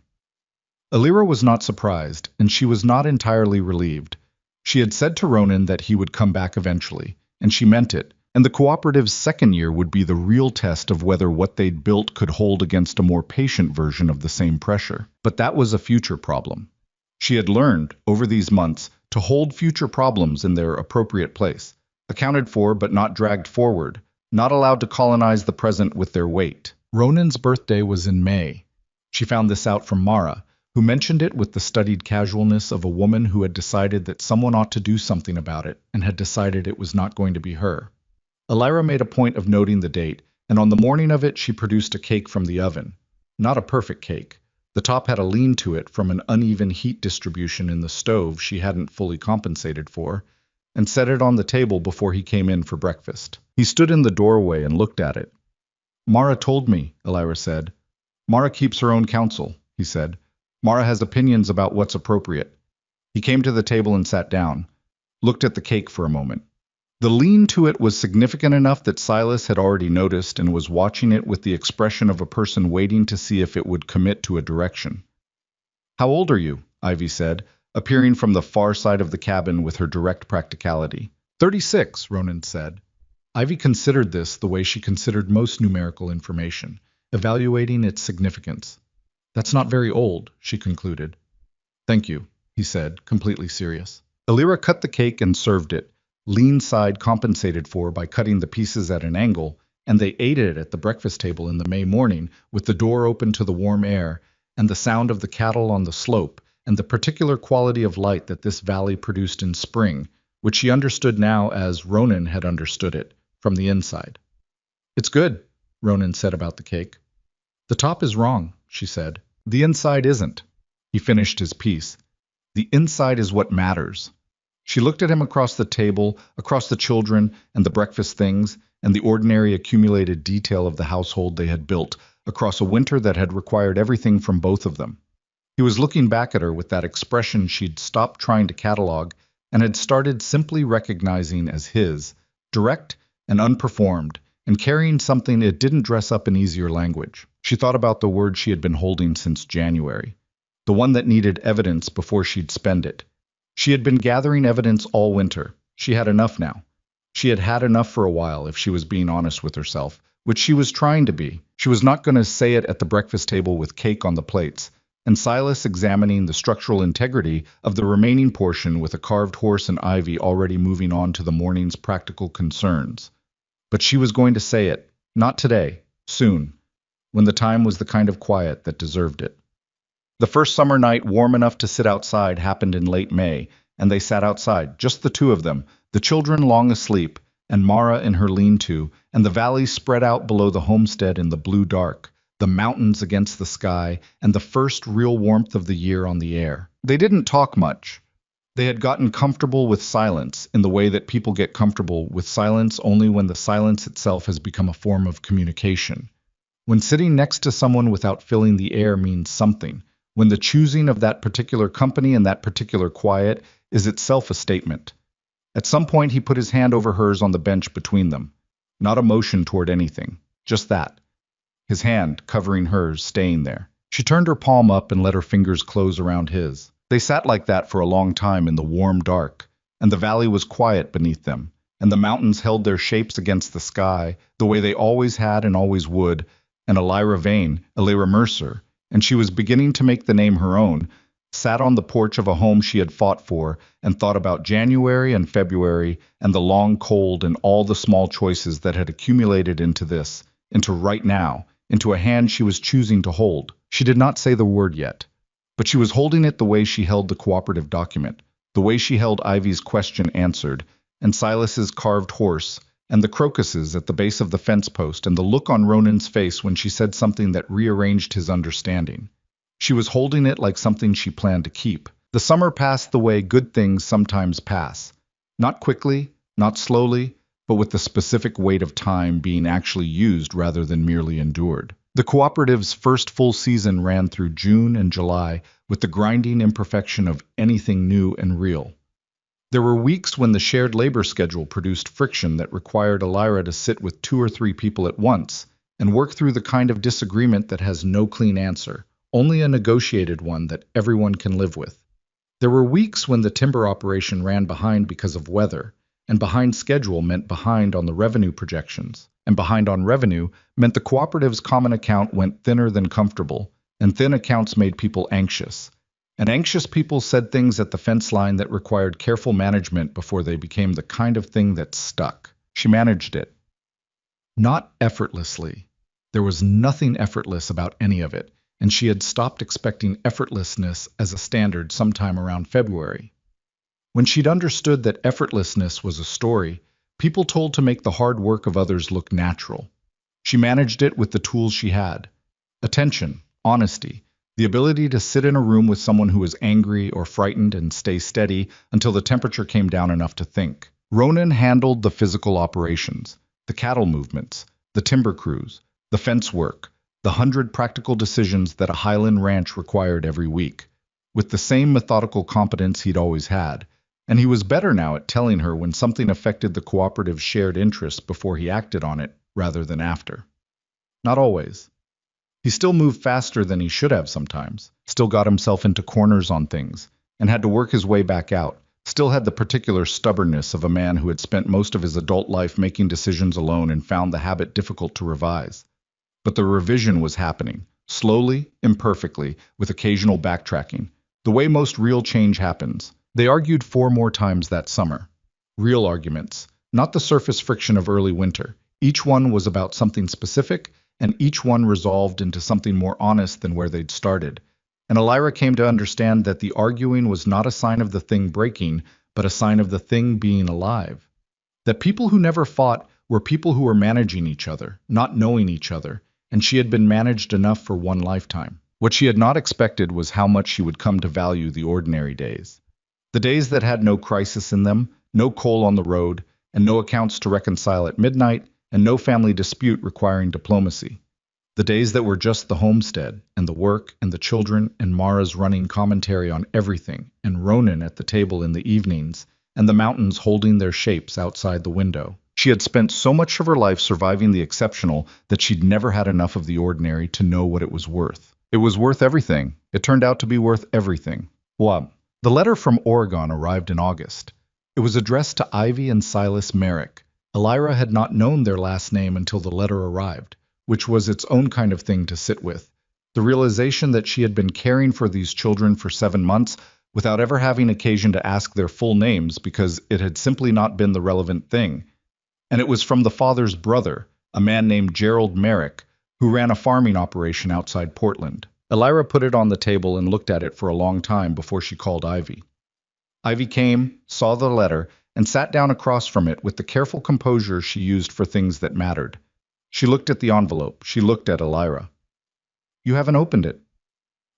Elira was not surprised, and she was not entirely relieved. She had said to Ronan that he would come back eventually, and she meant it, and the cooperative's second year would be the real test of whether what they'd built could hold against a more patient version of the same pressure. But that was a future problem. She had learned, over these months, to hold future problems in their appropriate place, accounted for but not dragged forward, not allowed to colonize the present with their weight. Ronan's birthday was in May. She found this out from Mara, who mentioned it with the studied casualness of a woman who had decided that someone ought to do something about it and had decided it was not going to be her. Elira made a point of noting the date, and on the morning of it she produced a cake from the oven. Not a perfect cake. The top had a lean to it from an uneven heat distribution in the stove she hadn't fully compensated for, and set it on the table before he came in for breakfast. He stood in the doorway and looked at it. "Mara told me," Elira said. "Mara keeps her own counsel," he said. "Mara has opinions about what's appropriate." He came to the table and sat down, looked at the cake for a moment. The lean to it was significant enough that Silas had already noticed and was watching it with the expression of a person waiting to see if it would commit to a direction. "How old are you?" Ivy said, appearing from the far side of the cabin with her direct practicality. 36, Ronan said. Ivy considered this the way she considered most numerical information, evaluating its significance. "That's not very old," she concluded. "Thank you," he said, completely serious. Elira cut the cake and served it, lean side compensated for by cutting the pieces at an angle, and they ate it at the breakfast table in the May morning, with the door open to the warm air, and the sound of the cattle on the slope, and the particular quality of light that this valley produced in spring, which she understood now as Ronan had understood it, from the inside. "It's good," Ronan said about the cake. "The top is wrong," she said. "The inside isn't." He finished his piece. "The inside is what matters." She looked at him across the table, across the children and the breakfast things, and the ordinary accumulated detail of the household they had built, across a winter that had required everything from both of them. He was looking back at her with that expression she'd stopped trying to catalog and had started simply recognizing as his, direct and unperformed, and carrying something it didn't dress up in easier language. She thought about the word she had been holding since January, the one that needed evidence before she'd spend it. She had been gathering evidence all winter. She had enough now. She had had enough for a while, if she was being honest with herself, which she was trying to be. She was not going to say it at the breakfast table with cake on the plates, and Silas examining the structural integrity of the remaining portion with a carved horse and ivy already moving on to the morning's practical concerns. But she was going to say it, not today, soon, when the time was the kind of quiet that deserved it. The first summer night warm enough to sit outside happened in late May, and they sat outside, just the two of them, the children long asleep, and Mara in her lean-to, and the valley spread out below the homestead in the blue dark, the mountains against the sky, and the first real warmth of the year on the air. They didn't talk much. They had gotten comfortable with silence in the way that people get comfortable with silence only when the silence itself has become a form of communication. When sitting next to someone without filling the air means something, when the choosing of that particular company and that particular quiet is itself a statement. At some point he put his hand over hers on the bench between them. Not a motion toward anything, just that. His hand, covering hers, staying there. She turned her palm up and let her fingers close around his. They sat like that for a long time in the warm dark, and the valley was quiet beneath them, and the mountains held their shapes against the sky, the way they always had and always would, and Elira Vane, Elira Mercer, and she was beginning to make the name her own, sat on the porch of a home she had fought for, and thought about January and February, and the long cold and all the small choices that had accumulated into this, into right now, into a hand she was choosing to hold. She did not say the word yet, but she was holding it the way she held the cooperative document, the way she held Ivy's question answered, and Silas's carved horse, and the crocuses at the base of the fence post, and the look on Ronan's face when she said something that rearranged his understanding. She was holding it like something she planned to keep. The summer passed the way good things sometimes pass. Not quickly, not slowly, but with the specific weight of time being actually used rather than merely endured. The cooperative's first full season ran through June and July with the grinding imperfection of anything new and real. There were weeks when the shared labor schedule produced friction that required Elira to sit with 2 or 3 people at once and work through the kind of disagreement that has no clean answer, only a negotiated one that everyone can live with. There were weeks when the timber operation ran behind because of weather, and behind schedule meant behind on the revenue projections, and behind on revenue meant the cooperative's common account went thinner than comfortable, and thin accounts made people anxious. And anxious people said things at the fence line that required careful management before they became the kind of thing that stuck. She managed it. Not effortlessly. There was nothing effortless about any of it, and she had stopped expecting effortlessness as a standard sometime around February. When she'd understood that effortlessness was a story, people told to make the hard work of others look natural. She managed it with the tools she had. Attention, honesty, the ability to sit in a room with someone who was angry or frightened and stay steady until the temperature came down enough to think. Ronan handled the physical operations, the cattle movements, the timber crews, the fence work, the 100 practical decisions that a Highland ranch required every week, with the same methodical competence he'd always had, and he was better now at telling her when something affected the cooperative's shared interests before he acted on it rather than after. Not always. He still moved faster than he should have sometimes, still got himself into corners on things, and had to work his way back out, still had the particular stubbornness of a man who had spent most of his adult life making decisions alone and found the habit difficult to revise. But the revision was happening, slowly, imperfectly, with occasional backtracking, the way most real change happens. They argued 4 more times that summer. Real arguments, not the surface friction of early winter. Each one was about something specific, and each one resolved into something more honest than where they'd started. And Elira came to understand that the arguing was not a sign of the thing breaking, but a sign of the thing being alive. That people who never fought were people who were managing each other, not knowing each other, and she had been managed enough for one lifetime. What she had not expected was how much she would come to value the ordinary days. The days that had no crisis in them, no coal on the road, and no accounts to reconcile at midnight, and no family dispute requiring diplomacy. The days that were just the homestead, and the work, and the children, and Mara's running commentary on everything, and Ronan at the table in the evenings, and the mountains holding their shapes outside the window. She had spent so much of her life surviving the exceptional that she'd never had enough of the ordinary to know what it was worth. It was worth everything. It turned out to be worth everything. Well, the letter from Oregon arrived in August. It was addressed to Ivy and Silas Merrick. Elira had not known their last name until the letter arrived, which was its own kind of thing to sit with. The realization that she had been caring for these children for 7 months without ever having occasion to ask their full names because it had simply not been the relevant thing. And it was from the father's brother, a man named Gerald Merrick, who ran a farming operation outside Portland. Elira put it on the table and looked at it for a long time before she called Ivy. Ivy came, saw the letter, and sat down across from it with the careful composure she used for things that mattered. She looked at the envelope. She looked at Elira. "You haven't opened it."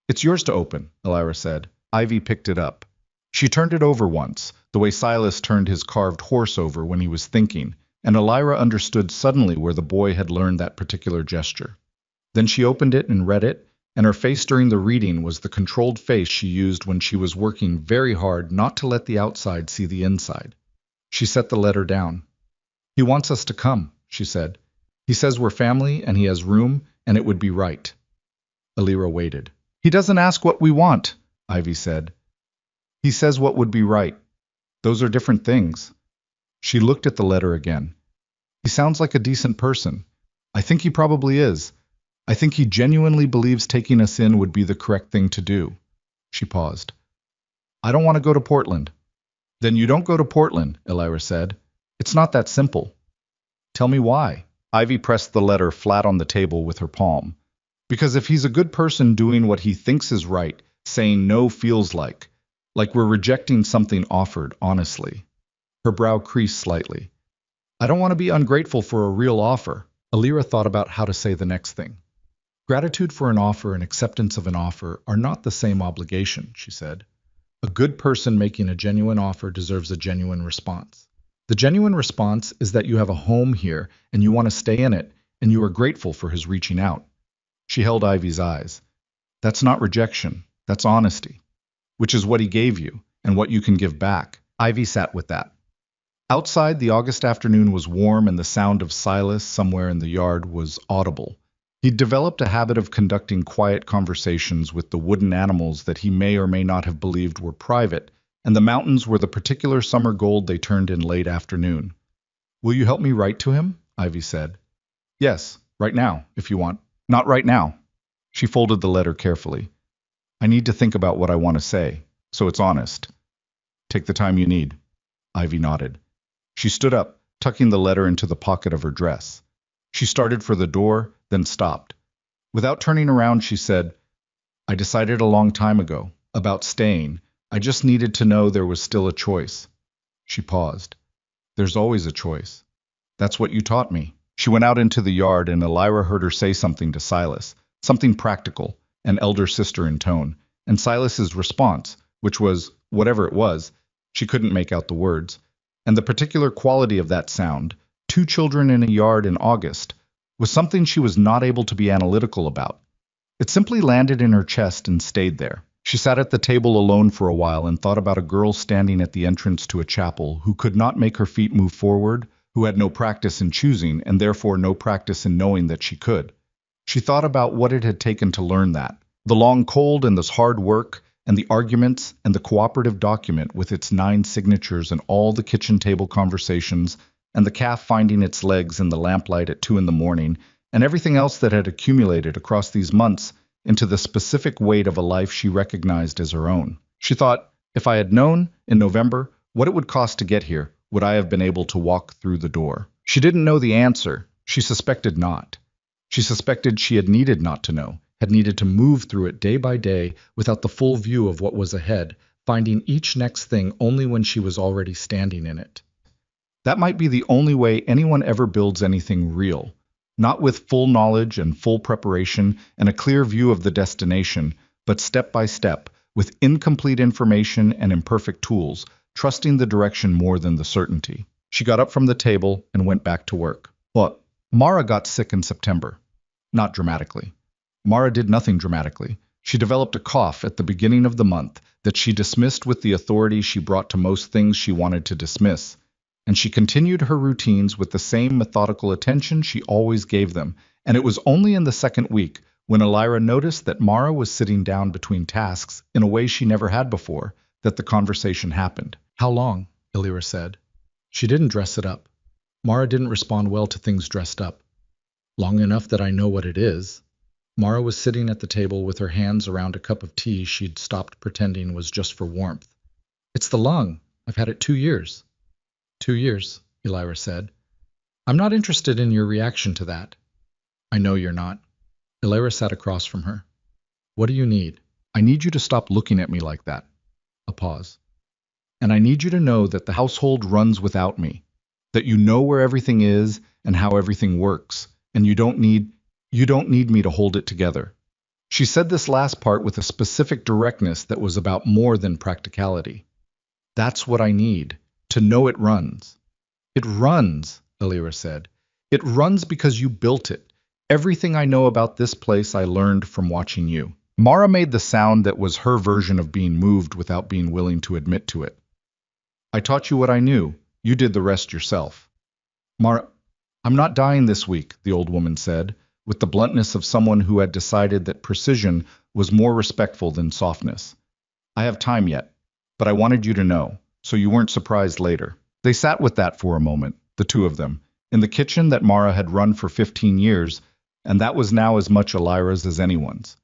"It's yours to open," Elira said. Ivy picked it up. She turned it over once, the way Silas turned his carved horse over when he was thinking, and Elira understood suddenly where the boy had learned that particular gesture. Then she opened it and read it, and her face during the reading was the controlled face she used when she was working very hard not to let the outside see the inside. She set the letter down. "He wants us to come," she said. "He says we're family and he has room and it would be right." Elira waited. "He doesn't ask what we want," Ivy said. "He says what would be right. Those are different things." She looked at the letter again. "He sounds like a decent person. I think he probably is. I think he genuinely believes taking us in would be the correct thing to do." She paused. "I don't want to go to Portland." "Then you don't go to Portland," Elira said. "It's not that simple." "Tell me why." Ivy pressed the letter flat on the table with her palm. "Because if he's a good person doing what he thinks is right, saying no feels like we're rejecting something offered honestly." Her brow creased slightly. "I don't want to be ungrateful for a real offer." Elira thought about how to say the next thing. "Gratitude for an offer and acceptance of an offer are not the same obligation," she said. "A good person making a genuine offer deserves a genuine response. The genuine response is that you have a home here and you want to stay in it, and you are grateful for his reaching out." She held Ivy's eyes. "That's not rejection. That's honesty. Which is what he gave you, and what you can give back." Ivy sat with that. Outside, the August afternoon was warm and the sound of Silas somewhere in the yard was audible. He'd developed a habit of conducting quiet conversations with the wooden animals that he may or may not have believed were private, and the mountains were the particular summer gold they turned in late afternoon. "Will you help me write to him?" Ivy said. "Yes, right now, if you want." "Not right now." She folded the letter carefully. "I need to think about what I want to say, so it's honest." "Take the time you need." Ivy nodded. She stood up, tucking the letter into the pocket of her dress. She started for the door, then stopped. Without turning around, she said, "I decided a long time ago, about staying. I just needed to know there was still a choice." She paused. "There's always a choice. That's what you taught me." She went out into the yard and Elira heard her say something to Silas, something practical, an elder sister in tone, and Silas's response, which was, whatever it was, she couldn't make out the words, and the particular quality of that sound, 2 children in a yard in August, was something she was not able to be analytical about. It simply landed in her chest and stayed there. She sat at the table alone for a while and thought about a girl standing at the entrance to a chapel who could not make her feet move forward, who had no practice in choosing and therefore no practice in knowing that she could. She thought about what it had taken to learn that. The long cold and this hard work, and the arguments, and the cooperative document with its 9 signatures and all the kitchen table conversations, and the calf finding its legs in the lamplight at 2 in the morning, and everything else that had accumulated across these months into the specific weight of a life she recognized as her own. She thought, if I had known, in November, what it would cost to get here, would I have been able to walk through the door? She didn't know the answer. She suspected not. She suspected she had needed not to know, had needed to move through it day by day without the full view of what was ahead, finding each next thing only when she was already standing in it. That might be the only way anyone ever builds anything real, not with full knowledge and full preparation and a clear view of the destination, but step by step, with incomplete information and imperfect tools, trusting the direction more than the certainty. She got up from the table and went back to work. But Mara got sick in September. Not dramatically. Mara did nothing dramatically. She developed a cough at the beginning of the month that she dismissed with the authority she brought to most things she wanted to dismiss. And she continued her routines with the same methodical attention she always gave them, and it was only in the second week, when Elira noticed that Mara was sitting down between tasks in a way she never had before, that the conversation happened. "How long?" Elira said. She didn't dress it up. Mara didn't respond well to things dressed up. "Long enough that I know what it is." Mara was sitting at the table with her hands around a cup of tea she'd stopped pretending was just for warmth. It's the lung. I've had it 2 years. 2 years, Elira said. I'm not interested in your reaction to that. I know you're not. Elira sat across from her. What do you need? I need you to stop looking at me like that. A pause. And I need you to know that the household runs without me, that you know where everything is and how everything works, and you don't need me to hold it together. She said this last part with a specific directness that was about more than practicality. That's what I need, to know it runs. It runs, Elira said. It runs because you built it. Everything I know about this place I learned from watching you. Mara made the sound that was her version of being moved without being willing to admit to it. I taught you what I knew. You did the rest yourself. Mara, I'm not dying this week, the old woman said, with the bluntness of someone who had decided that precision was more respectful than softness. I have time yet, but I wanted you to know, so you weren't surprised later. They sat with that for a moment, the two of them, in the kitchen that Mara had run for 15 years, and that was now as much Elira's as anyone's.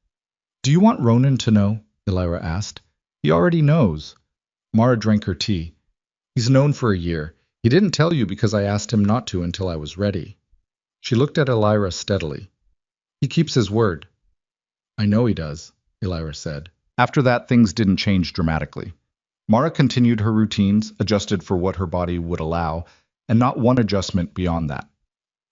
Do you want Ronan to know? Elira asked. He already knows. Mara drank her tea. He's known for a year. He didn't tell you because I asked him not to until I was ready. She looked at Elira steadily. He keeps his word. I know he does, Elira said. After that, things didn't change dramatically. Mara continued her routines, adjusted for what her body would allow, and not one adjustment beyond that.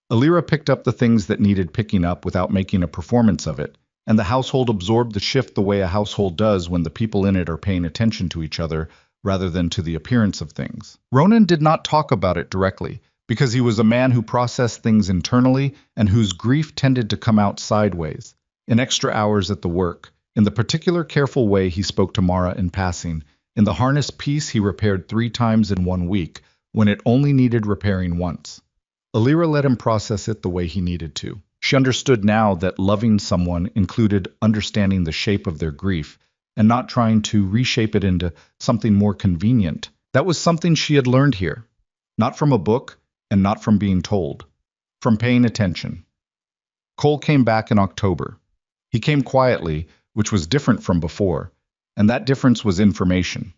Elira picked up the things that needed picking up without making a performance of it, and the household absorbed the shift the way a household does when the people in it are paying attention to each other rather than to the appearance of things. Ronan did not talk about it directly, because he was a man who processed things internally and whose grief tended to come out sideways, in extra hours at the work, in the particular careful way he spoke to Mara in passing, in the harness piece he repaired 3 times in 1 week, when it only needed repairing once. Elira let him process it the way he needed to. She understood now that loving someone included understanding the shape of their grief, and not trying to reshape it into something more convenient. That was something she had learned here. Not from a book, and not from being told. From paying attention. Cole came back in October. He came quietly, which was different from before, and that difference was information.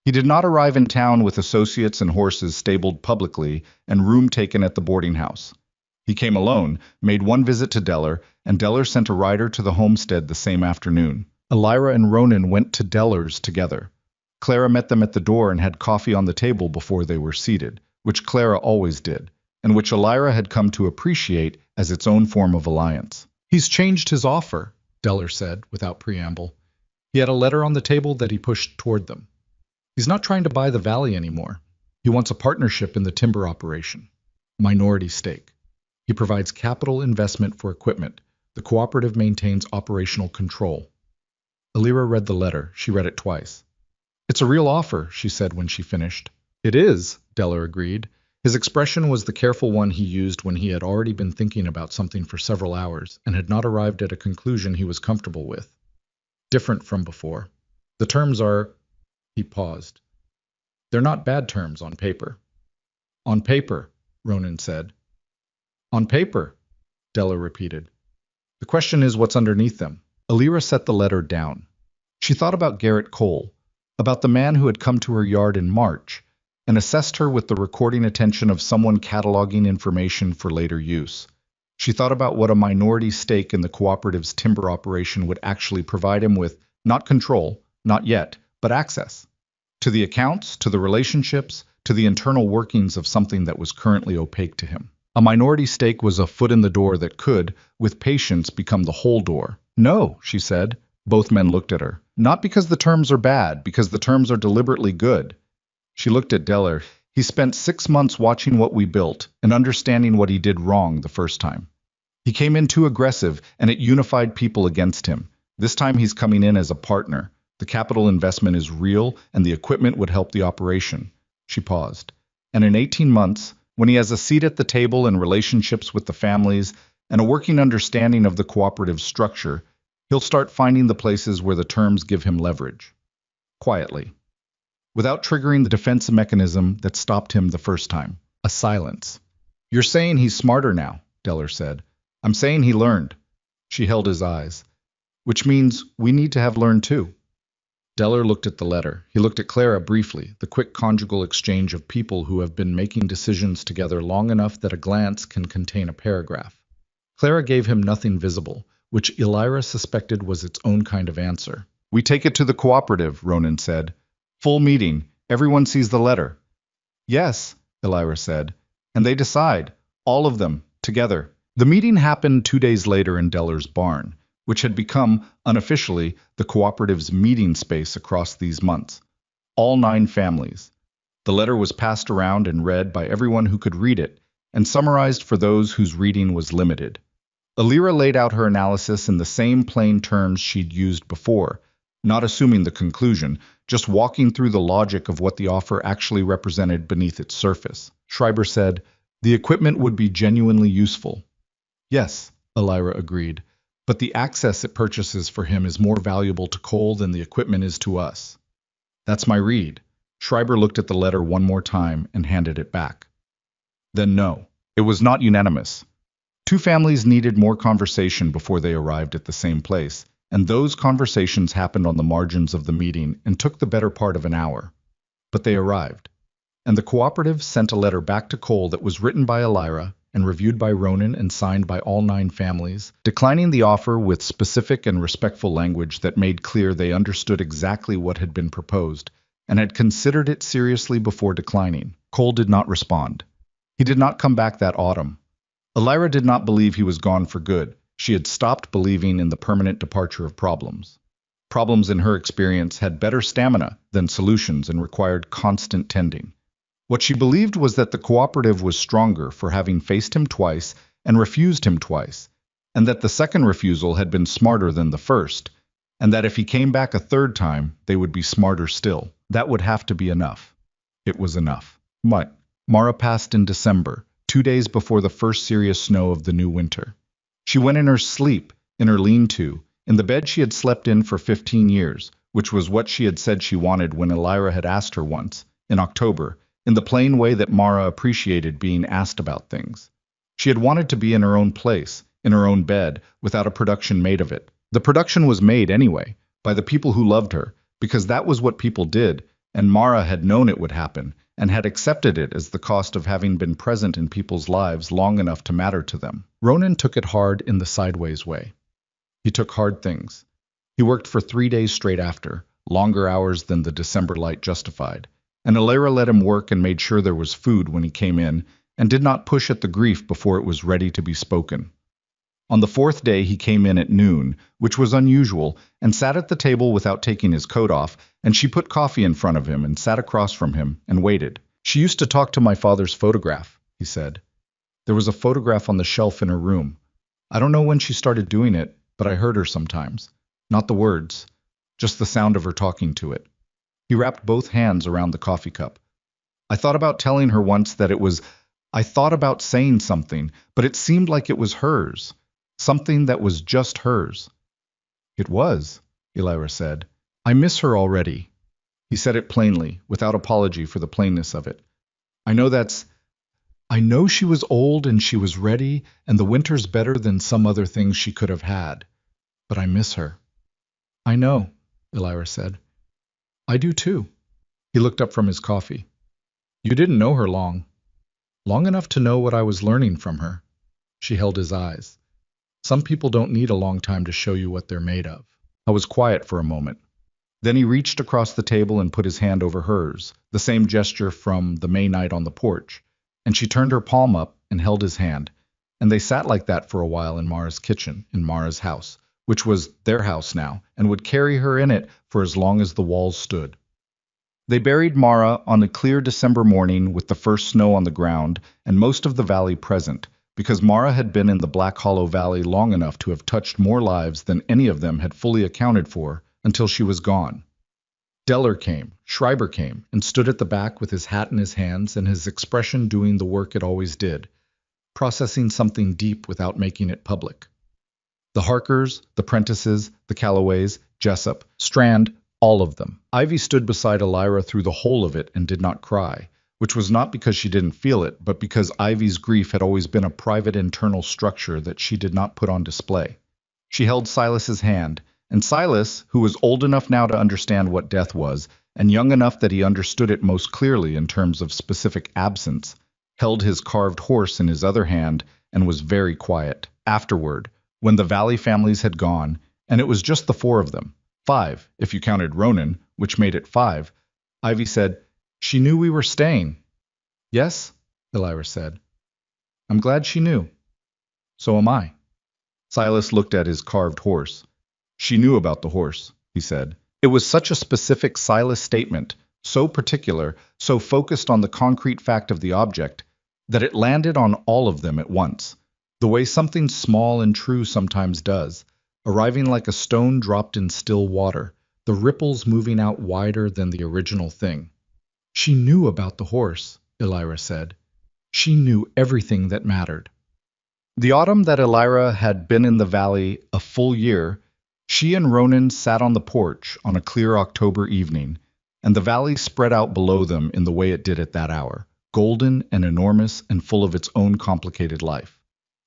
He did not arrive in town with associates and horses stabled publicly and room taken at the boarding house. He came alone, made one visit to Deller, and Deller sent a rider to the homestead the same afternoon. Elira and Ronan went to Deller's together. Clara met them at the door and had coffee on the table before they were seated, which Clara always did, and which Elira had come to appreciate as its own form of alliance. He's changed his offer, Deller said, without preamble. He had a letter on the table that he pushed toward them. He's not trying to buy the valley anymore. He wants a partnership in the timber operation. Minority stake. He provides capital investment for equipment. The cooperative maintains operational control. Elira read the letter. She read it twice. It's a real offer, she said when she finished. It is, Deller agreed. His expression was the careful one he used when he had already been thinking about something for several hours and had not arrived at a conclusion he was comfortable with. Different from before. The terms are... He paused. They're not bad terms on paper. On paper, Ronan said. On paper, Deller repeated. The question is what's underneath them. Elira set the letter down. She thought about Garrett Cole, about the man who had come to her yard in March, and assessed her with the recording attention of someone cataloging information for later use. She thought about what a minority stake in the cooperative's timber operation would actually provide him with, not control, not yet, but access. To the accounts, to the relationships, to the internal workings of something that was currently opaque to him. A minority stake was a foot in the door that could, with patience, become the whole door. No, she said. Both men looked at her. Not because the terms are bad, because the terms are deliberately good. She looked at Deller. He spent 6 months watching what we built and understanding what he did wrong the first time. He came in too aggressive, and it unified people against him. This time he's coming in as a partner. The capital investment is real, and the equipment would help the operation. She paused. And in 18 months, when he has a seat at the table and relationships with the families and a working understanding of the cooperative structure, he'll start finding the places where the terms give him leverage. Quietly. Without triggering the defense mechanism that stopped him the first time. A silence. You're saying he's smarter now, Deller said. I'm saying he learned. She held his eyes. Which means we need to have learned too. Deller looked at the letter. He looked at Clara briefly, the quick conjugal exchange of people who have been making decisions together long enough that a glance can contain a paragraph. Clara gave him nothing visible, which Elira suspected was its own kind of answer. We take it to the cooperative, Ronan said. Full meeting. Everyone sees the letter. Yes, Elira said. And they decide. All of them. Together. The meeting happened 2 days later in Deller's barn, which had become, unofficially, the cooperative's meeting space across these months. All 9 families. The letter was passed around and read by everyone who could read it, and summarized for those whose reading was limited. Elira laid out her analysis in the same plain terms she'd used before, not assuming the conclusion, just walking through the logic of what the offer actually represented beneath its surface. Schreiber said, the equipment would be genuinely useful. Yes, Elira agreed, but the access it purchases for him is more valuable to Cole than the equipment is to us. That's my read. Schreiber looked at the letter one more time and handed it back. Then no, it was not unanimous. 2 families needed more conversation before they arrived at the same place, and those conversations happened on the margins of the meeting and took the better part of an hour. But they arrived, and the cooperative sent a letter back to Cole that was written by Elira and reviewed by Ronan and signed by all 9 families, declining the offer with specific and respectful language that made clear they understood exactly what had been proposed and had considered it seriously before declining. Cole did not respond. He did not come back that autumn. Elira did not believe he was gone for good. She had stopped believing in the permanent departure of problems. Problems, in her experience, had better stamina than solutions and required constant tending. What she believed was that the cooperative was stronger for having faced him twice and refused him twice, and that the second refusal had been smarter than the first, and that if he came back a third time, they would be smarter still. That would have to be enough. It was enough. Mara passed in December, 2 days before the first serious snow of the new winter. She went in her sleep, in her lean-to, in the bed she had slept in for 15 years, which was what she had said she wanted when Elira had asked her once, in October, in the plain way that Mara appreciated being asked about things. She had wanted to be in her own place, in her own bed, without a production made of it. The production was made anyway, by the people who loved her, because that was what people did, and Mara had known it would happen, and had accepted it as the cost of having been present in people's lives long enough to matter to them. Ronan took it hard in the sideways way. He took hard things. He worked for 3 days straight after, longer hours than the December light justified, and Elira let him work and made sure there was food when he came in, and did not push at the grief before it was ready to be spoken. On the 4th day he came in at noon, which was unusual, and sat at the table without taking his coat off, and she put coffee in front of him and sat across from him and waited. She used to talk to my father's photograph, he said. There was a photograph on the shelf in her room. I don't know when she started doing it, but I heard her sometimes. Not the words, just the sound of her talking to it. He wrapped both hands around the coffee cup. I thought about telling her once that I thought about saying something, but it seemed like it was hers. Something that was just hers. It was, Elira said. I miss her already. He said it plainly, without apology for the plainness of it. I know she was old and she was ready, and the winter's better than some other things she could have had. But I miss her. I know, Elira said. I do too. He looked up from his coffee. You didn't know her long. Long enough to know what I was learning from her. She held his eyes. Some people don't need a long time to show you what they're made of. I was quiet for a moment. Then he reached across the table and put his hand over hers, the same gesture from the May night on the porch, and she turned her palm up and held his hand, and they sat like that for a while in Mara's kitchen, in Mara's house, which was their house now, and would carry her in it for as long as the walls stood. They buried Mara on a clear December morning with the first snow on the ground and most of the valley present, because Mara had been in the Black Hollow Valley long enough to have touched more lives than any of them had fully accounted for until she was gone. Deller came, Schreiber came, and stood at the back with his hat in his hands and his expression doing the work it always did, processing something deep without making it public. The Harkers, the Prentices, the Callaways, Jessup, Strand, all of them. Ivy stood beside Elira through the whole of it and did not cry, which was not because she didn't feel it, but because Ivy's grief had always been a private internal structure that she did not put on display. She held Silas's hand, and Silas, who was old enough now to understand what death was, and young enough that he understood it most clearly in terms of specific absence, held his carved horse in his other hand and was very quiet. Afterward, when the Valley families had gone, and it was just the four of them, five, if you counted Ronan, which made it five, Ivy said, "She knew we were staying." "Yes," Elira said. "I'm glad she knew." "So am I." Silas looked at his carved horse. "She knew about the horse," he said. It was such a specific Silas statement, so particular, so focused on the concrete fact of the object, that it landed on all of them at once, the way something small and true sometimes does, arriving like a stone dropped in still water, the ripples moving out wider than the original thing. "She knew about the horse," Elira said. "She knew everything that mattered." The autumn that Elira had been in the valley a full year, she and Ronan sat on the porch on a clear October evening, and the valley spread out below them in the way it did at that hour, golden and enormous and full of its own complicated life.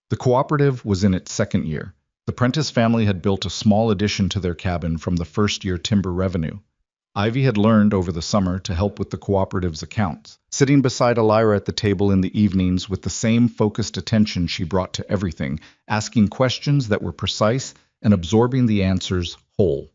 The cooperative was in its second year. The Prentice family had built a small addition to their cabin from the first-year timber revenue. Ivy had learned over the summer to help with the cooperative's accounts, sitting beside Elira at the table in the evenings with the same focused attention she brought to everything, asking questions that were precise and absorbing the answers whole.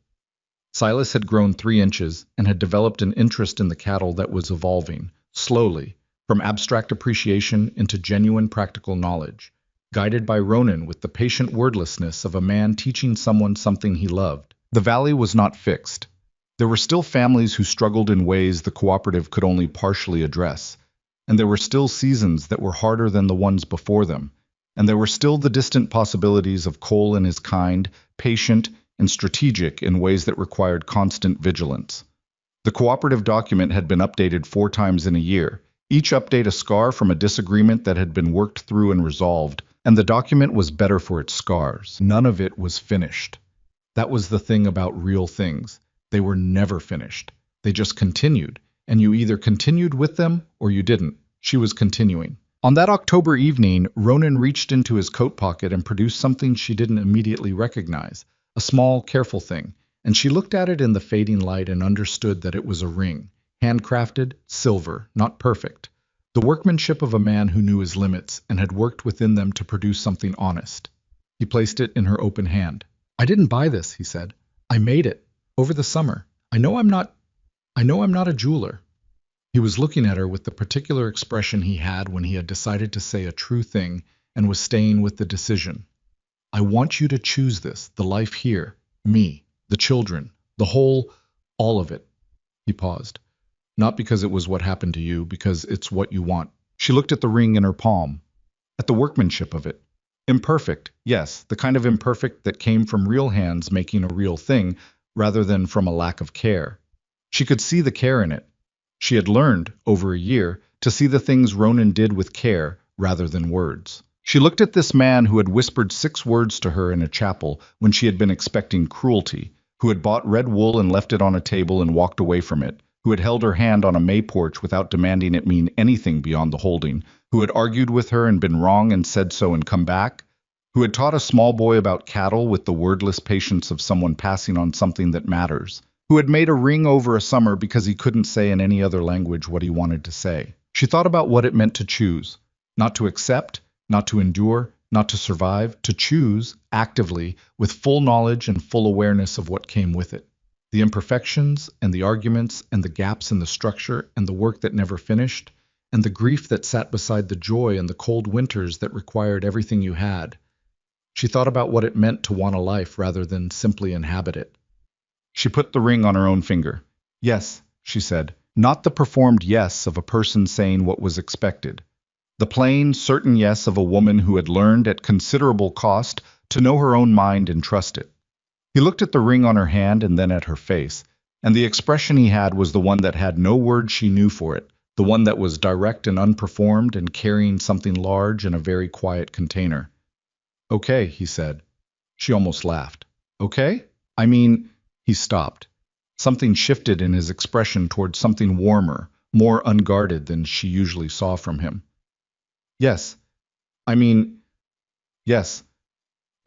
Silas had grown 3 inches and had developed an interest in the cattle that was evolving, slowly, from abstract appreciation into genuine practical knowledge, guided by Ronan with the patient wordlessness of a man teaching someone something he loved. The valley was not fixed. There were still families who struggled in ways the cooperative could only partially address, and there were still seasons that were harder than the ones before them, and there were still the distant possibilities of Cole and his kind, patient, and strategic in ways that required constant vigilance. The cooperative document had been updated 4 times in a year, each update a scar from a disagreement that had been worked through and resolved, and the document was better for its scars. None of it was finished. That was the thing about real things. They were never finished. They just continued, and you either continued with them or you didn't. She was continuing. On that October evening, Ronan reached into his coat pocket and produced something she didn't immediately recognize, a small, careful thing, and she looked at it in the fading light and understood that it was a ring, handcrafted, silver, not perfect, the workmanship of a man who knew his limits and had worked within them to produce something honest. He placed it in her open hand. "I didn't buy this," he said. "I made it. Over the summer. I know I'm not a jeweler." He was looking at her with the particular expression he had when he had decided to say a true thing and was staying with the decision. "I want you to choose this, the life here, me, the children, the whole, all of it." He paused. "Not because it was what happened to you, because it's what you want." She looked at the ring in her palm, at the workmanship of it. Imperfect, yes, the kind of imperfect that came from real hands making a real thing, rather than from a lack of care. She could see the care in it. She had learned, over a year, to see the things Ronan did with care rather than words. She looked at this man who had whispered 6 words to her in a chapel when she had been expecting cruelty, who had bought red wool and left it on a table and walked away from it, who had held her hand on a May porch without demanding it mean anything beyond the holding, who had argued with her and been wrong and said so and come back, who had taught a small boy about cattle with the wordless patience of someone passing on something that matters, who had made a ring over a summer because he couldn't say in any other language what he wanted to say. She thought about what it meant to choose, not to accept, not to endure, not to survive, to choose, actively, with full knowledge and full awareness of what came with it. The imperfections, and the arguments, and the gaps in the structure, and the work that never finished, and the grief that sat beside the joy and the cold winters that required everything you had. She thought about what it meant to want a life rather than simply inhabit it. She put the ring on her own finger. "Yes," she said, not the performed yes of a person saying what was expected. The plain, certain yes of a woman who had learned at considerable cost to know her own mind and trust it. He looked at the ring on her hand and then at her face, and the expression he had was the one that had no word she knew for it, the one that was direct and unperformed and carrying something large in a very quiet container. "Okay," he said. She almost laughed. "Okay? I mean—" He stopped. Something shifted in his expression towards something warmer, more unguarded than she usually saw from him. "Yes. I mean, yes."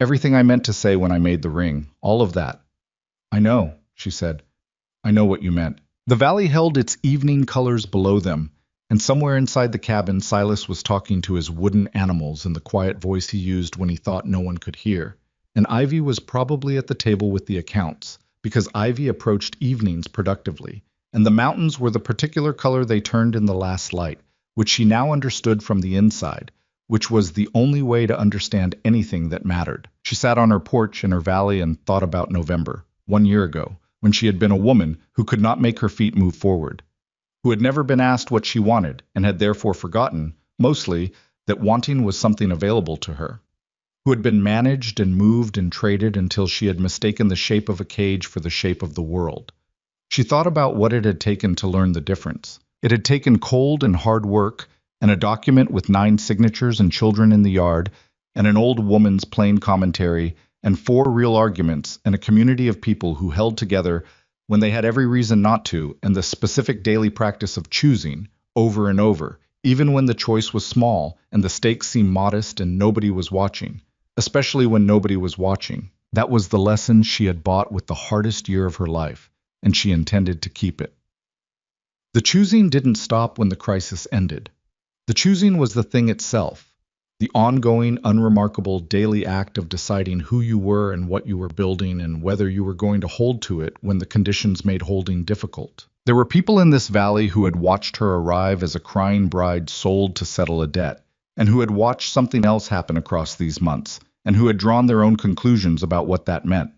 Everything I meant to say when I made the ring, all of that. I know, she said. I know what you meant. The valley held its evening colors below them, and somewhere inside the cabin Silas was talking to his wooden animals in the quiet voice he used when he thought no one could hear. And Ivy was probably at the table with the accounts, because Ivy approached evenings productively, and the mountains were the particular color they turned in the last light, which she now understood from the inside, which was the only way to understand anything that mattered. She sat on her porch in her valley and thought about November, 1 year ago, when she had been a woman who could not make her feet move forward, who had never been asked what she wanted and had therefore forgotten, mostly, that wanting was something available to her, who had been managed and moved and traded until she had mistaken the shape of a cage for the shape of the world. She thought about what it had taken to learn the difference. It had taken cold and hard work, and a document with 9 signatures and children in the yard, and an old woman's plain commentary, and 4 real arguments, and a community of people who held together when they had every reason not to, and the specific daily practice of choosing, over and over, even when the choice was small and the stakes seemed modest and nobody was watching, especially when nobody was watching. That was the lesson she had bought with the hardest year of her life, and she intended to keep it. The choosing didn't stop when the crisis ended. The choosing was the thing itself, the ongoing, unremarkable daily act of deciding who you were and what you were building and whether you were going to hold to it when the conditions made holding difficult. There were people in this valley who had watched her arrive as a crying bride sold to settle a debt, and who had watched something else happen across these months, and who had drawn their own conclusions about what that meant.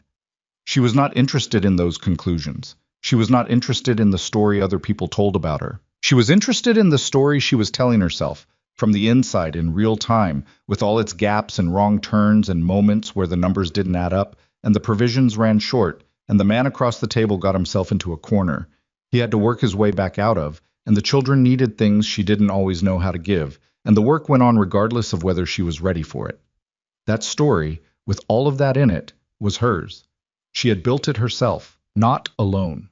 She was not interested in those conclusions. She was not interested in the story other people told about her. She was interested in the story she was telling herself, from the inside in real time, with all its gaps and wrong turns and moments where the numbers didn't add up, and the provisions ran short, and the man across the table got himself into a corner he had to work his way back out of, and the children needed things she didn't always know how to give, and the work went on regardless of whether she was ready for it. That story, with all of that in it, was hers. She had built it herself, not alone.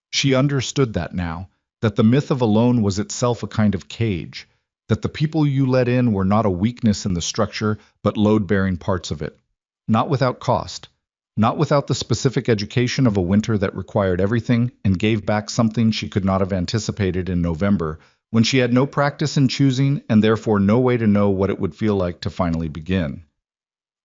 She understood that now, that the myth of alone was itself a kind of cage, that the people you let in were not a weakness in the structure, but load-bearing parts of it. Not without cost, not without the specific education of a winter that required everything and gave back something she could not have anticipated in November, when she had no practice in choosing and therefore no way to know what it would feel like to finally begin.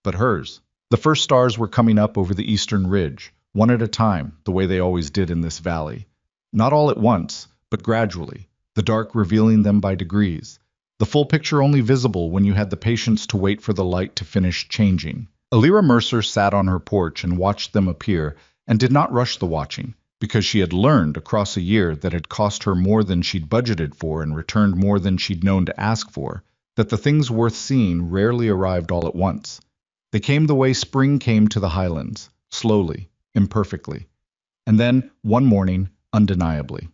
But hers. The first stars were coming up over the eastern ridge, one at a time, the way they always did in this valley. Not all at once, but gradually, the dark revealing them by degrees. The full picture only visible when you had the patience to wait for the light to finish changing. Alira Mercer sat on her porch and watched them appear, and did not rush the watching, because she had learned across a year that had cost her more than she'd budgeted for and returned more than she'd known to ask for, that the things worth seeing rarely arrived all at once. They came the way spring came to the highlands, slowly, imperfectly. And then, one morning, undeniably.